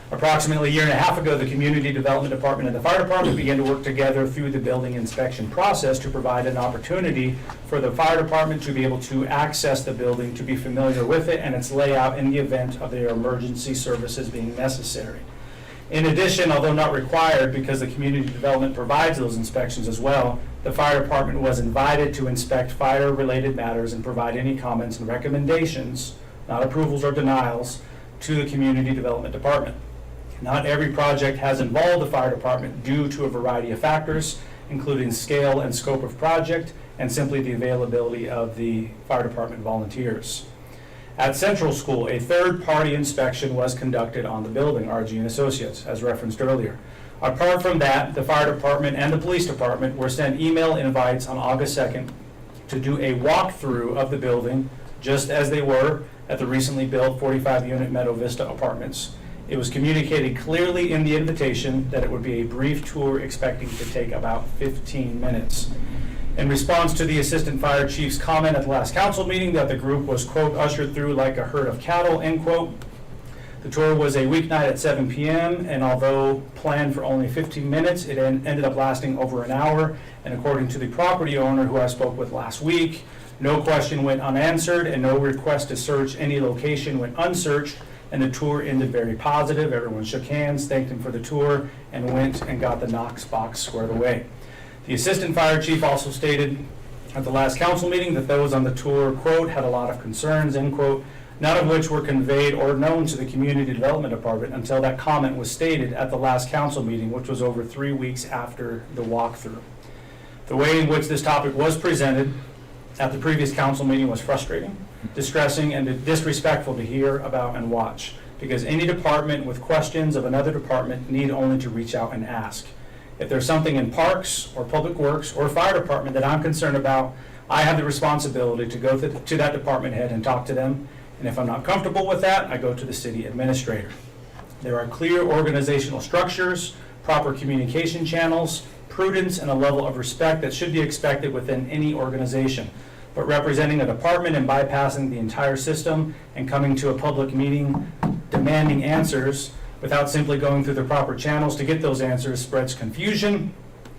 Approximately a year and a half ago, the Community Development Department and the Fire Department began to work together through the building inspection process to provide an opportunity for the Fire Department to be able to access the building, to be familiar with it and its layout in the event of their emergency services being necessary. In addition, although not required because the Community Development provides those inspections as well, the Fire Department was invited to inspect fire-related matters and provide any comments and recommendations, not approvals or denials, to the Community Development Department. Not every project has involved the Fire Department due to a variety of factors, including scale and scope of project, and simply the availability of the Fire Department volunteers. At Central School, a third-party inspection was conducted on the building, RG & Associates, as referenced earlier. Apart from that, the Fire Department and the Police Department were sent email invites on August 2nd to do a walkthrough of the building, just as they were at the recently built 45-unit Meadow Vista apartments. It was communicated clearly in the invitation that it would be a brief tour expecting to take about 15 minutes. In response to the Assistant Fire Chief's comment at the last council meeting that the group was, quote, ushered through like a herd of cattle, end quote, the tour was a weeknight at 7 p.m., and although planned for only 15 minutes, it ended up lasting over an hour, and according to the property owner who I spoke with last week, no question went unanswered and no request to search any location went unsearched, and the tour ended very positive. Everyone shook hands, thanked him for the tour, and went and got the Knox box squared away. The Assistant Fire Chief also stated at the last council meeting that those on the tour, quote, had a lot of concerns, end quote, none of which were conveyed or known to the Community Development Department until that comment was stated at the last council meeting, which was over 3 weeks after the walkthrough. The way in which this topic was presented at the previous council meeting was frustrating, distressing, and disrespectful to hear about and watch, because any department with questions of another department need only to reach out and ask. If there's something in Parks or Public Works or Fire Department that I'm concerned about, I have the responsibility to go to that department head and talk to them. And if I'm not comfortable with that, I go to the city administrator. There are clear organizational structures, proper communication channels, prudence, and a level of respect that should be expected within any organization. But representing a department and bypassing the entire system and coming to a public meeting demanding answers without simply going through the proper channels to get those answers spreads confusion,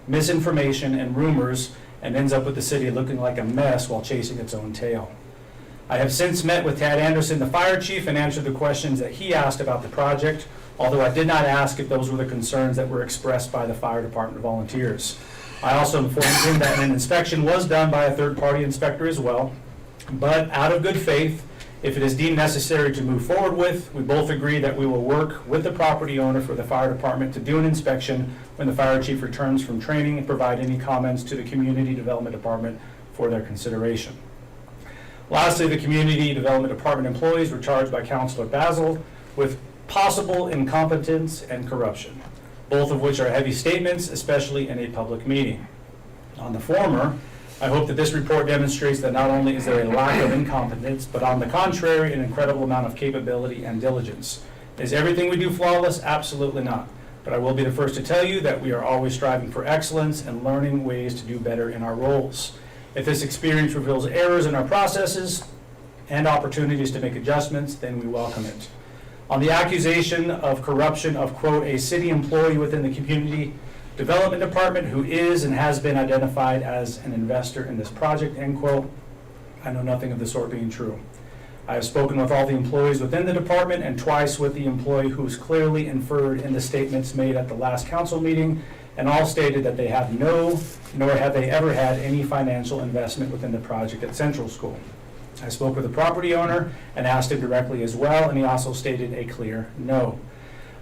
misinformation, and rumors, and ends up with the city looking like a mess while chasing its own tail. I have since met with Tad Anderson, the fire chief, and answered the questions that he asked about the project, although I did not ask if those were the concerns that were expressed by the fire department volunteers. I also informed him that an inspection was done by a third-party inspector as well, but out of good faith, if it is deemed necessary to move forward with, we both agree that we will work with the property owner for the fire department to do an inspection when the fire chief returns from training and provide any comments to the Community Development Department for their consideration. Lastly, the Community Development Department employees were charged by Councilor Basil with possible incompetence and corruption, both of which are heavy statements, especially in a public meeting. On the former, I hope that this report demonstrates that not only is there a lack of incompetence, but on the contrary, an incredible amount of capability and diligence. Is everything we do flawless? Absolutely not. But I will be the first to tell you that we are always striving for excellence and learning ways to do better in our roles. If this experience reveals errors in our processes and opportunities to make adjustments, then we welcome it. On the accusation of corruption of, quote, a city employee within the Community Development Department, who is and has been identified as an investor in this project, end quote. I know nothing of the sort being true. I have spoken with all the employees within the department and twice with the employee who was clearly inferred in the statements made at the last council meeting, and all stated that they have no, nor have they ever had any financial investment within the project at Central School. I spoke with the property owner and asked him directly as well, and he also stated a clear no.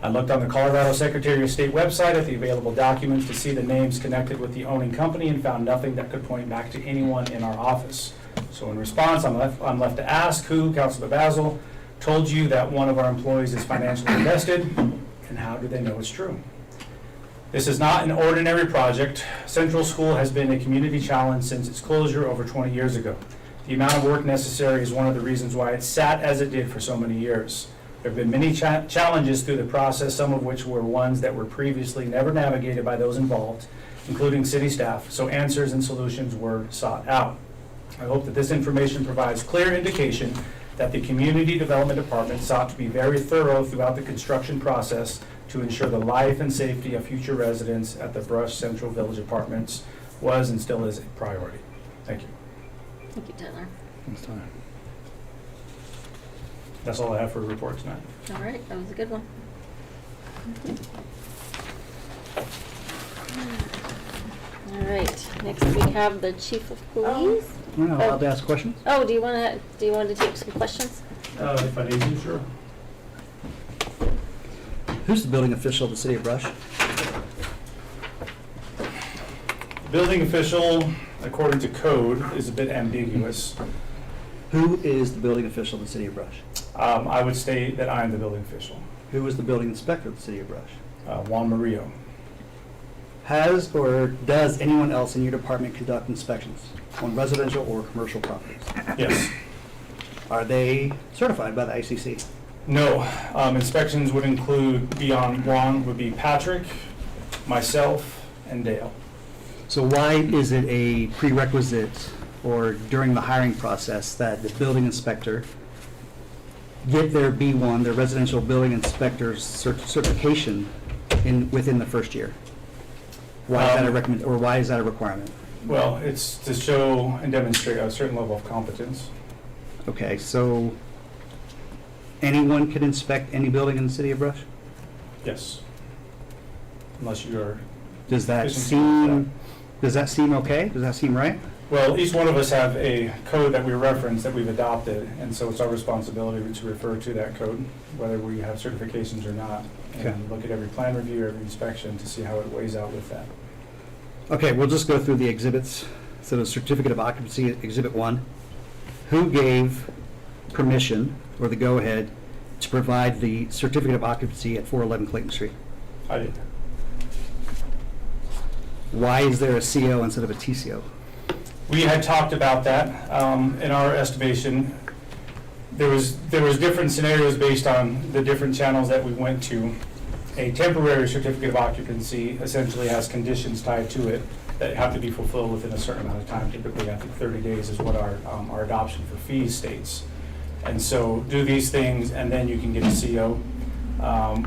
I looked on the Colorado Secretary of State website at the available documents to see the names connected with the owning company and found nothing that could point back to anyone in our office. So in response, I'm left to ask who, Councilor Basil, told you that one of our employees is financially invested, and how do they know it's true? This is not an ordinary project. Central School has been a community challenge since its closure over 20 years ago. The amount of work necessary is one of the reasons why it sat as it did for so many years. There have been many challenges through the process, some of which were ones that were previously never navigated by those involved, including city staff, so answers and solutions were sought out. I hope that this information provides clear indication that the Community Development Department sought to be very thorough throughout the construction process to ensure the life and safety of future residents at the Brush Central Village Apartments was and still is a priority. Thank you. Thank you, Tyler. Thanks, Tyler. That's all I have for a report tonight. All right, that was a good one. All right, next we have the chief of police. We're not allowed to ask questions? Oh, do you want to take some questions? If I need to, sure. Who's the building official of the city of Brush? Building official, according to code, is a bit ambiguous. Who is the building official of the city of Brush? I would state that I am the building official. Who is the building inspector of the city of Brush? Juan Murillo. Has or does anyone else in your department conduct inspections on residential or commercial properties? Yes. Are they certified by the ICC? No. Inspections would include, beyond Juan, would be Patrick, myself, and Dale. So why is it a prerequisite or during the hiring process that the building inspector get their B1, their residential building inspector's certification within the first year? Why is that a recommend, or why is that a requirement? Well, it's to show and demonstrate a certain level of competence. Okay, so anyone can inspect any building in the city of Brush? Yes. Unless you are. Does that efficient. seem okay? Does that seem right? Well, each one of us have a code that we reference that we've adopted, and so it's our responsibility to refer to that code, whether we have certifications or not, and Okay. look at every plan review, every inspection to see how it weighs out with that. Okay, we'll just go through the exhibits. So the certificate of occupancy, Exhibit 1. Who gave permission or the go-ahead to provide the certificate of occupancy at 411 Clayton Street? I did. Why is there a CO instead of a TCO? We had talked about that. In our estimation, there was different scenarios based on the different channels that we went to. A temporary certificate of occupancy essentially has conditions tied to it that have to be fulfilled within a certain amount of time. Typically, I think 30 days is what our adoption for fees states. And so do these things and then you can get a CO.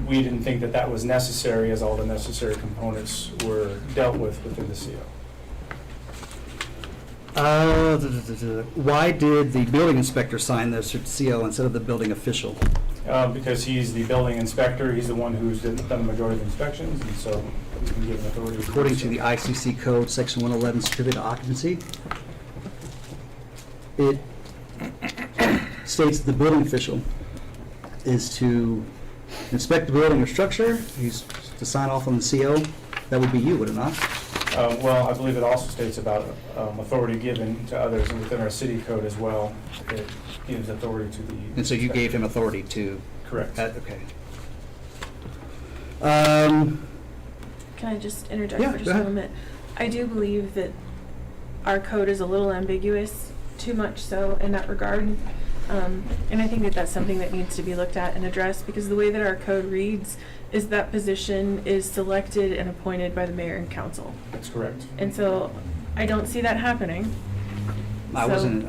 We didn't think that that was necessary, as all the necessary components were dealt with within the CO. Why did the building inspector sign the CO instead of the building official? Because he's the building inspector, he's the one who's done the majority of the inspections, and so he's been given authority. According to the ICC code, section 111, certificate of occupancy, it states the building official is to inspect the building or structure, he's to sign off on the CO. That would be you, would it not? Well, I believe it also states about authority given to others, and within our city code as well, it gives authority to the. And so you gave him authority to? Correct. Okay. Can I just interject Yeah, for just go a ahead. moment? I do believe that our code is a little ambiguous, too much so in that regard. And I think that that's something that needs to be looked at and addressed, because the way that our code reads is that position is selected and appointed by the mayor and council. That's correct. And so I don't see that happening. I So- wasn't,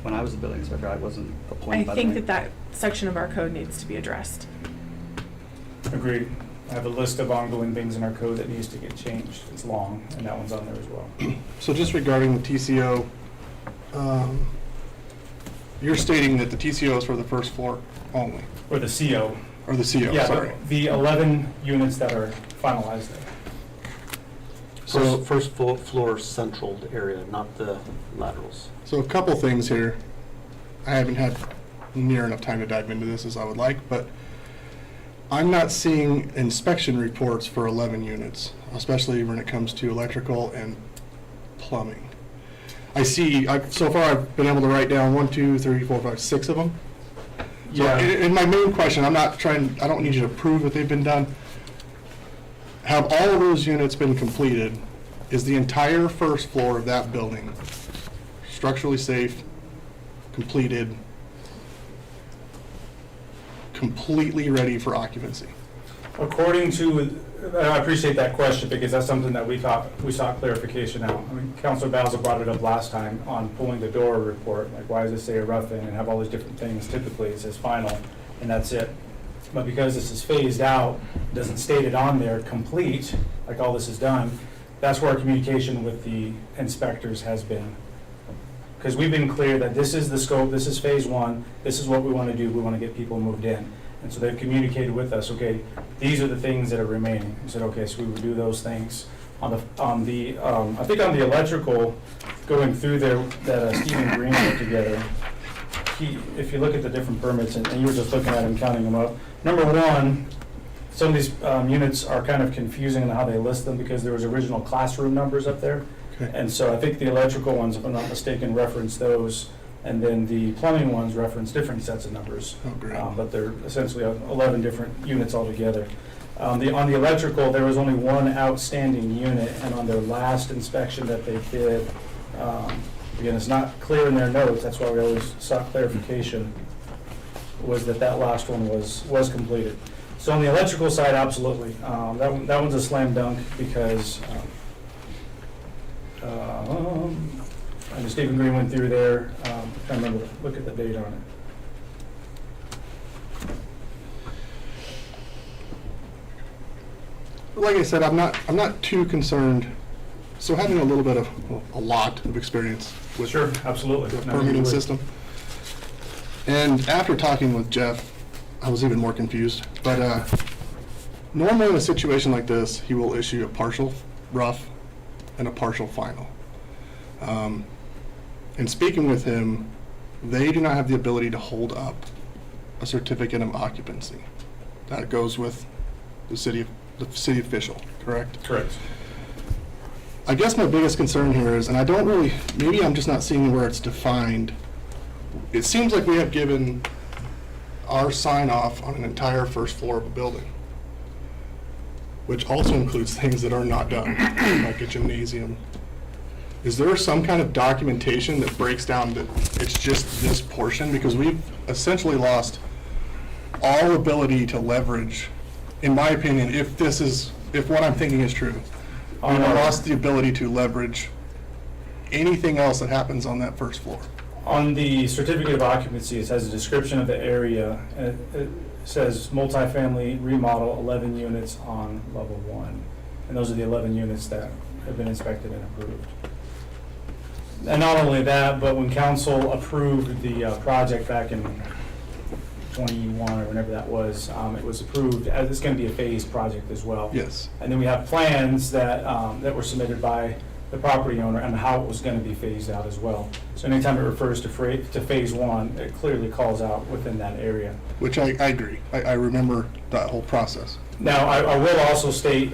when I was the building inspector, I wasn't appointed I by the think mayor. that section of our code needs to be addressed. Agreed. I have a list of ongoing things in our code that needs to get changed. It's long, and that one's on there as well. So just regarding the TCO, you're stating that the TCO is for the first floor only, Or the CO. or the CO, Yeah, sorry. the 11 units that are finalized there. So, First floor central area, not the laterals. so a couple things here. I haven't had near enough time to dive into this as I would like, but I'm not seeing inspection reports for 11 units, especially when it comes to electrical and plumbing. So far I've been able to write down 1, 2, 3, 4, 5, 6 of them. So, Yeah. and my main question, I don't need you to prove that they've been done. Have all of those units been completed? Is the entire first floor of that building structurally safe, completed, completely ready for occupancy? According to, I appreciate that question because that's something that we sought clarification out. I mean, Councilor Bowser brought it up last time on pulling the door report, like why does it say a rough in and have all these different things? Typically it says final and that's it. But because this is phased out, doesn't state it on there, complete, like all this is done, that's where our communication with the inspectors has been. Because we've been clear that this is the scope, this is phase 1, this is what we want to do, we want to get people moved in. And so they've communicated with us, okay, these are the things that are remaining. We said, okay, so we would do those things. I think on the electrical, going through there, that Stephen Green put together, if you look at the different permits, and you were just looking at them, counting them up, number one, some of these units are kind of confusing in how they list them because there was original classroom numbers up there. Okay. And so I think the electrical ones, if I'm not mistaken, reference those, and then the plumbing ones reference different sets of numbers. Oh, great. But they're essentially 11 different units altogether. On the electrical, there was only one outstanding unit, and on their last inspection that they did, again, it's not clear in their notes, that's why we always sought clarification, was that last one was completed. So on the electrical side, absolutely. That one's a slam dunk because I know Stephen Green went through there. I can't remember, look at the date on it. Like I said, I'm not too concerned. So having a little bit of, a lot of experience with Sure, absolutely. the No, permitting you would. system. And after talking with Jeff, I was even more confused. But normally in a situation like this, he will issue a partial rough and a partial final. And speaking with him, they do not have the ability to hold up a certificate of occupancy. That goes with the city official, correct? Correct. I guess my biggest concern here is, and I don't really, maybe I'm just not seeing where it's defined. It seems like we have given our sign off on an entire first floor of a building, which also includes things that are not done, like a gymnasium. Is there some kind of documentation that breaks down that it's just this portion? Because we've essentially lost all ability to leverage, in my opinion, if what I'm thinking is true. We've lost the ability to leverage anything else that happens on that first floor. On the certificate of occupancy, it has a description of the area. It says multifamily remodel, 11 units on level 1. And those are the 11 units that have been inspected and approved. And not only that, but when council approved the project back in 21 or whenever that was, it was approved as it's going to be a phased project as well. Yes. And then we have plans that were submitted by the property owner and how it was going to be phased out as well. So anytime it refers to phase 1, it clearly calls out within that area. Which I agree. I remember that whole process. Now, I will also state,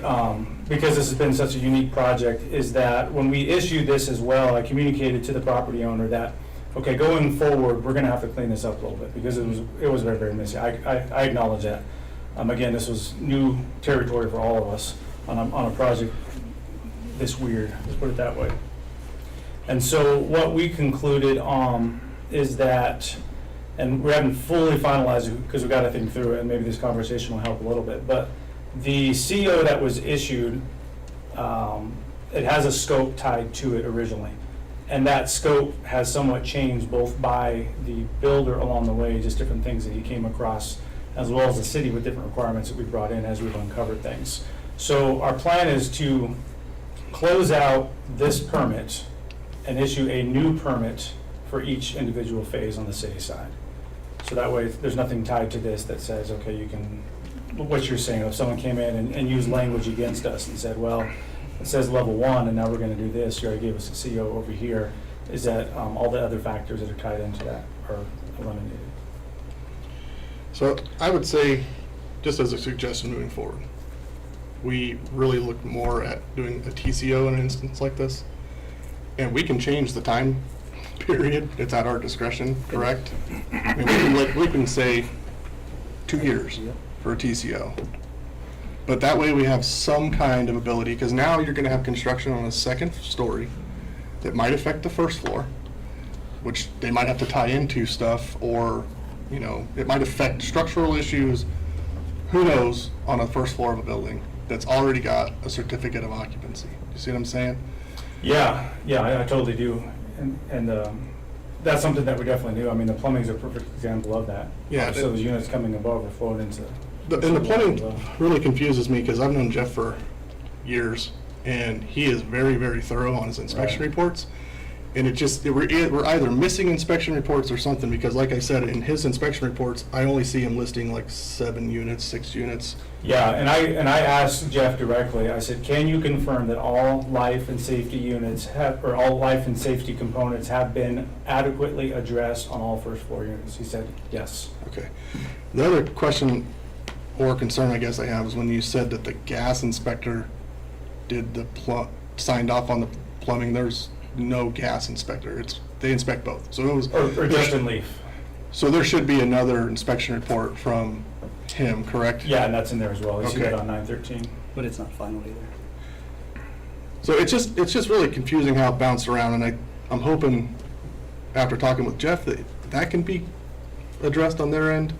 because this has been such a unique project, is that when we issued this as well, I communicated to the property owner that, okay, going forward, we're going to have to clean this up a little bit because it was very, very messy. I acknowledge that. Again, this was new territory for all of us on a project this weird, let's put it that way. And so what we concluded is that, and we haven't fully finalized it because we got to think through it, and maybe this conversation will help a little bit, but the CO that was issued, it has a scope tied to it originally. And that scope has somewhat changed both by the builder along the way, just different things that he came across as well as the city with different requirements that we brought in as we've uncovered things. So our plan is to close out this permit and issue a new permit for each individual phase on the city side. So that way, there's nothing tied to this that says, okay, you can, what you're saying, if someone came in and used language against us and said, well, it says level 1 and now we're gonna do this, you already gave us a CO over here, is that all the other factors that are tied into that are eliminated. So I would say, just as a suggestion moving forward, we really look more at doing a TCO in an instance like this. And we can change the time period, it's at our discretion, correct? I mean, we can say 2 years for a TCO. But that way we have some kind of ability, because now you're gonna have construction on a second story that might affect the first floor, which they might have to tie into stuff, or, you know, it might affect structural issues, who knows, on a first floor of a building that's already got a certificate of occupancy. You see what I'm saying? Yeah, I totally do. And that's something that we definitely do. I mean, the plumbing's a perfect example of that. Yeah. So the units coming above are flowing into. And the plumbing really confuses me, because I've known Jeff for years, and he is very, very thorough on his inspection Right. reports. And we're either missing inspection reports or something, because like I said, in his inspection reports, I only see him listing like 7 units, 6 units. Yeah, and I asked Jeff directly, I said, can you confirm that all life and safety units have, or all life and safety components have been adequately addressed on all first floor units? He said, yes. Okay. The other question or concern I guess I have is when you said that the gas inspector did signed off on the plumbing. There's no gas inspector. They inspect both. So it was. Or Justin Leaf. So there should be another inspection report from him, correct? Yeah, and that's in there as well. You see Okay. that on 913. But it's not final either. So it's just really confusing how it bounced around, and I'm hoping after talking with Jeff that can be addressed on their end,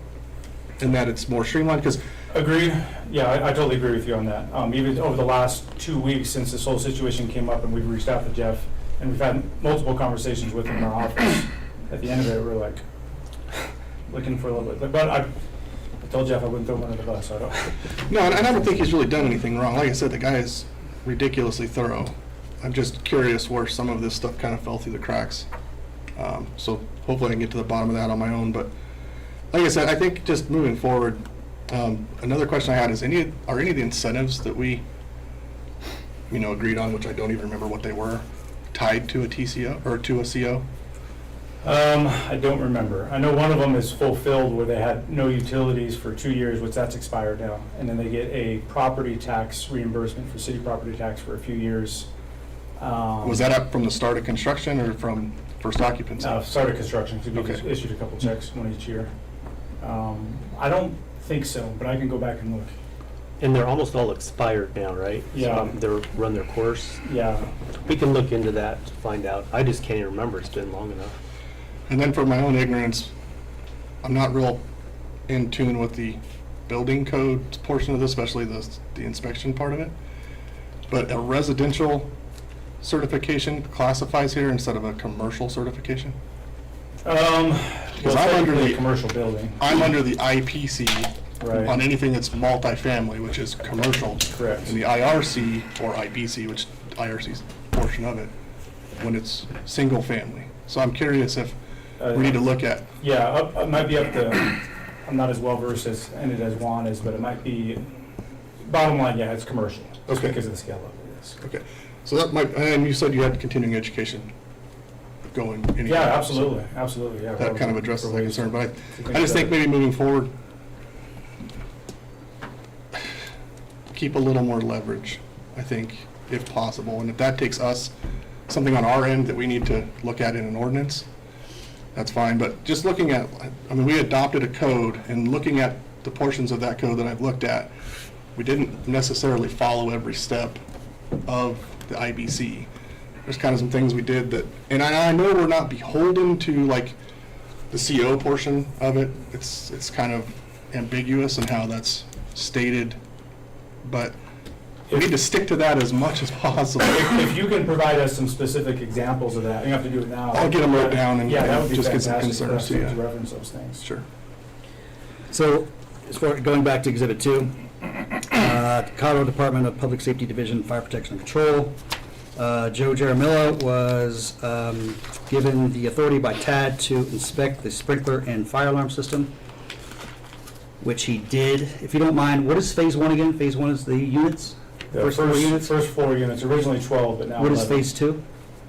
and that it's more streamlined, because. Agreed. Yeah, I totally agree with you on that. Even over the last 2 weeks since this whole situation came up and we've reached out to Jeff and we've had multiple conversations with him in our office, at the end of it, we're like, looking for a little bit. But I told Jeff I wouldn't throw him under the bus, so I don't. No, and I don't think he's really done anything wrong. Like I said, the guy is ridiculously thorough. I'm just curious where some of this stuff kind of fell through the cracks. So hopefully I can get to the bottom of that on my own. But like I said, I think just moving forward, another question I had is, are any of the incentives that we, agreed on, which I don't even remember what they were, tied to a TCO or to a CO? I don't remember. I know one of them is fulfilled where they had no utilities for 2 years, which that's expired now. And then they get a property tax reimbursement for city property tax for a few years. Was that up from the start of construction or from first occupancy? Started construction, so we Okay. just issued a couple checks, one each year. I don't think so, but I can go back and look. And they're almost all expired now, right? Yeah. So, they're run their course. Yeah. We can look into that to find out. I just can't even remember. It's been long enough. And then for my own ignorance, I'm not real in tune with the building code portion of this, especially the inspection part of it. But a residential certification classifies here instead of a commercial certification? Well, I'm under technically the a commercial building. I'm under the IPC Right. on anything that's multifamily, which is commercial. Correct. And the IRC or IBC, which IRC's portion of it, when it's single family. So I'm curious if we need to look at. Yeah, it might be up to, I'm not as well versed in it as Juan is, but it might be, bottom line, yeah, it's commercial. Just Okay. because of the scale of it is. Okay, so that might, and you said you had continuing education going anyway. Yeah, absolutely, absolutely, yeah. So that kind of addresses that concern, but think I just think better. maybe moving forward, keep a little more leverage, I think, if possible. And if that takes us, something on our end that we need to look at in an ordinance, that's fine. But just looking at, I mean, we adopted a code, and looking at the portions of that code that I've looked at, we didn't necessarily follow every step of the IBC. There's kind of some things we did that, and I know we're not beholden to like the CO portion of it. It's kind of ambiguous in how that's stated, but we need to stick to that as much as possible. If you can provide us some specific examples of that, you don't have to do it now. I'll get them wrote down and Yeah, that would be just get some fantastic for concerns us to you. to reference those things. Sure. So going back to Exhibit 2, Colorado Department of Public Safety Division, Fire Protection and Control. Joe Jaramillo was given the authority by TAD to inspect the sprinkler and fire alarm system, which he did. If you don't mind, what is Phase 1 again? Phase 1 is the units? The First floor units? First floor units, originally 12, but now What is 11. Phase 2?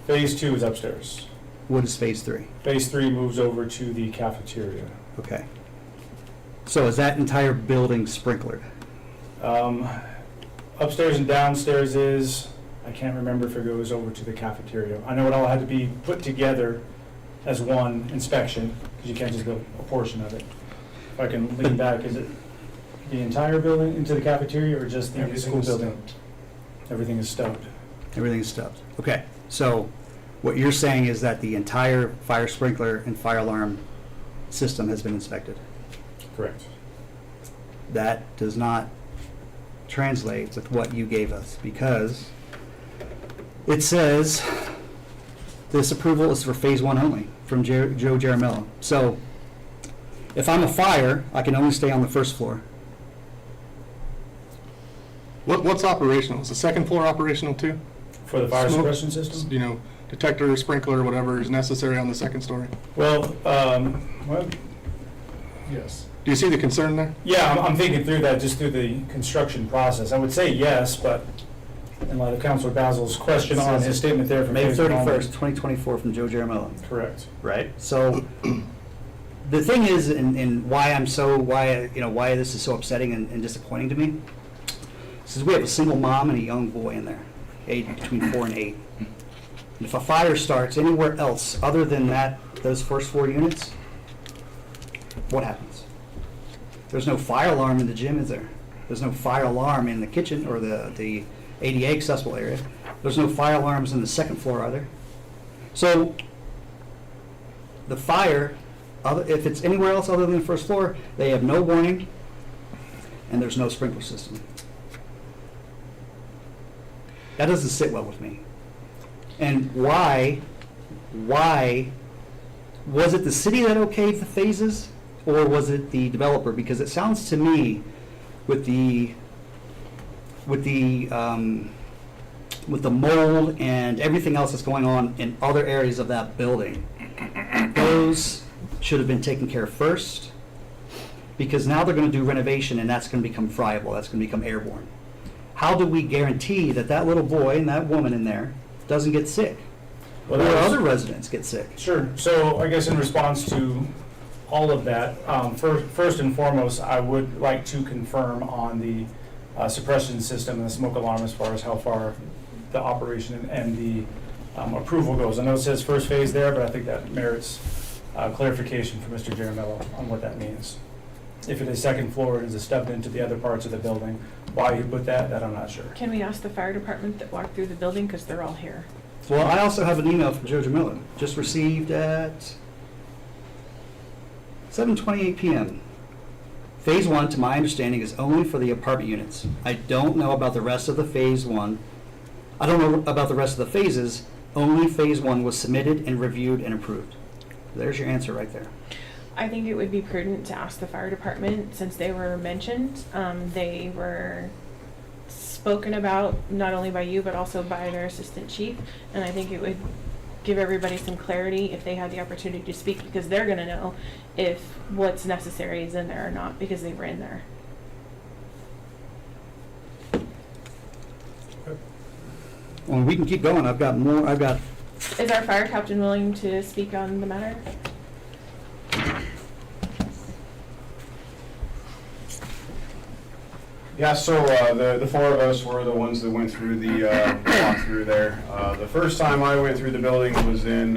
Phase 2 is upstairs. What is Phase 3? Phase 3 moves over to the cafeteria. Okay. So is that entire building sprinklered? Upstairs and downstairs is, I can't remember if it goes over to the cafeteria. I know it all had to be put together as one inspection, because you can't just go a portion of it. If I can lean back, is it the entire building into the cafeteria or just the school building? Everything is stubbed. Everything is stubbed. Okay. So what you're saying is that the entire fire sprinkler and fire alarm system has been inspected? Correct. That does not translate with what you gave us, because it says this approval is for Phase 1 only from Joe Jaramillo. So if I'm a fire, I can only stay on the first floor. What's operational? Is the second floor operational too? For the fire Smoke- suppression system? You know, detector, sprinkler, whatever is necessary on the second story. Well, yes. Do you see the concern there? Yeah, I'm thinking through that, just through the construction process. I would say yes, but in light of Councilor Basil's question on his statement there from May Phase 1 only. 31st, 2024 from Joe Jaramillo. Correct. Right? So the thing is, and why why this is so upsetting and disappointing to me, is we have a single mom and a young boy in there, aged between 4 and 8. And if a fire starts anywhere else other than those first 4 units, what happens? There's no fire alarm in the gym, is there? There's no fire alarm in the kitchen or the ADA accessible area. There's no fire alarms in the second floor either. So the fire, if it's anywhere else other than the first floor, they have no warning, and there's no sprinkler system. That doesn't sit well with me. And why was it the city that okayed the phases, or was it the developer? Because it sounds to me with the mold and everything else that's going on in other areas of that building, those should have been taken care of first, because now they're going to do renovation and that's going to become friable, that's going to become airborne. How do we guarantee that that little boy and that woman in there doesn't get sick? Well, or that was- other residents get sick? Sure. So I guess in response to all of that, first and foremost, I would like to confirm on the suppression system and the smoke alarm as far as how far the operation and the approval goes. I know it says first phase there, but I think that merits clarification from Mr. Jaramillo on what that means. If it is second floor and is stubbed into the other parts of the building, why he put that I'm not sure. Can we ask the fire department that walked through the building, because they're all here? Well, I also have an email from Joe Jaramillo, just received at 7:28 p.m. Phase 1, to my understanding, is only for the apartment units. I don't know about the rest of the Phase 1. I don't know about the rest of the phases. Only Phase 1 was submitted and reviewed and approved. There's your answer right there. I think it would be prudent to ask the fire department, since they were mentioned. They were spoken about not only by you, but also by their assistant chief. And I think it would give everybody some clarity if they had the opportunity to speak, because they're going to know if what's necessary is in there or not, because they were in there. Well, we can keep going. I've got more. Is our fire captain willing to speak on the matter? Yeah, so the 4 of us were the ones that went through the walkthrough there. The first time I went through the building was in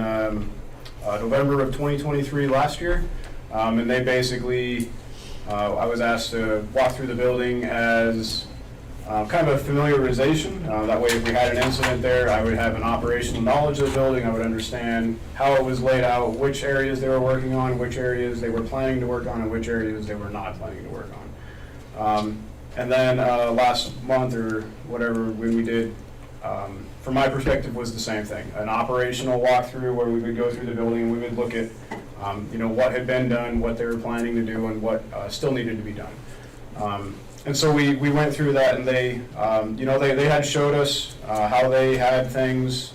November of 2023 last year. And they basically, I was asked to walk through the building as kind of a familiarization. That way if we had an incident there, I would have an operational knowledge of the building. I would understand how it was laid out, which areas they were working on, which areas they were planning to work on, and which areas they were not planning to work on. And then last month or whatever, when we did, from my perspective, was the same thing. An operational walkthrough where we would go through the building and we would look at what had been done, what they were planning to do, and what still needed to be done. And so we went through that, and they had showed us how they had things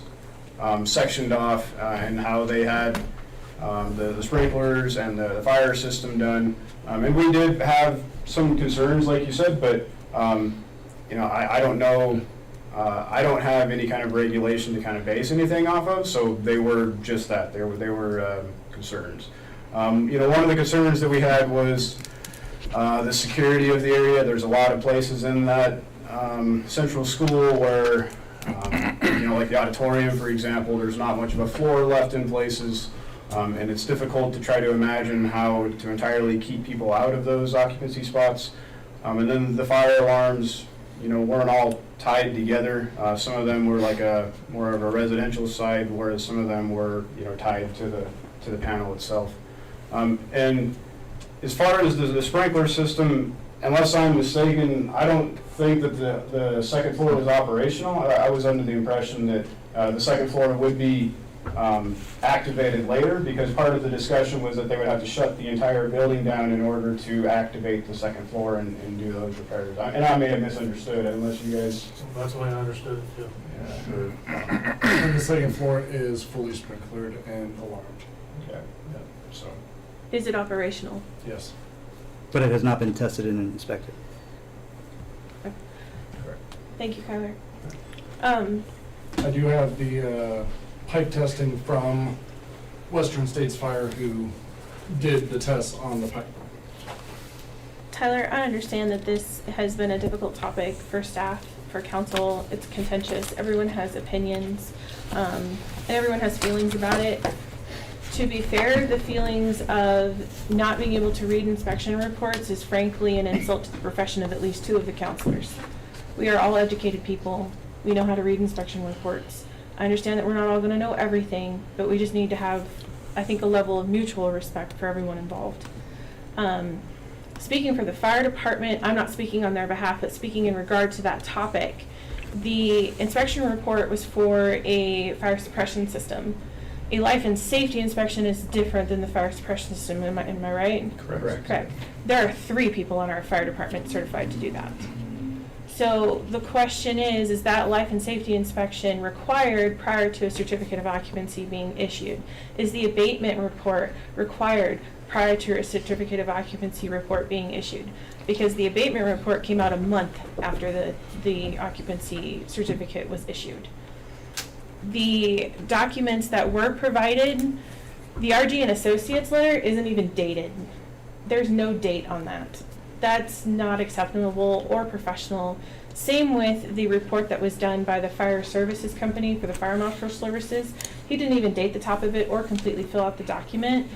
sectioned off and how they had the sprinklers and the fire system done. And we did have some concerns, like you said, but I don't know. I don't have any kind of regulation to kind of base anything off of, so they were just that. They were concerns. One of the concerns that we had was the security of the area. There's a lot of places in that central school where, like the auditorium, for example, there's not much of a floor left in places, and it's difficult to try to imagine how to entirely keep people out of those occupancy spots. And then the fire alarms, weren't all tied together. Some of them were like more of a residential side, whereas some of them were, tied to the panel itself. And as far as the sprinkler system, unless I'm mistaken, I don't think that the second floor was operational. I was under the impression that the second floor would be activated later, because part of the discussion was that they would have to shut the entire building down in order to activate the second floor and do those repairs. And I may have misunderstood, unless you guys... That's the way I understood it too. Yeah. And the second floor is fully sprinklered and alarmed. Okay. Yeah. So. Is it operational? Yes. But it has not been tested and inspected. Thank you, Kyler. I do have the pipe testing from Western States Fire, who did the tests on the pipe. Tyler, I understand that this has been a difficult topic for staff, for council. It's contentious. Everyone has opinions, and everyone has feelings about it. To be fair, the feelings of not being able to read inspection reports is frankly an insult to the profession of at least two of the counselors. We are all educated people. We know how to read inspection reports. I understand that we're not all going to know everything, but we just need to have, I think, a level of mutual respect for everyone involved. Speaking for the fire department, I'm not speaking on their behalf, but speaking in regard to that topic, the inspection report was for a fire suppression system. A life and safety inspection is different than the fire suppression system, am I right? Correct. There are 3 people on our fire department certified to do that. So the question is that life and safety inspection required prior to a certificate of occupancy being issued? Is the abatement report required prior to a certificate of occupancy report being issued? Because the abatement report came out a month after the occupancy certificate was issued. The documents that were provided, the RG and Associates letter isn't even dated. There's no date on that. That's not acceptable or professional. Same with the report that was done by the fire services company for the fire marshal services. He didn't even date the top of it or completely fill out the document.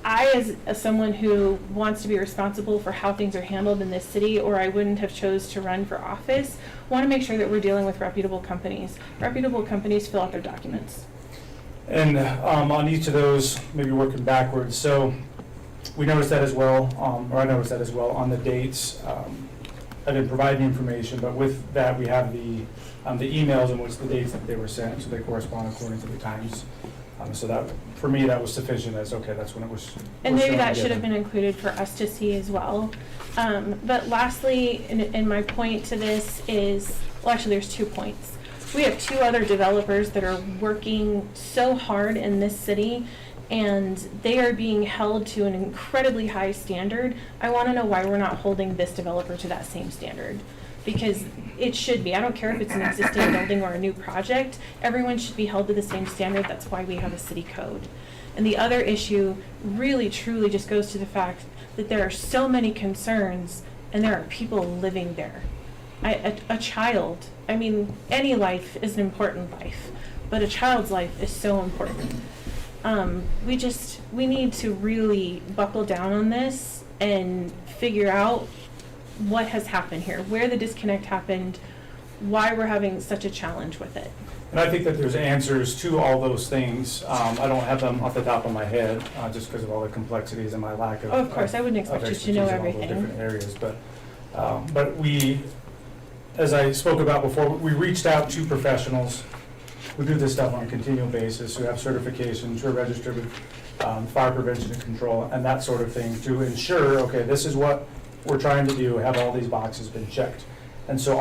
I, as someone who wants to be responsible for how things are handled in this city, or I wouldn't have chose to run for office, want to make sure that we're dealing with reputable companies. Reputable companies fill out their documents. And on each of those, maybe working backwards, so we noticed that as well, or I noticed that as well on the dates. I didn't provide the information, but with that we have the emails in which the dates that they were sent, so they correspond according to the times. So that, for me, that was sufficient as, okay, that's when it was. And maybe that should have been included for us to see as well. But lastly, and my point to this is, well, actually there's 2 points. We have 2 other developers that are working so hard in this city, and they are being held to an incredibly high standard. I want to know why we're not holding this developer to that same standard. Because it should be. I don't care if it's an existing building or a new project. Everyone should be held to the same standard. That's why we have a city code. And the other issue really, truly just goes to the fact that there are so many concerns and there are people living there. A child, I mean, any life is an important life, but a child's life is so important. We need to really buckle down on this and figure out what has happened here, where the disconnect happened, why we're having such a challenge with it. And I think that there's answers to all those things. I don't have them off the top of my head, just because of all the complexities and my lack of. Oh, of course, I wouldn't expect you to know everything. In all those different areas, but we, as I spoke about before, we reached out to professionals who do this stuff on a continual basis, who have certifications, who are registered with fire prevention and control, and that sort of thing to ensure, okay, this is what we're trying to do, have all these boxes been checked. And so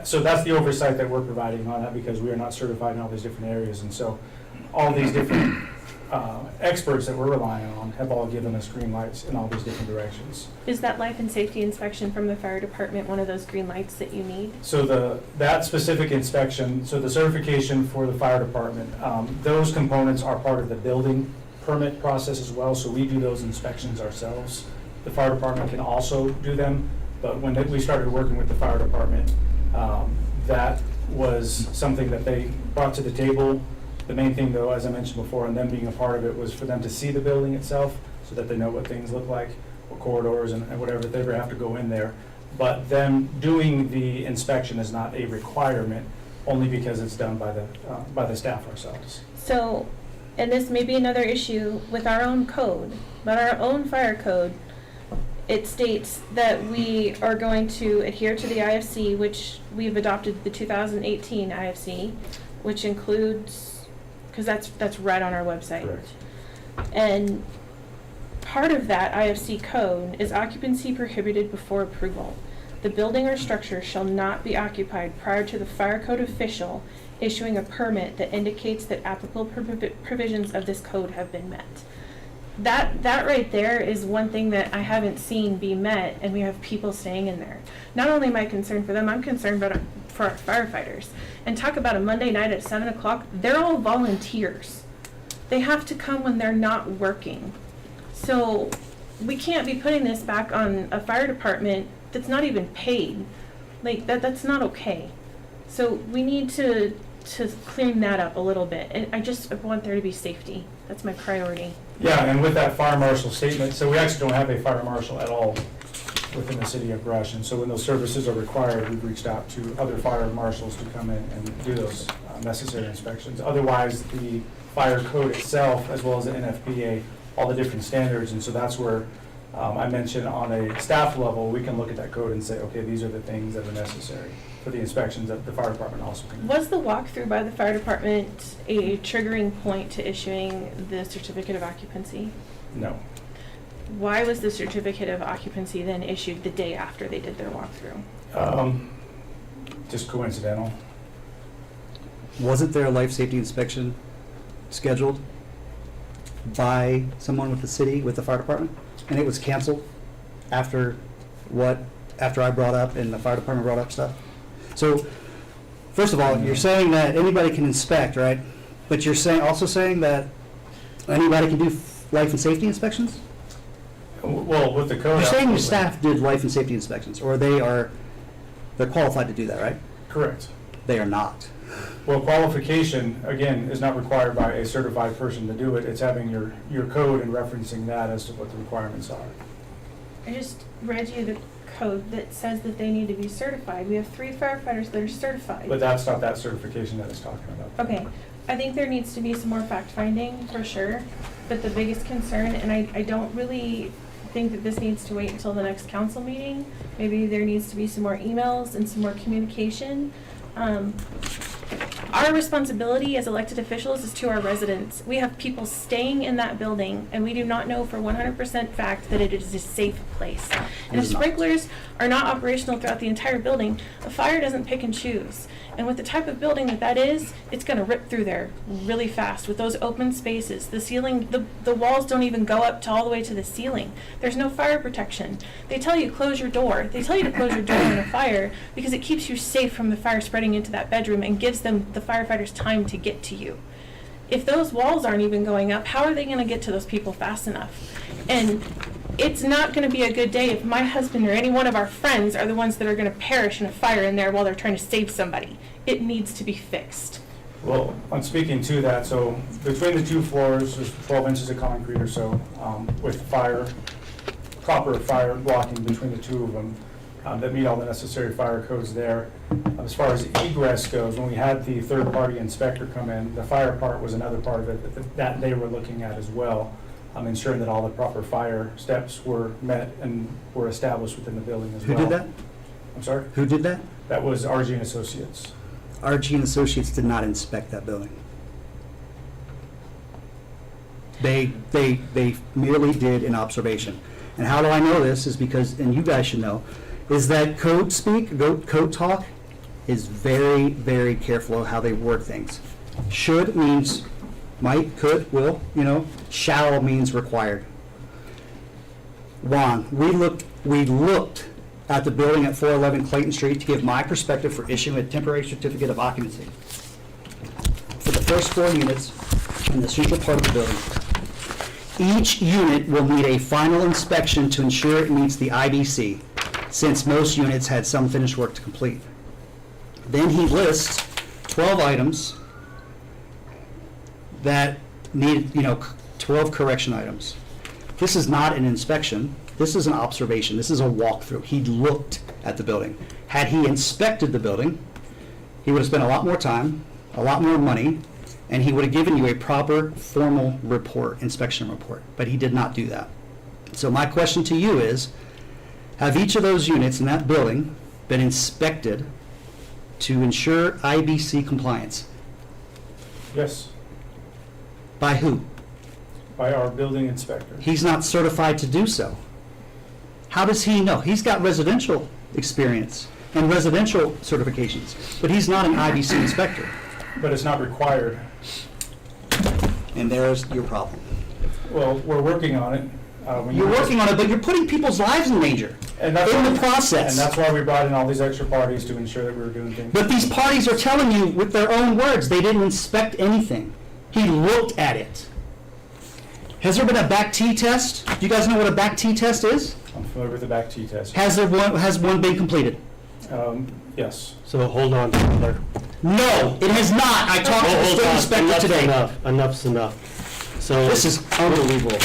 so that's the oversight that we're providing on that, because we are not certified in all these different areas. And so all these different experts that we're relying on have all given us green lights in all these different directions. Is that life and safety inspection from the fire department one of those green lights that you need? So that specific inspection, so the certification for the fire department, those components are part of the building permit process as well, so we do those inspections ourselves. The fire department can also do them, but when we started working with the fire department, that was something that they brought to the table. The main thing, though, as I mentioned before, and them being a part of it, was for them to see the building itself so that they know what things look like, what corridors and whatever, if they ever have to go in there. But them doing the inspection is not a requirement, only because it's done by the staff ourselves. So, and this may be another issue with our own code, but our own fire code, it states that we are going to adhere to the IFC, which we've adopted the 2018 IFC, which includes, because that's right on our website. Correct. And part of that IFC code is occupancy prohibited before approval. The building or structure shall not be occupied prior to the fire code official issuing a permit that indicates that applicable provisions of this code have been met. That right there is one thing that I haven't seen be met, and we have people staying in there. Not only am I concerned for them, I'm concerned for our firefighters. And talk about a Monday night at 7 o'clock, they're all volunteers. They have to come when they're not working. So we can't be putting this back on a fire department that's not even paid. Like, that's not okay. So we need to clean that up a little bit. And I just want there to be safety. That's my priority. Yeah, and with that fire marshal statement, so we actually don't have a fire marshal at all within the city of Brush. And so when those services are required, we've reached out to other fire marshals to come in and do those necessary inspections. Otherwise, the fire code itself, as well as the NFPA, all the different standards, and so that's where I mentioned on a staff level, we can look at that code and say, okay, these are the things that are necessary for the inspections that the fire department also can do. Was the walkthrough by the fire department a triggering point to issuing the certificate of occupancy? No. Why was the certificate of occupancy then issued the day after they did their walkthrough? Just coincidental. Wasn't there a life safety inspection scheduled by someone with the city, with the fire department? And it was canceled after I brought up and the fire department brought up stuff? So, first of all, you're saying that anybody can inspect, right? But you're also saying that anybody can do life and safety inspections? Well, with the code. You're saying your absolutely. staff did life and safety inspections, or they're qualified to do that, right? Correct. They are not. Well, qualification, again, is not required by a certified person to do it. It's having your code and referencing that as to what the requirements are. I just read you the code that says that they need to be certified. We have 3 firefighters that are certified. But that's not that certification that it's talking about. Okay, I think there needs to be some more fact-finding, for sure, but the biggest concern, and I don't really think that this needs to wait until the next council meeting. Maybe there needs to be some more emails and some more communication. Our responsibility as elected officials is to our residents. We have people staying in that building, and we do not know for 100% fact that it is a safe place. And if sprinklers are not operational throughout the entire building, a fire doesn't pick and choose. And with the type of building that is, it's going to rip through there really fast with those open spaces. The ceiling, the walls don't even go up to all the way to the ceiling. There's no fire protection. They tell you close your door. They tell you to close your door in a fire because it keeps you safe from the fire spreading into that bedroom and gives them, the firefighters, time to get to you. If those walls aren't even going up, how are they going to get to those people fast enough? And it's not going to be a good day if my husband or any one of our friends are the ones that are going to perish in a fire in there while they're trying to save somebody. It needs to be fixed. Well, I'm speaking to that, so between the 2 floors, there's 12 inches of concrete or so, with proper fire blocking between the 2 of them, that meet all the necessary fire codes there. As far as egress goes, when we had the third-party inspector come in, the fire part was another part of it that they were looking at as well, ensuring that all the proper fire steps were met and were established within the building as well. Who did that? I'm sorry? Who did that? That was RG and Associates. RG and Associates did not inspect that building. They merely did an observation. And how do I know this is because, and you guys should know, is that code speak, code talk is very, very careful of how they word things. Should means might, could, will, shall means required. Juan, we looked at the building at 411 Clayton Street to give my perspective for issuing a temporary certificate of occupancy for the first 4 units in the central part of the building. Each unit will need a final inspection to ensure it meets the IBC, since most units had some finished work to complete. Then he lists 12 items that need, 12 correction items. This is not an inspection. This is an observation. This is a walkthrough. He looked at the building. Had he inspected the building, he would have spent a lot more time, a lot more money, and he would have given you a proper formal report, inspection report. But he did not do that. So my question to you is, have each of those units in that building been inspected to ensure IBC compliance? Yes, By who? by our building inspector. He's not certified to do so. How does he know? He's got residential experience and residential certifications, but he's not an IBC inspector. But it's not required. And there's your problem. Well, we're working on it. You're working on it, but you're putting people's lives in danger in the process. And that's why we brought in all these extra parties to ensure that we were doing things. But these parties are telling you with their own words, they didn't inspect anything. He looked at it. Has there been a back T test? Do you guys know what a back T test is? I'm familiar with the back T test. Has one been completed? Yes. So hold on, Tyler. No, it has not. I talked to the Hold state on. inspector Enough's today. enough. Enough's enough. So This is unbelievable.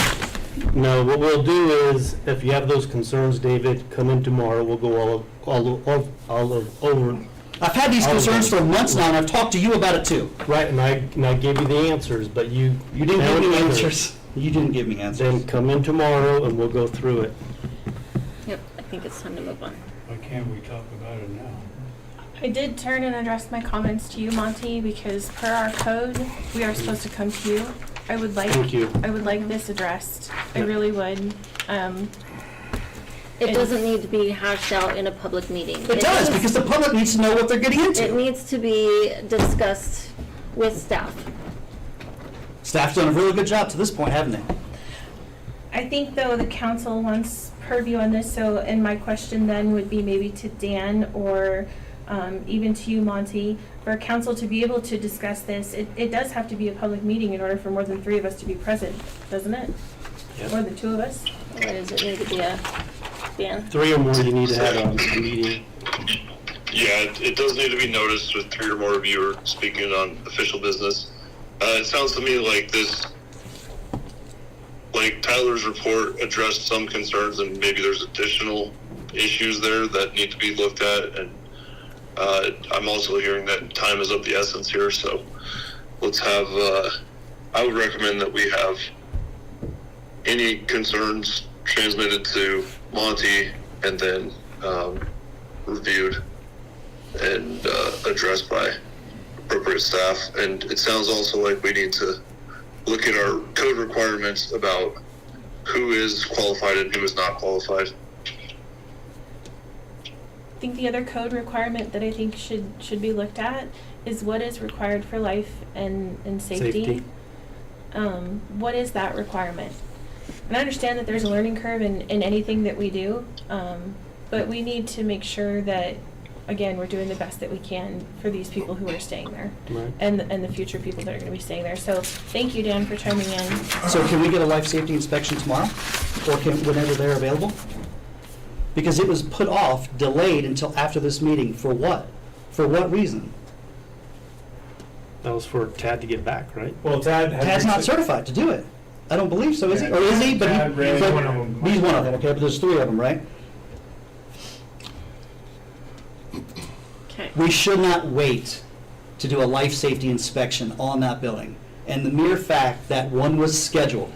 no, what we'll do is, if you have those concerns, David, come in tomorrow. We'll go all over. I've had these concerns for months now, and I've talked to you about it too. Right, and I gave you the answers, but you didn't give me haven't answers. You didn't give me answers. Then come in tomorrow and we'll go through it. Yep, I think it's time to move on. Why can't we talk about it now? I did turn and address my comments to you, Monty, because per our code, we are supposed to come to you. I would like this addressed. I really would. It doesn't need to be hashed out in a public meeting. It does, because the public needs to know what they're getting into. It needs to be discussed with staff. Staff's done a really good job to this point, haven't they? I think, though, the council wants purview on this, and my question then would be maybe to Dan or even to you, Monty, for council to be able to discuss this. It does have to be a public meeting in order for more than 3 of us to be present, doesn't it? Yep. More than 2 of us? Or does it need to be a, Dan? 3 or more you need to have a meeting. Yeah, it does need to be noticed with 3 or more of you are speaking on official business. It sounds to me like Tyler's report addressed some concerns and maybe there's additional issues there that need to be looked at. And I'm also hearing that time is of the essence here. So let's have, I would recommend that we have any concerns transmitted to Monty and then reviewed and addressed by appropriate staff. And it sounds also like we need to look at our code requirements about who is qualified and who is not qualified. I think the other code requirement that I think should be looked at is what is required for life and safety. What is that requirement? And I understand that there's a learning curve in anything that we do, but we need to make sure that, again, we're doing the best that we can for these people who are staying there, Right. and the future people that are going to be staying there. So thank you, Dan, for chiming in. So can we get a life safety inspection tomorrow? Or whenever they're available? Because it was put off, delayed until after this meeting. For what? For what reason? That was for Tad to get back, right? Well, Tad's not certified to do it. I don't believe so, is he? Or is he? But He's one of them. He's one of them, okay, but there's 3 of them, right? Okay. We should not wait to do a life safety inspection on that building. And the mere fact that one was scheduled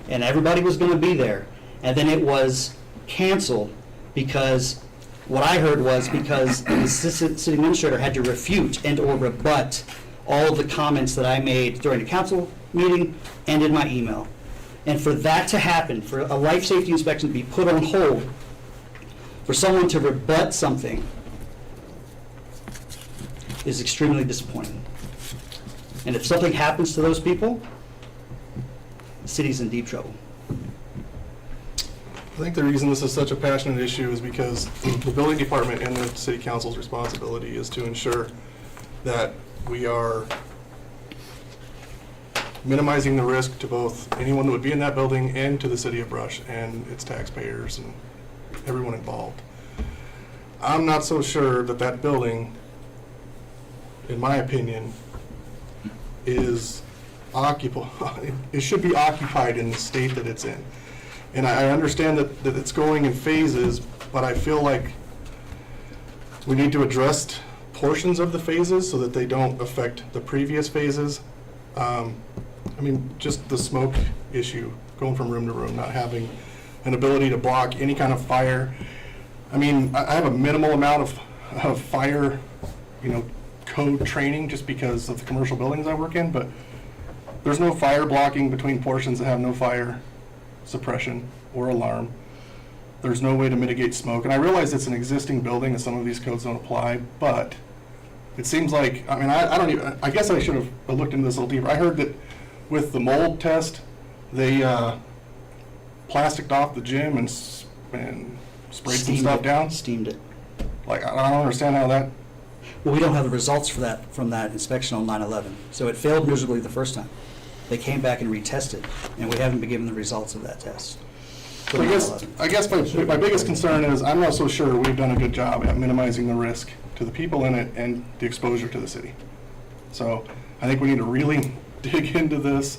and everybody was going to be there, and then it was canceled because what I heard was because the assistant city administrator had to refute and or rebut all of the comments that I made during the council meeting and in my email. And for that to happen, for a life safety inspection to be put on hold, for someone to rebut something is extremely disappointing. And if something happens to those people, the city's in deep trouble. I think the reason this is such a passionate issue is because the building department and the city council's responsibility is to ensure that we are minimizing the risk to both anyone that would be in that building and to the city of Brush and its taxpayers and everyone involved. I'm not so sure that that building, in my opinion, is occupied. It should be occupied in the state that it's in. And I understand that it's going in phases, but I feel like we need to address portions of the phases so that they don't affect the previous phases. I mean, just the smoke issue, going from room to room, not having an ability to block any kind of fire. I mean, I have a minimal amount of fire, code training just because of the commercial buildings I work in, but there's no fire blocking between portions that have no fire suppression or alarm. There's no way to mitigate smoke. And I realize it's an existing building and some of these codes don't apply, but it seems like, I guess I should have looked into this a little deeper. I heard that with the mold test, they plasticed off the gym and sprayed some stuff down. Steamed it. Like, I don't understand how that. Well, we don't have the results from that inspection on 9/11. So it failed miserably the first time. They came back and retested, and we haven't been given the results of that test. So I guess my biggest concern is I'm not so sure we've done a good job at minimizing the risk to the people in it and the exposure to the city. So I think we need to really dig into this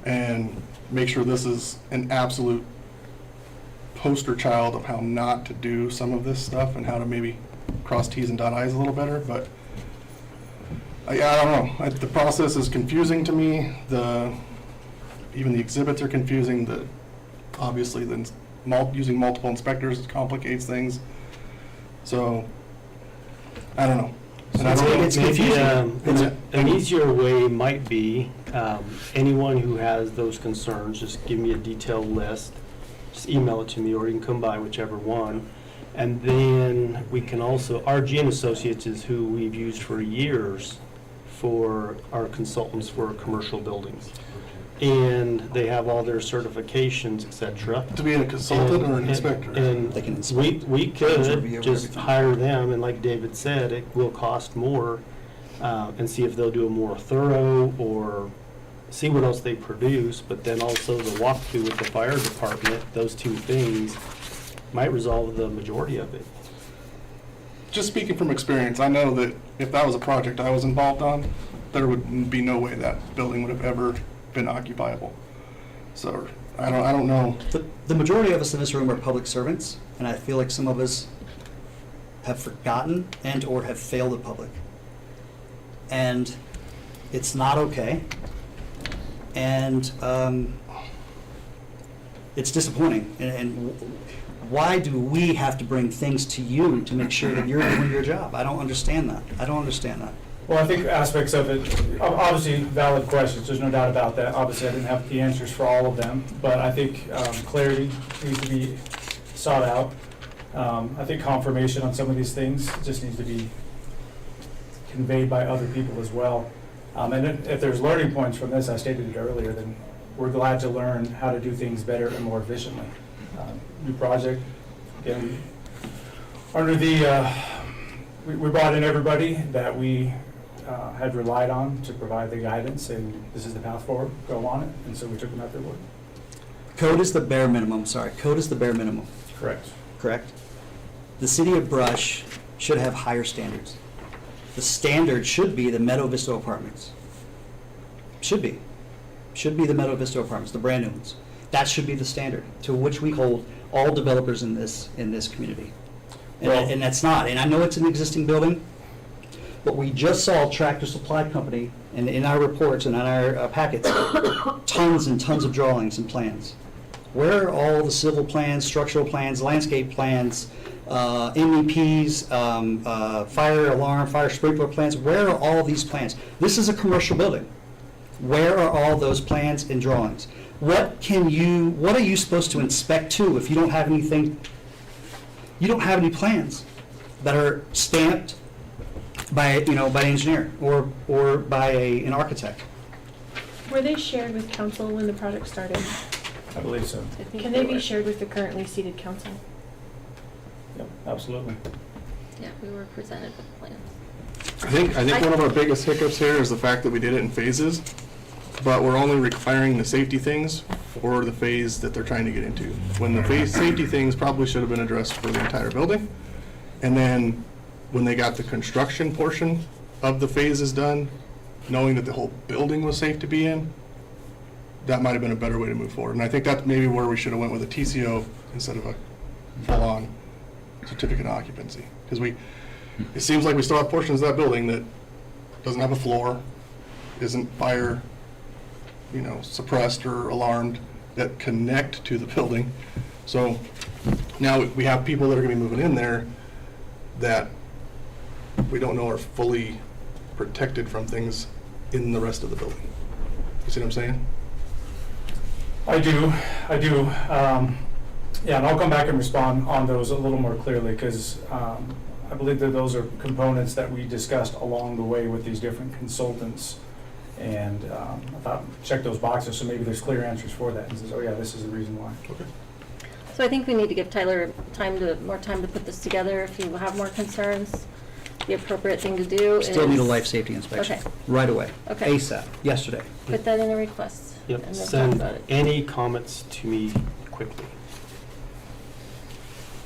and make sure this is an absolute poster child of how not to do some of this stuff and how to maybe cross T's and dot I's a little better. But I don't know. The process is confusing to me. Even the exhibits are confusing. Obviously, using multiple inspectors complicates things. So I don't know. And I don't know. It's confusing. An easier way might be, anyone who has those concerns, just give me a detailed list, just email it to me, or you can come by, whichever one. And then we can also, RG and Associates is who we've used for years for our consultants for commercial buildings. And they have all their certifications, et cetera. To be a consultant or an inspector? They can inspect. We could just hire them, and like David said, it will cost more, and see if they'll do a more thorough or see what else they produce, but then also the walkthrough with the fire department, those two things might resolve the majority of it. Just speaking from experience, I know that if that was a project I was involved on, there would be no way that building would have ever been occupiable. So I don't know. The majority of us in this room are public servants, and I feel like some of us have forgotten and or have failed the public. And it's not okay. And it's disappointing. And why do we have to bring things to you to make sure that you're doing your job? I don't understand that. Well, I think aspects of it, obviously valid questions, there's no doubt about that. Obviously, I didn't have the answers for all of them, but I think clarity needs to be sought out. I think confirmation on some of these things just needs to be conveyed by other people as well. And if there's learning points from this, I stated it earlier, then we're glad to learn how to do things better and more efficiently. New project, again, under the, we brought in everybody that we had relied on to provide the guidance, and this is the path forward, go on it, and so we took them at their word. Code is the bare minimum, Code is the bare minimum. Correct. The city of Brush should have higher standards. The standard should be the Meadow Vista apartments. Should be the Meadow Vista apartments, the brand new ones. That should be the standard to which we hold all developers in this community. And that's not. And I know it's an existing building, but we just saw Tractor Supply Company, and in our reports and in our packets, tons and tons of drawings and plans. Where are all the civil plans, structural plans, landscape plans, MEPs, fire alarm, fire sprinkler plans? Where are all these plans? This is a commercial building. Where are all those plans and drawings? What are you supposed to inspect to if you don't have anything, you don't have any plans that are stamped by, by an engineer or by an architect? Were they shared with council when the project started? I believe so. I think Can they be were. shared with the currently seated council? Yep, absolutely. Yeah, we were presented with plans. I think one of our biggest hiccups here is the fact that we did it in phases, but we're only requiring the safety things for the phase that they're trying to get into. When the safety things probably should have been addressed for the entire building. And then when they got the construction portion of the phases done, knowing that the whole building was safe to be in, that might have been a better way to move forward. And I think that's maybe where we should have went with a TCO instead of a full-on certificate of occupancy. Because it seems like we still have portions of that building that doesn't have a floor, isn't fire, suppressed or alarmed, that connect to the building. So now we have people that are gonna be moving in there that we don't know are fully protected from things in the rest of the building. You see what I'm saying? I do. Yeah, and I'll come back and respond on those a little more clearly, because I believe that those are components that we discussed along the way with these different consultants. And I thought, check those boxes, so maybe there's clear answers for that, and says, oh yeah, this is the reason why. Okay. So I think we need to give Tyler more time to put this together. If you have more concerns, the appropriate thing to do is... Still need a life safety inspection. Okay. Right away. Okay. ASAP, yesterday. Put that in a request. Yep, and then talk send about it. any comments to me quickly.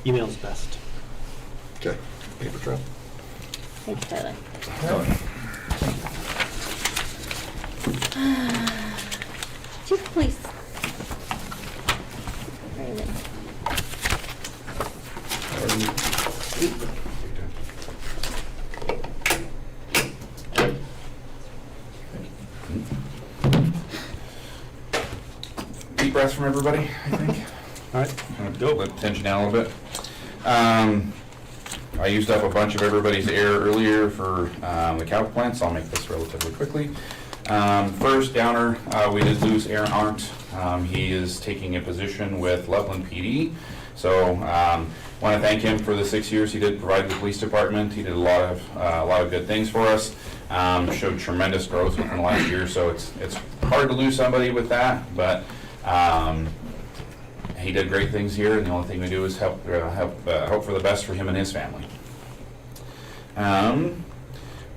Email's best. Okay. Paper trail. Thanks, Tyler. Chief of Police. Raymond. Deep breaths from everybody, I think. All right. I'm gonna let tension down a little bit. I used up a bunch of everybody's air earlier for the cow plant, so I'll make this relatively quickly. First downer, we did lose Aaron Arndt. He is taking a position with Loveland PD. So want to thank him for the 6 years he did provide the police department. He did a lot of good things for us. Showed tremendous growth within the last year, so it's hard to lose somebody with that, but he did great things here, and the only thing we do is hope for the best for him and his family.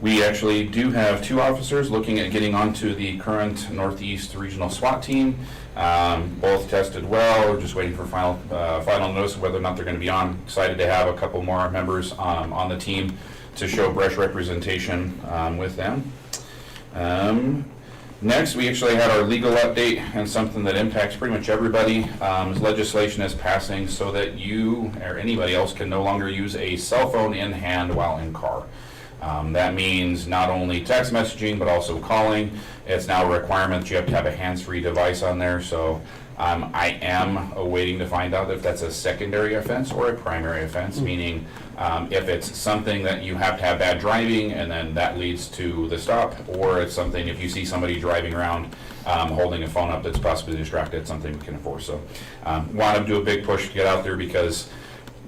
We actually do have 2 officers looking at getting onto the current Northeast Regional SWAT team. Both tested well. We're just waiting for final notice of whether or not they're going to be on. Excited to have a couple more members on the team to show brush representation with them. Next, we actually had our legal update, and something that impacts pretty much everybody. Legislation is passing so that you or anybody else can no longer use a cell phone in hand while in car. That means not only text messaging, but also calling. It's now a requirement that you have to have a hands-free device on there. So I am awaiting to find out if that's a secondary offense or a primary offense, meaning if it's something that you have to have bad driving and then that leads to the stop, or it's something if you see somebody driving around holding a phone up that's possibly distracted, something we can enforce. So want to do a big push to get out there because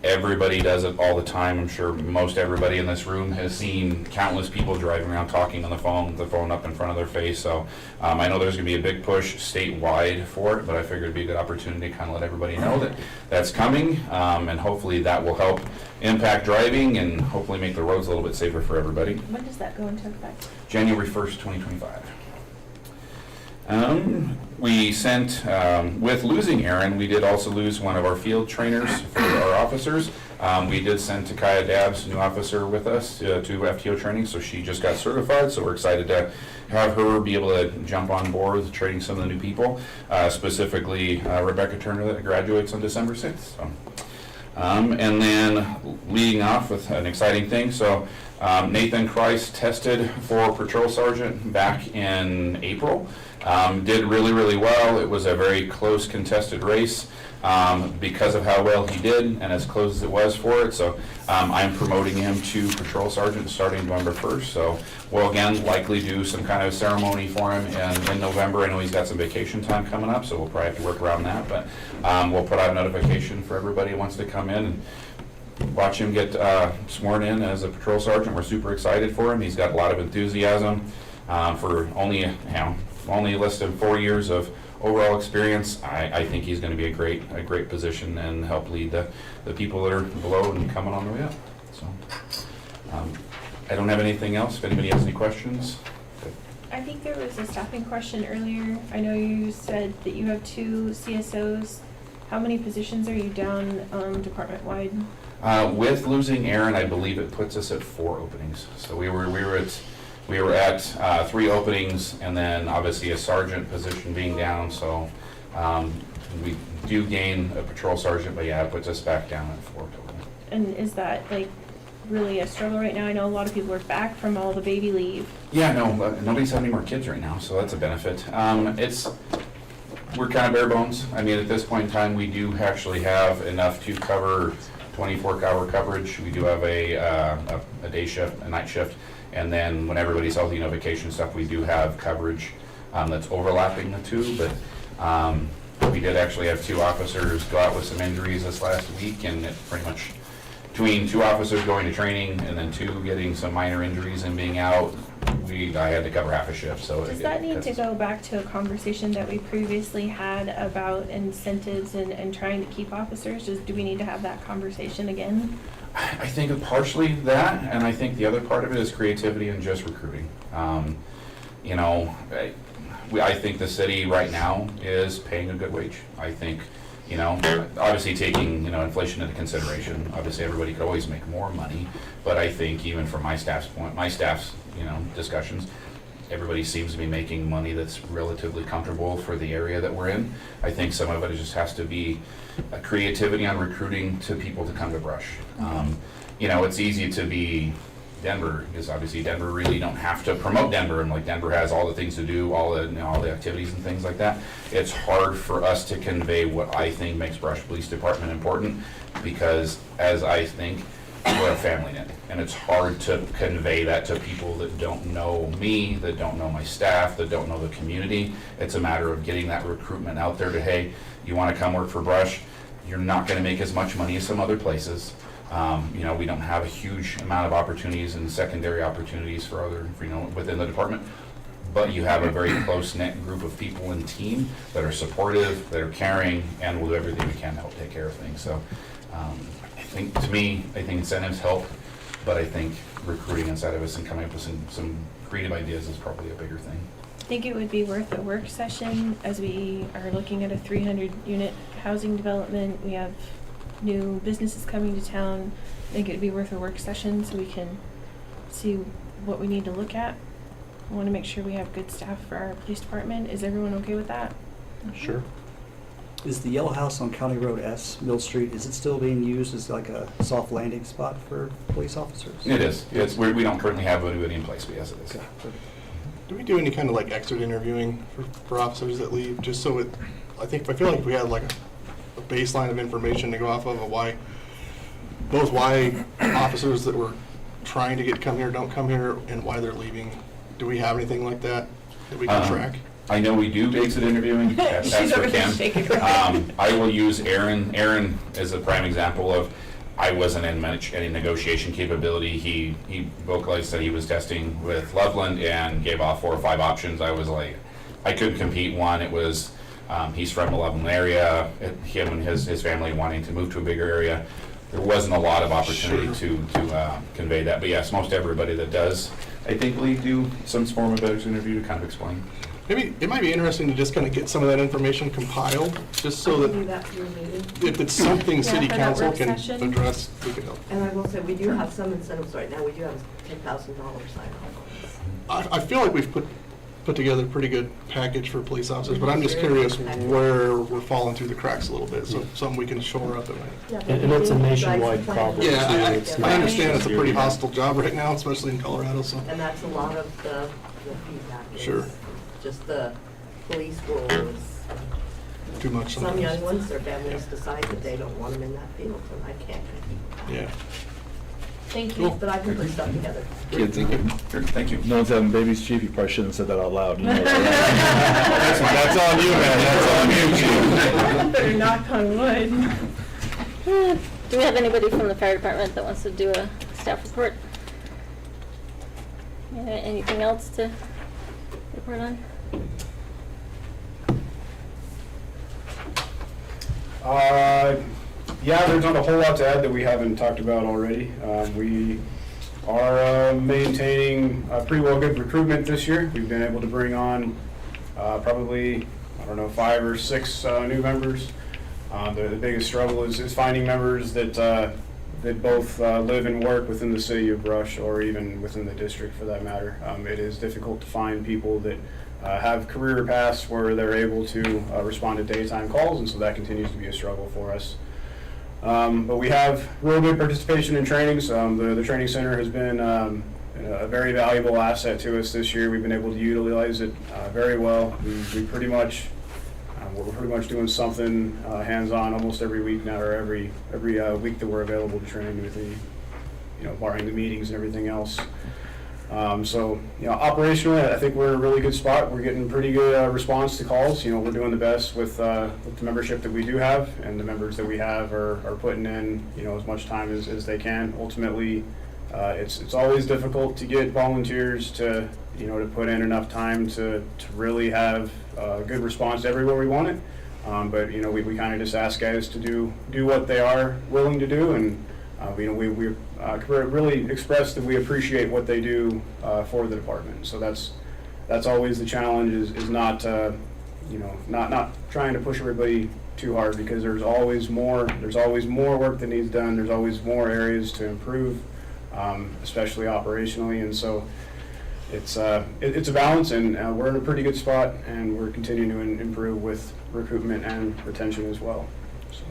everybody does it all the time. I'm sure most everybody in this room has seen countless people driving around talking on the phone with the phone up in front of their face. So I know there's going to be a big push statewide for it, but I figured it'd be a good opportunity to kind of let everybody know that that's coming, and hopefully that will help impact driving and hopefully make the roads a little bit safer for everybody. When does that go into effect? January 1st, 2025. We sent, with losing Aaron, we did also lose one of our field trainers for our officers. We did send Takaya Dabbs, new officer, with us to FTO training, so she just got certified, so we're excited to have her be able to jump on board with training some of the new people, specifically Rebecca Turner that graduates on December 6th. So. And then leading off with an exciting thing, so Nathan Christ tested for patrol sergeant back in April. Did really, really well. It was a very close contested race. because of how well he did and as close as it was for it. So I'm promoting him to patrol sergeant starting November 1st. So we'll again likely do some kind of ceremony for him in November. I know he's got some vacation time coming up, so we'll probably have to work around that. But we'll put out a notification for everybody who wants to come in and watch him get sworn in as a patrol sergeant. We're super excited for him. He's got a lot of enthusiasm for only less than 4 years of overall experience. I think he's going to be a great position and help lead the people that are below and coming on the way up. So I don't have anything else. If anybody has any questions. I think there was a staffing question earlier. I know you said that you have 2 CSOs. How many positions are you down department-wide? With losing Aaron, I believe it puts us at 4 openings. So we were at 3 openings, and then obviously a sergeant position being down. So we do gain a patrol sergeant, but yeah, it puts us back down at 4 total. And is that like really a struggle right now? I know a lot of people are back from all the baby leave. Yeah, no, nobody's having any more kids right now, so that's a benefit. We're kind of bare bones. I mean, at this point in time, we do actually have enough to cover 24-hour coverage. We do have a day shift, a night shift, and then when everybody's healthy, vacation stuff, we do have coverage that's overlapping the 2. But we did actually have 2 officers go out with some injuries this last week, and it pretty much between 2 officers going to training and then 2 getting some minor injuries and being out, I had to cover half a shift. So does that need to go back to a conversation that we previously had about incentives and trying to keep officers? Do we need to have that conversation again? I think partially that, and I think the other part of it is creativity and just recruiting. I think the city right now is paying a good wage. I think, obviously taking, inflation into consideration, obviously everybody could always make more money, but I think even from my staff's discussions, everybody seems to be making money that's relatively comfortable for the area that we're in. I think some of it just has to be a creativity on recruiting to people to come to Brush. It's easy to be Denver, because obviously Denver really don't have to promote Denver, and like Denver has all the things to do, all the activities and things like that. It's hard for us to convey what I think makes Brush Police Department important, because as I think, we're a family net, and it's hard to convey that to people that don't know me, that don't know my staff, that don't know the community. It's a matter of getting that recruitment out there to, hey, you want to come work for Brush? You're not going to make as much money as some other places. We don't have a huge amount of opportunities and secondary opportunities for within the department, but you have a very close-knit group of people and team that are supportive, that are caring, and will do everything we can to help take care of things. So I think incentives help, but I think recruiting inside of us and coming up with some creative ideas is probably a bigger thing. I think it would be worth a work session as we are looking at a 300-unit housing development. We have new businesses coming to town. I think it'd be worth a work session so we can see what we need to look at. I want to make sure we have good staff for our police department. Is everyone okay with that? Sure. Is the yellow house on County Road S, Mill Street, is it still being used as like a soft landing spot for police officers? It is. We don't currently have anybody in place, but yes, it is. Okay, perfect. Do we do any kind of like exit interviewing for officers that leave, just so I feel like if we had like a baseline of information to go off of why officers that were trying to come here don't come here and why they're leaving. Do we have anything like that we can track? I know we do exit interviewing. That's for Kim. I will use Aaron. Aaron is a prime example of I wasn't in any negotiation capability. He vocalized that he was testing with Loveland and gave off 4 or 5 options. I was like, I couldn't compete. One, it was he's from the Loveland area. Him and his family wanting to move to a bigger area. There wasn't a lot of opportunity to convey that. But yes, most everybody that does, I think, do some form of exit interview to kind of explain. Maybe it might be interesting to just kind of get some of that information compiled, just so that if it's something city council can address, we can help. And I will say, we do have some incentives right now. We do have a $10,000 sign-on. I feel like we've put together a pretty good package for police officers, but I'm just curious where we're falling through the cracks a little bit, so something we can shore up at night. And it's a nationwide problem. Yeah, I understand it's a pretty hostile job right now, especially in Colorado. So. And that's a lot of the feedback. Sure. Just the police rules. too much Some sometimes. young ones, their families decide that they don't want them in that field, and I can't. Yeah. Thank you. But I can put stuff together. Kids, Thank you. no one's having babies, chief, you probably shouldn't have said that out loud. You know that. That's on you, man, that's on you, Chief. Better knock on wood. Do we have anybody from the fire department that wants to do a staff report? Anything else to report on? Yeah, there's not a whole lot to add that we haven't talked about already. We are maintaining pretty well good recruitment this year. We've been able to bring on probably, 5 or 6 new members. The biggest struggle is finding members that both live and work within the city of Brush, or even within the district for that matter. It is difficult to find people that have career paths where they're able to respond to daytime calls, and so that continues to be a struggle for us. But we have real good participation in trainings. The training center has been a very valuable asset to us this year. We've been able to utilize it very well. We're pretty much doing something hands-on almost every week now, or every week that we're available to train with the, barring the meetings and everything else. So, operationally, I think we're in a really good spot. We're getting pretty good response to calls. We're doing the best with the membership that we do have, and the members that we have are putting in, as much time as they can. Ultimately, it's always difficult to get volunteers to put in enough time to really have a good response everywhere we want it. But we kind of just ask guys to do what they are willing to do, and we really express that we appreciate what they do for the department. So that's always the challenge, is not not trying to push everybody too hard, because there's always more work that needs done. There's always more areas to improve, especially operationally, and so it's a balance, and we're in a pretty good spot, and we're continuing to improve with recruitment and retention as well. So.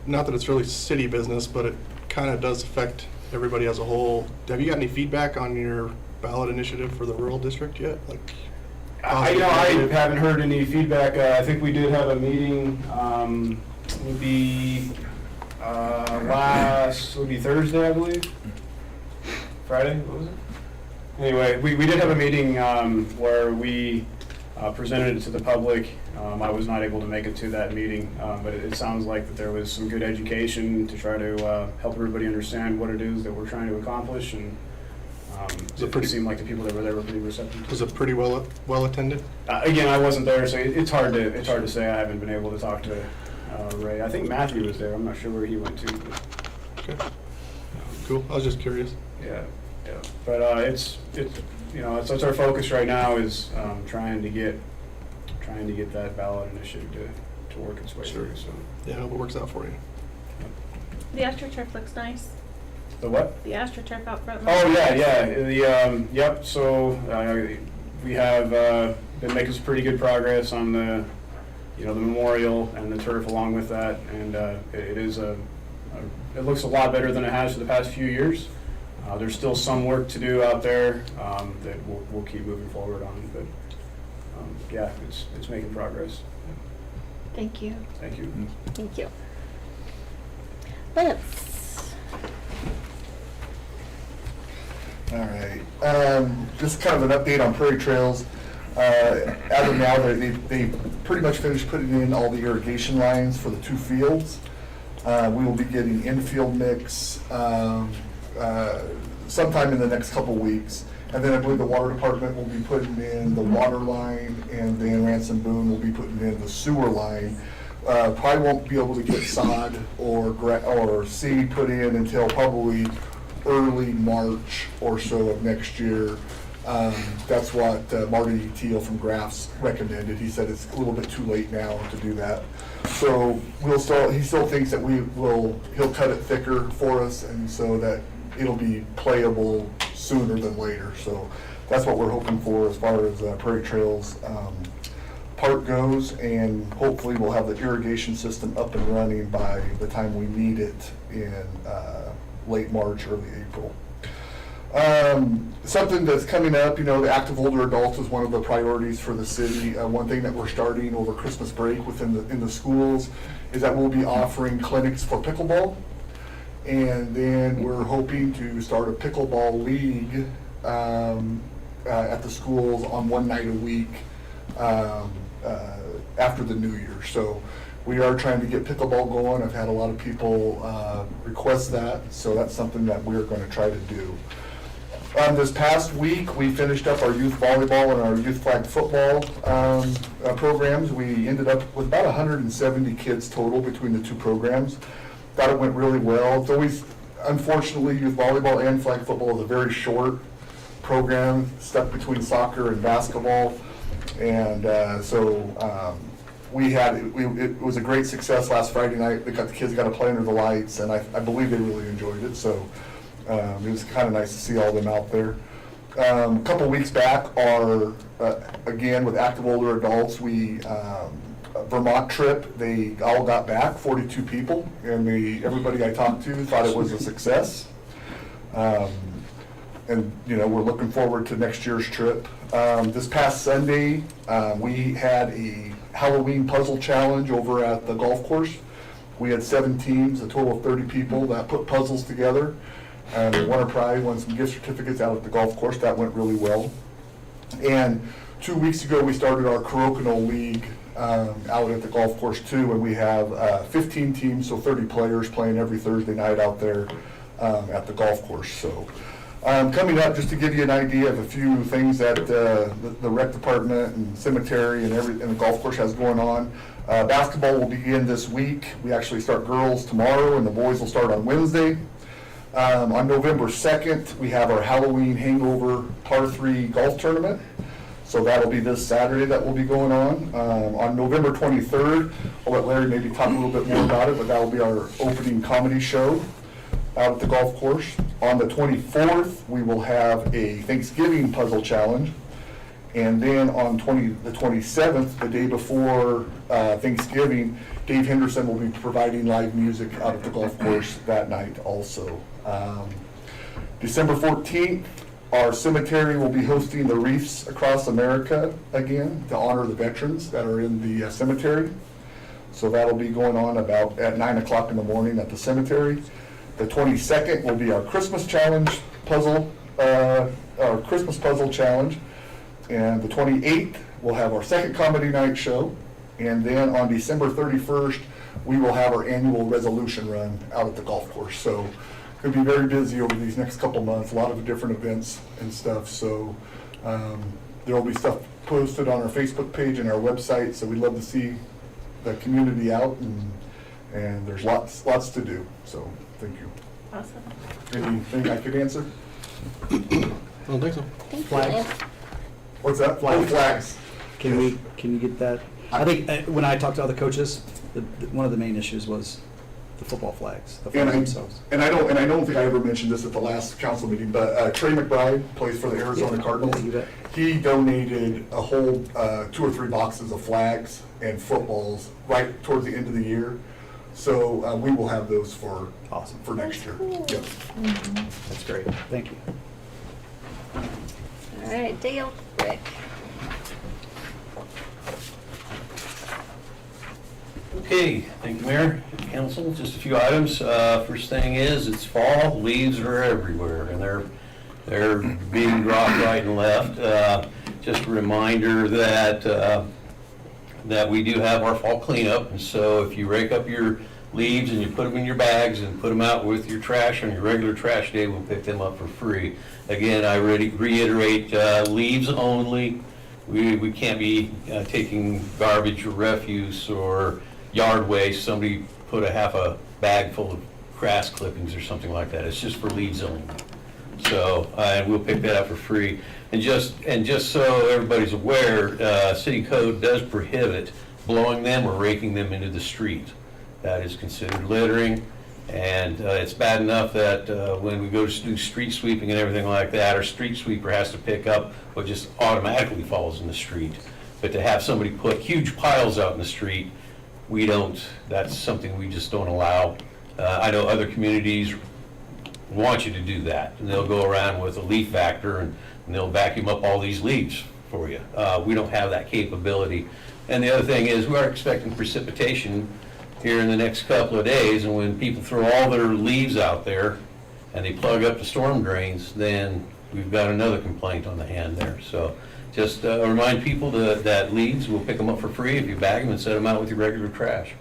Not that it's really city business, but it kind of does affect everybody as a whole. Have you got any feedback on your ballot initiative for the rural district yet? I haven't heard any feedback. I think we did have a meeting, would be Thursday, I believe. Friday, what was it? Anyway, we did have a meeting where we presented it to the public. I was not able to make it to that meeting, but it sounds like that there was some good education to try to help everybody understand what it is that we're trying to accomplish, and it seemed like the people that were there were pretty receptive. Was it pretty well attended? Again, I wasn't there, so it's hard to say. I haven't been able to talk to Ray. I think Matthew was there. I'm not sure where he went to. But. Okay. Cool. I was just curious. Yeah. But it's that's our focus right now, is trying to get that ballot initiative to work its way through. So yeah, I hope it works out for you. The AstroTurf looks nice. The what? The AstroTurf out front. Oh yeah. Yep. So we have been making some pretty good progress on the memorial and the turf along with that, and it looks a lot better than it has for the past few years. There's still some work to do out there that we'll keep moving forward on, but yeah, it's making progress. Thank you. Thank you. Thank you. Lance. All right. Just kind of an update on Prairie Trails. As of now, they pretty much finished putting in all the irrigation lines for the 2 fields. We will be getting infield mix sometime in the next couple weeks. And then I believe the water department will be putting in the water line, and Van Ransom Boone will be putting in the sewer line. Probably won't be able to get sod or seed put in until probably early March or so of next year. That's what Marty Teal from Graphs recommended. He said it's a little bit too late now to do that. So he still thinks that he'll cut it thicker for us, and so that it'll be playable sooner than later. So that's what we're hoping for as far as Prairie Trails part goes, and hopefully we'll have the irrigation system up and running by the time we need it in late March, early April. Something that's coming up, the active older adults is one of the priorities for the city. One thing that we're starting over Christmas break in the schools is that we'll be offering clinics for pickleball. And then we're hoping to start a pickleball league at the schools on one night a week after the new year. So we are trying to get pickleball going. I've had a lot of people request that, so that's something that we're going to try to do. This past week, we finished up our youth volleyball and our youth flag football programs. We ended up with about 170 kids total between the two programs. Thought it went really well. It's always, unfortunately, youth volleyball and flag football is a very short program, stuck between soccer and basketball. And it was a great success last Friday night. The kids got to play under the lights, and I believe they really enjoyed it. So it was kind of nice to see all of them out there. A couple weeks back, again with active older adults, we Vermont trip. They all got back, 42 people, and everybody I talked to thought it was a success. And we're looking forward to next year's trip. This past Sunday, we had a Halloween puzzle challenge over at the golf course. We had 7 teams, a total of 30 people that put puzzles together. And we won a prize, won some gift certificates out at the golf course. That went really well. And 2 weeks ago, we started our Kurokono League out at the golf course too, and we have 15 teams, so 30 players playing every Thursday night out there at the golf course. So coming up, just to give you an idea of a few things that the rec department and cemetery and the golf course has going on. Basketball will begin this week. We actually start girls tomorrow, and the boys will start on Wednesday. On November 2nd, we have our Halloween Hangover Par 3 golf tournament. So that'll be this Saturday that will be going on. On November 23rd, I'll let Larry maybe talk a little bit more about it, but that'll be our opening comedy show out at the golf course. On the 24th, we will have a Thanksgiving puzzle challenge. And then on the 27th, the day before Thanksgiving, Dave Henderson will be providing live music out at the golf course that night also. December 14th, our cemetery will be hosting the Wreaths Across America again to honor the veterans that are in the cemetery. So that'll be going on about at 9 o'clock in the morning at the cemetery. The 22nd will be our Christmas challenge puzzle, our Christmas puzzle challenge. And the 28th, we'll have our second comedy night show. And then on December 31st, we will have our annual resolution run out at the golf course. So going to be very busy over these next couple months, a lot of different events and stuff. So there will be stuff posted on our Facebook page and our website. So we'd love to see the community out, and there's lots to do. So thank you. Awesome. Anything I could answer? I don't think so. Thank Flags. you. What's that? Flags. Can you get that? I think when I talked to other coaches, one of the main issues was the football flags, the flags themselves. And I don't think I ever mentioned this at the last council meeting, but Trey McBride plays for the Arizona Cardinals. Yeah, he donated a whole 2 or 3 boxes of flags and footballs right towards the end of the year. So we will have those for next year. Cool. Yep. That's great. Thank you. All right, Dale, Rick. Okay, thank you, Mayor, Council. Just a few items. First thing is, it's fall, leaves are everywhere, and they're being dropped right and left. Just a reminder that we do have our fall cleanup, and so if you rake up your leaves and you put them in your bags and put them out with your trash on your regular trash day, we'll pick them up for free. Again, I reiterate, leaves only. We can't be taking garbage or refuse or yard waste. Somebody put half a bag full of grass clippings or something like that. It's just for leaves only. So, and we'll pick that up for free. And just so everybody's aware, city code does prohibit blowing them or raking them into the street. That is considered littering, and it's bad enough that when we go to do street sweeping and everything like that, our street sweeper has to pick up what just automatically falls in the street. But to have somebody put huge piles out in the street, that's something we just don't allow. I know other communities want you to do that. And they'll go around with a leaf vacuum and they'll vacuum up all these leaves for you. We don't have that capability. And the other thing is, we are expecting precipitation here in the next couple of days, and when people throw all their leaves out there and they plug up the storm drains, then we've got another complaint on the hand there. So just remind people that leaves, we'll pick them up for free if you bag them and set them out with your regular trash.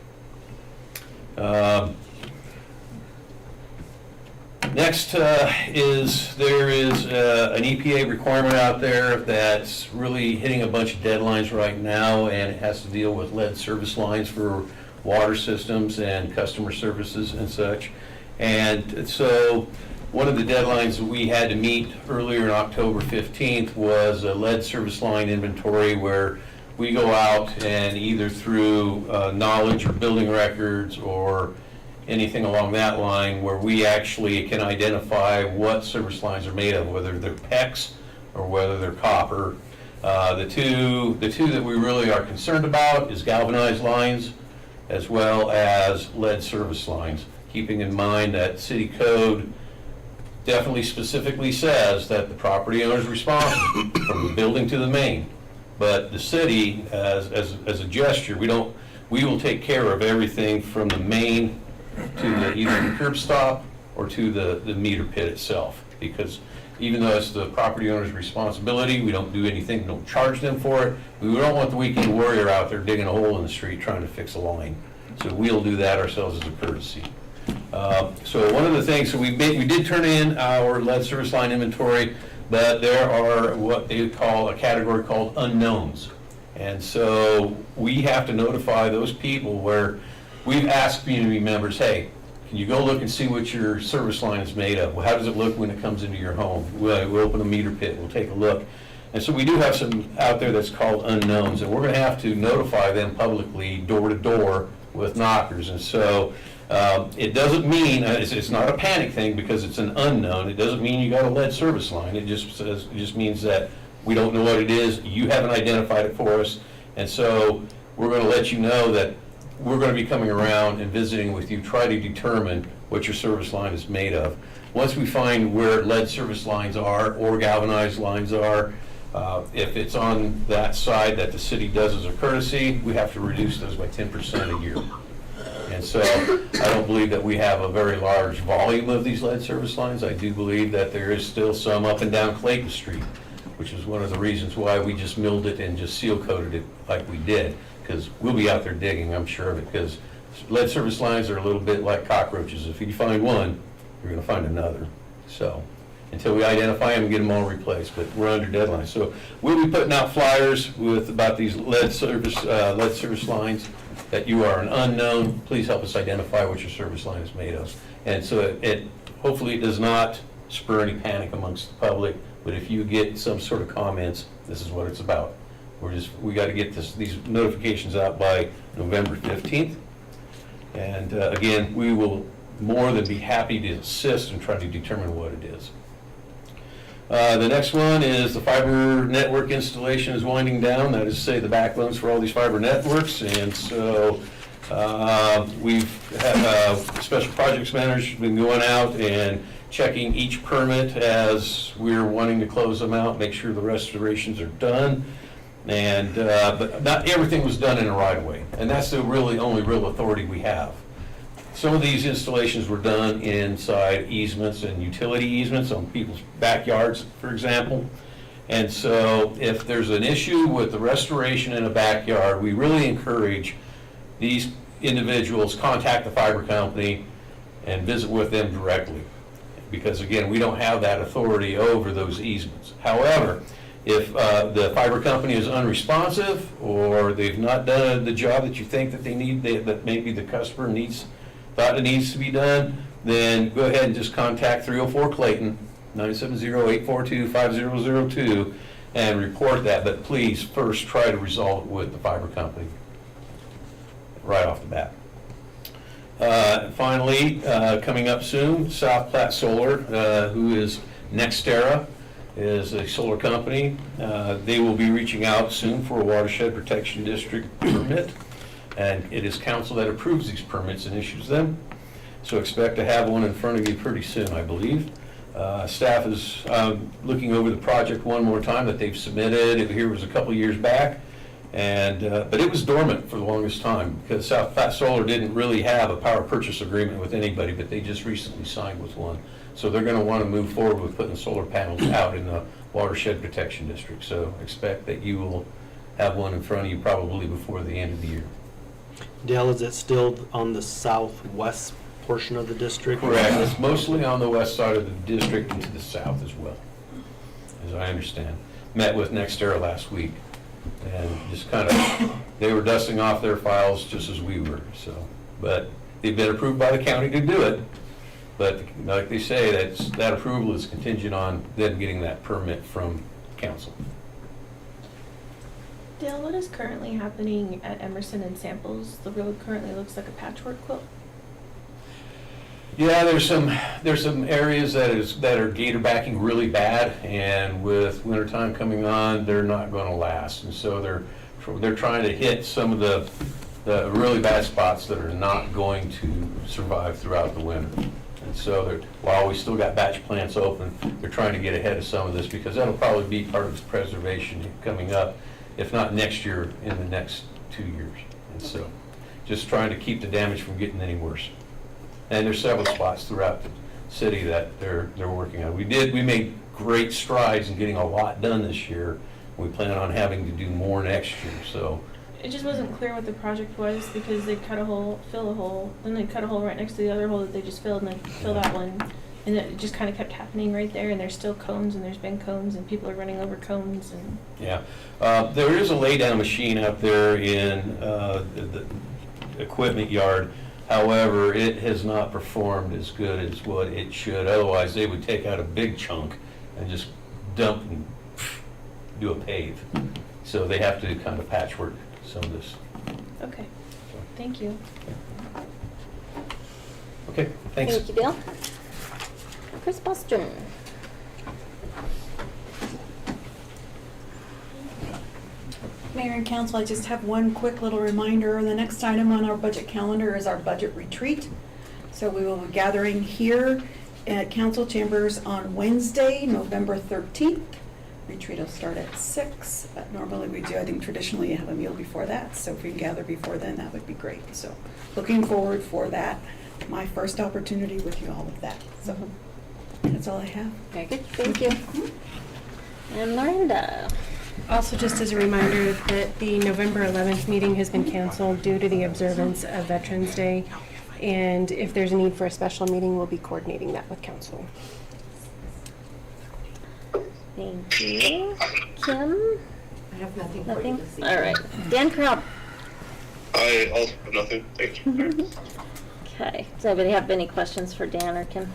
Next is there is an EPA requirement out there that's really hitting a bunch of deadlines right now, and it has to deal with lead service lines for water systems and customer services and such. And so one of the deadlines that we had to meet earlier on October 15th was a lead service line inventory, where we go out and either through knowledge or building records or anything along that line, where we actually can identify what service lines are made of, whether they're PEX or whether they're copper. The two that we really are concerned about is galvanized lines as well as lead service lines, keeping in mind that city code definitely specifically says that the property owner is responsible from the building to the main. But the city, as a gesture, we will take care of everything from the main to either the curb stop or to the meter pit itself. Because even though it's the property owner's responsibility, we don't do anything, we don't charge them for it. We don't want the weekend warrior out there digging a hole in the street trying to fix a line. So we'll do that ourselves as a courtesy. So one of the things, so we did turn in our lead service line inventory, but there are what they call a category called unknowns. And so we have to notify those people where we've asked community members, hey, can you go look and see what your service line is made of? Well, how does it look when it comes into your home? We'll open a meter pit, we'll take a look. And so we do have some out there that's called unknowns, and we're going to have to notify them publicly, door to door, with knockers. And so it doesn't mean, it's not a panic thing because it's an unknown. It doesn't mean you got a lead service line. It just means that we don't know what it is. You haven't identified it for us. And so we're going to let you know that we're going to be coming around and visiting with you, try to determine what your service line is made of. Once we find where lead service lines are or galvanized lines are, if it's on that side that the city does as a courtesy, we have to reduce those by 10% a year. And so I don't believe that we have a very large volume of these lead service lines. I do believe that there is still some up and down Clayton Street, which is one of the reasons why we just milled it and just seal coated it like we did, because we'll be out there digging, I'm sure of it, because lead service lines are a little bit like cockroaches. If you find one, you're going to find another. So until we identify them and get them all replaced, but we're under deadline. So we'll be putting out flyers with about these lead service lines, that you are an unknown. Please help us identify what your service line is made of. And so hopefully it does not spur any panic amongst the public, but if you get some sort of comments, this is what it's about. We got to get these notifications out by November 15th. And again, we will more than be happy to assist and try to determine what it is. The next one is the fiber network installation is winding down. That is to say, the backbones for all these fiber networks. And so we've had special projects managers been going out and checking each permit as we're wanting to close them out, make sure the restorations are done. And but not everything was done in a right of way, and that's the only real authority we have. Some of these installations were done inside easements and utility easements on people's backyards, for example. And so if there's an issue with the restoration in a backyard, we really encourage these individuals contact the fiber company and visit with them directly. Because again, we don't have that authority over those easements. However, if the fiber company is unresponsive or they've not done the job that you think that they need, that maybe the customer thought it needs to be done, then go ahead and just contact 304 Clayton, 970-842-5002, and report that. But please first try to resolve it with the fiber company right off the bat. Finally, coming up soon, South Platte Solar, who is NextEra, is a solar company. They will be reaching out soon for a watershed protection district permit, and it is council that approves these permits and issues them. So expect to have one in front of you pretty soon, I believe. Staff is looking over the project one more time that they've submitted. It here was a couple years back, and but it was dormant for the longest time because South Platte Solar didn't really have a power purchase agreement with anybody, but they just recently signed with one. So they're going to want to move forward with putting solar panels out in the Watershed Protection District. So expect that you will have one in front of you probably before the end of the year. Dale, is it still on the southwest portion of the district? Correct. It's mosely on the west side of the district and to the south as well, as I understand. Met with NextEra last week, and just kind of, they were dusting off their files just as we were, so. But they've been approved by the county to do it, but like they say, that approval is contingent on them getting that permit from council. Dale, what is currently happening at Emerson and Samples? The road currently looks like a patchwork quilt. Yeah, there's some areas that are gator backing really bad, and with wintertime coming on, they're not going to last, and so they're trying to hit some of the really bad spots that are not going to survive throughout the winter. And so while we still got batch plants open, they're trying to get ahead of some of this because that'll probably be part of this preservation coming up, if not next year, in the next 2 years. And so just trying to keep the damage from getting any worse. And there's several spots throughout the city that they're working on. We made great strides in getting a lot done this year. We plan on having to do more next year, so. It just wasn't clear what the project was because they cut a hole, fill a hole, then they cut a hole right next to the other hole that they just filled, and then fill that one. And it just kind of kept happening right there, and there's still cones, and there's been cones, and people are running over cones, and. Yeah, there is a laydown machine out there in the equipment yard. However, it has not performed as good as what it should. Otherwise, they would take out a big chunk and just dump and do a pave. So they have to kind of patchwork some of this. Okay, thank you. Okay, thanks. Thank you, Bill. Chris Bostrom. Mayor and council, I just have one quick little reminder. The next item on our budget calendar is our budget retreat. So we will be gathering here at council chambers on Wednesday, November 13th. Retreat will start at 6, but normally we do, I think traditionally you have a meal before that. So if we can gather before then, that would be great. So looking forward for that. My first opportunity with you all with that. So that's all I have. Very good, thank you. And Miranda. Also, just as a reminder that the November 11th meeting has been canceled due to the observance of Veterans Day. And if there's a need for a special meeting, we'll be coordinating that with council. Thank you. Kim? I have nothing for you Nothing? this evening. All right. Dan Crowd. I also have nothing. Thank you. Okay. Does anybody have any questions for Dan or Kim?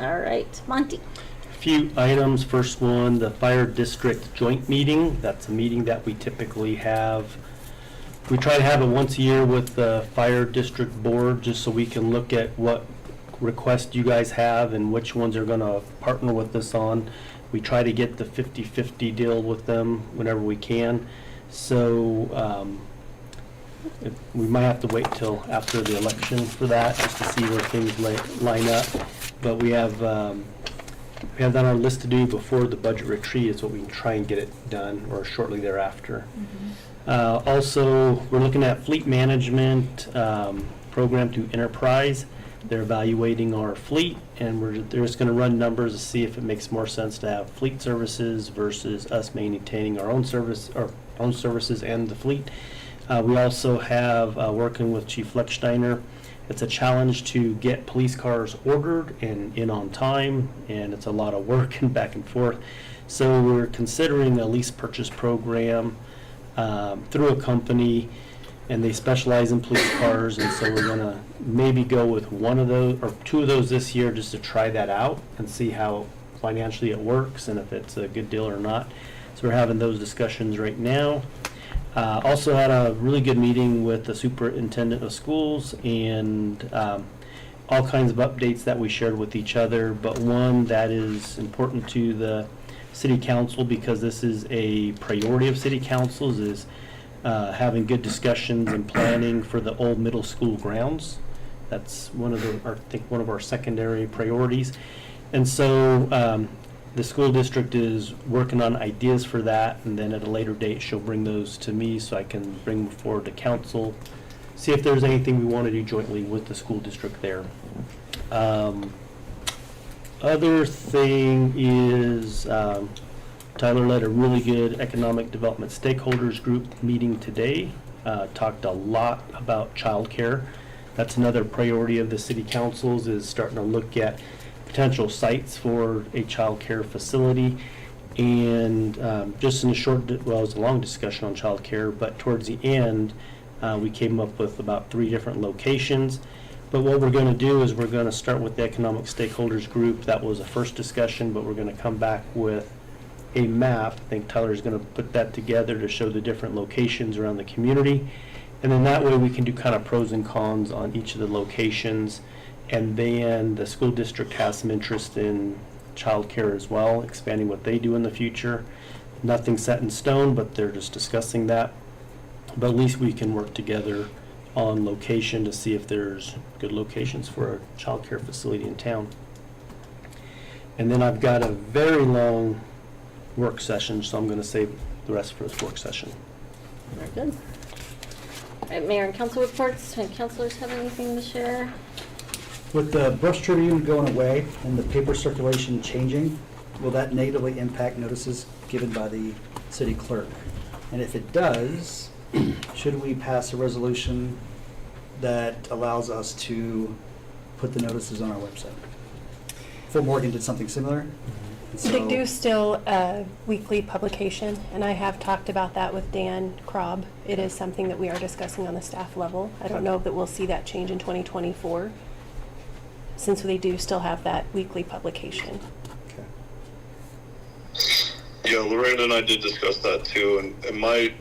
All right. Monty. Few items. First one, the fire district joint meeting. That's a meeting that we typically have. We try to have it once a year with the fire district board, just so we can look at what requests you guys have and which ones are going to partner with us on. We try to get the 50-50 deal with them whenever we can. So we might have to wait till after the election for that, just to see where things line up. But we have that on our list to do before the budget retreat is what we can try and get it done, or shortly thereafter. Also, we're looking at fleet management program to Enterprise. They're evaluating our fleet, and they're just going to run numbers to see if it makes more sense to have fleet services versus us maintaining our own services and the fleet. We also have working with Chief Flecksteiner. It's a challenge to get police cars ordered and in on time, and it's a lot of work and back and forth. So we're considering a lease purchase program through a company, and they specialize in police cars, and so we're gonna maybe go with one of those or two of those this year just to try that out and see how financially it works and if it's a good deal or not. So we're having those discussions right now. Also had a really good meeting with the superintendent of schools, and all kinds of updates that we shared with each other, but one that is important to the city council, because this is a priority of city councils, is having good discussions and planning for the old middle school grounds. That's one of I think one of our secondary priorities. And so the school district is working on ideas for that, and then at a later date, she'll bring those to me so I can bring them forward to council, see if there's anything we want to do jointly with the school district there. Other thing is Tyler led a really good economic development stakeholders group meeting today. Talked a lot about childcare. That's another priority of the city councils, is starting to look at potential sites for a child care facility. And just in a short, well, it was a long discussion on child care, but towards the end, we came up with about 3 different locations. But what we're going to do is we're going to start with the economic stakeholders group. That was a first discussion, but we're going to come back with a map. I think Tyler's going to put that together to show the different locations around the community. And then that way we can do kind of pros and cons on each of the locations. And then the school district has some interest in childcare as well, expanding what they do in the future. Nothing set in stone, but they're just discussing that. But at least we can work together on location to see if there's good locations for a childcare facility in town. And then I've got a very long work session, so I'm going to save the rest for this work session. Very good. All right, Mayor and council reports. Do councilors have anything to share? With the brush tribune going away and the paper circulation changing, will that negatively impact notices given by the city clerk? And if it does, should we pass a resolution that allows us to put the notices on our website? Fort Morgan did something similar. They do still weekly publication, and I have talked about that with Dan Krob. It is something that we are discussing on the staff level. I don't know that we'll see that change in 2024, since they do still have that weekly publication. Yeah, Lorraine and I did discuss that too, and my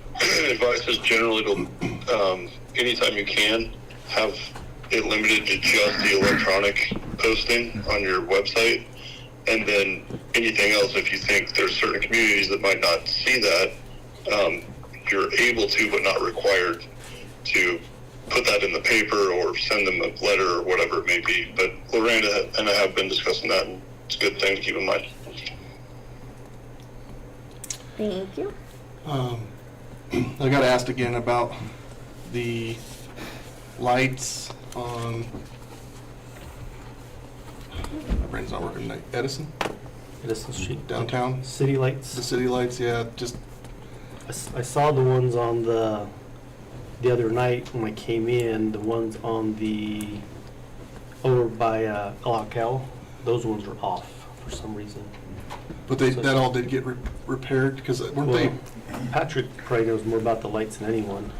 advice is generally to, anytime you can, have it limited to just the electronic posting on your website, and then anything else, if you think there's certain communities that might not see that, you're able to, but not required to, put that in the paper or send them a letter or whatever it may be. But Lorraine and I have been discussing that, and it's a good thing to keep in mind. Thank you. I got asked again about the lights on, my brain's not working tonight, Edison Street. Downtown? City lights. The city lights, yeah, just. I saw the ones on the other night when I came in, the ones on the, over by Alcal, those ones are off for some reason. But that all did get repaired, because weren't they? Patrick probably knows more about the lights than anyone.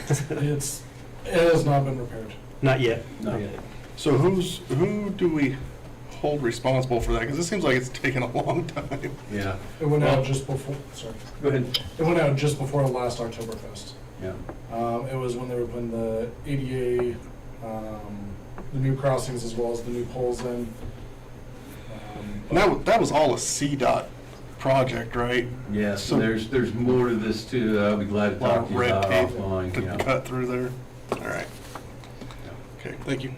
It has not been repaired. Not yet. Not yet. So who do we hold responsible for that? Because it seems like it's taken a long time. Yeah. It went out just before, sorry. Go ahead. It went out just before the last Oktoberfest. Yeah. It was when they were putting the ADA, the new crossings as well as the new poles in. And that was all a CDOT project, right? Yes, So- there's more to this too, that I'll be glad to A lot talk of to you red about tape offline. to Yeah. cut through there. All right. Okay, thank you.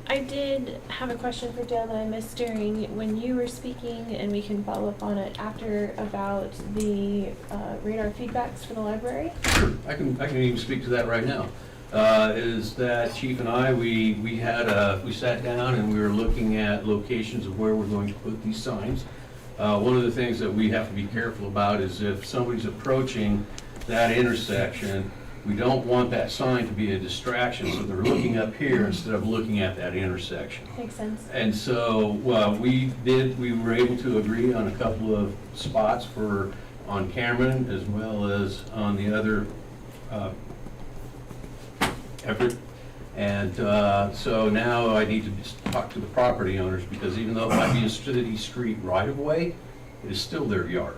I did have a question for Dale that I missed during when you were speaking, and we can follow up on it after, about the radar feedbacks for the library. I can even speak to that right now. Is that Chief and I, we sat down and we were looking at locations of where we're going to put these signs. One of the things that we have to be careful about is if somebody's approaching that intersection, we don't want that sign to be a distraction, so they're looking up here instead of looking at that intersection. Makes sense. And so, we were able to agree on a couple of spots on Cameron as well as on the other, Everett. And so now I need to just talk to the property owners, because even though it might be a city street right of way, it is still their yard.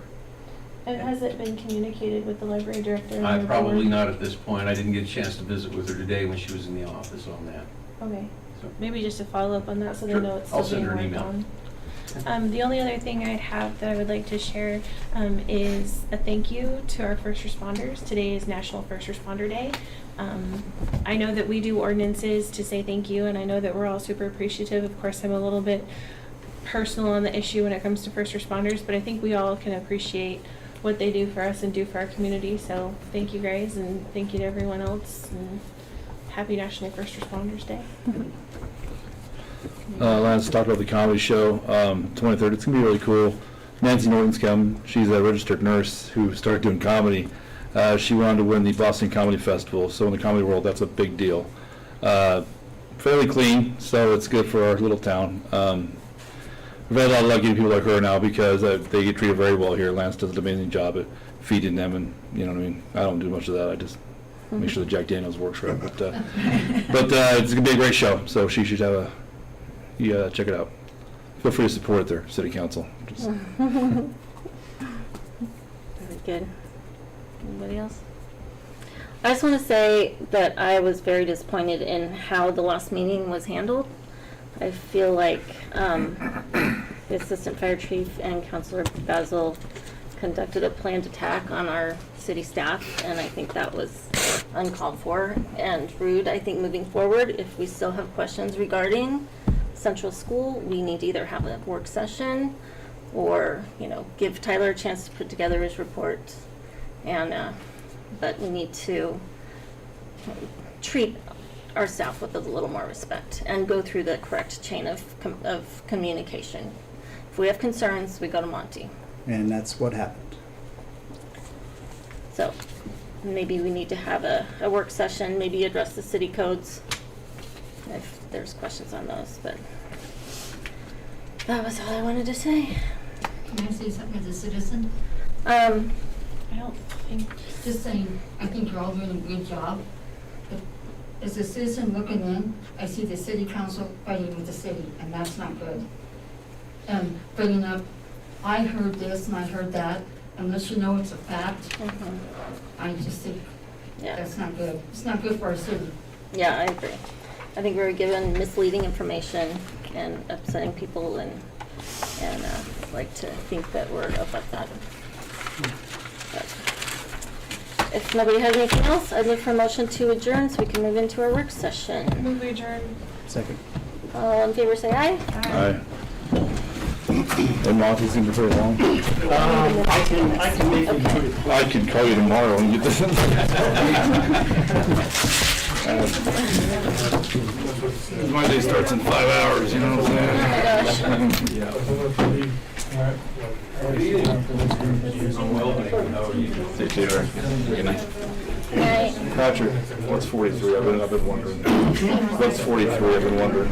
And has it been communicated with the library director? and I your probably board? not at this point. I didn't get a chance to visit with her today when she was in the office on that. Okay. So- Maybe just to follow up on that so Sure. they know it's I'll still send being her an worked email. on. The only other thing I'd have that I would like to share is a thank you to our first responders. Today is National First Responder Day. I know that we do ordinances to say thank you, and I know that we're all super appreciative. Of course, I'm a little bit personal on the issue when it comes to first responders, but I think we all can appreciate what they do for us and do for our community. So thank you guys, and thank you to everyone else, and happy National First Responders Day. Lance talked about the comedy show, 23rd. It's gonna be really cool. Nancy Norton's come. She's a registered nurse who started doing comedy. She wanted to win the Boston Comedy Festival, so in the comedy world, that's a big deal. Fairly clean, so it's good for our little town. We've had a lot of lucky people like her now because they get treated very well here. Lance does an amazing job at feeding them, and you know what I mean. I don't do much of that. I just make sure the Jack Daniels works right. But it's gonna be a great show, so she should have check it out. Feel free to support it there, City Council. Very good. Anybody else? I just want to say that I was very disappointed in how the last meeting was handled. I feel like the Assistant Fire Chief and Councilor Basil conducted a planned attack on our city staff, and I think that was uncalled for and rude. I think moving forward, if we still have questions regarding Central School, we need to either have a work session or, give Tyler a chance to put together his report. And, but we need to treat our staff with a little more respect and go through the correct chain of communication. If we have concerns, we go to Monty. And that's what happened. So maybe we need to have a work session, maybe address the city codes if there's questions on those, but that was all I wanted to say. Can I say something as a citizen? I don't think. Just saying, I think you're all doing a good job. But as a citizen looking in, I see the city council fighting with the city, and that's not good. And bringing up, I heard this and I heard that, unless you know it's a fact, I just think that's not good. It's not good for our city. Yeah, I agree. I think we were given misleading information and upsetting people, and like to think that we're above that. But if nobody has anything else, I'd look for a motion to adjourn so we can move into our work session. Move we adjourn. Second. All in favor, say aye. Aye. And Monty's gonna be very long. I can make it pretty. I can call you tomorrow and get this. My day starts in 5 hours, you know what I'm saying? Yeah. Take care. Good night. Patrick, what's 43? I've been wondering. What's 43? I've been wondering.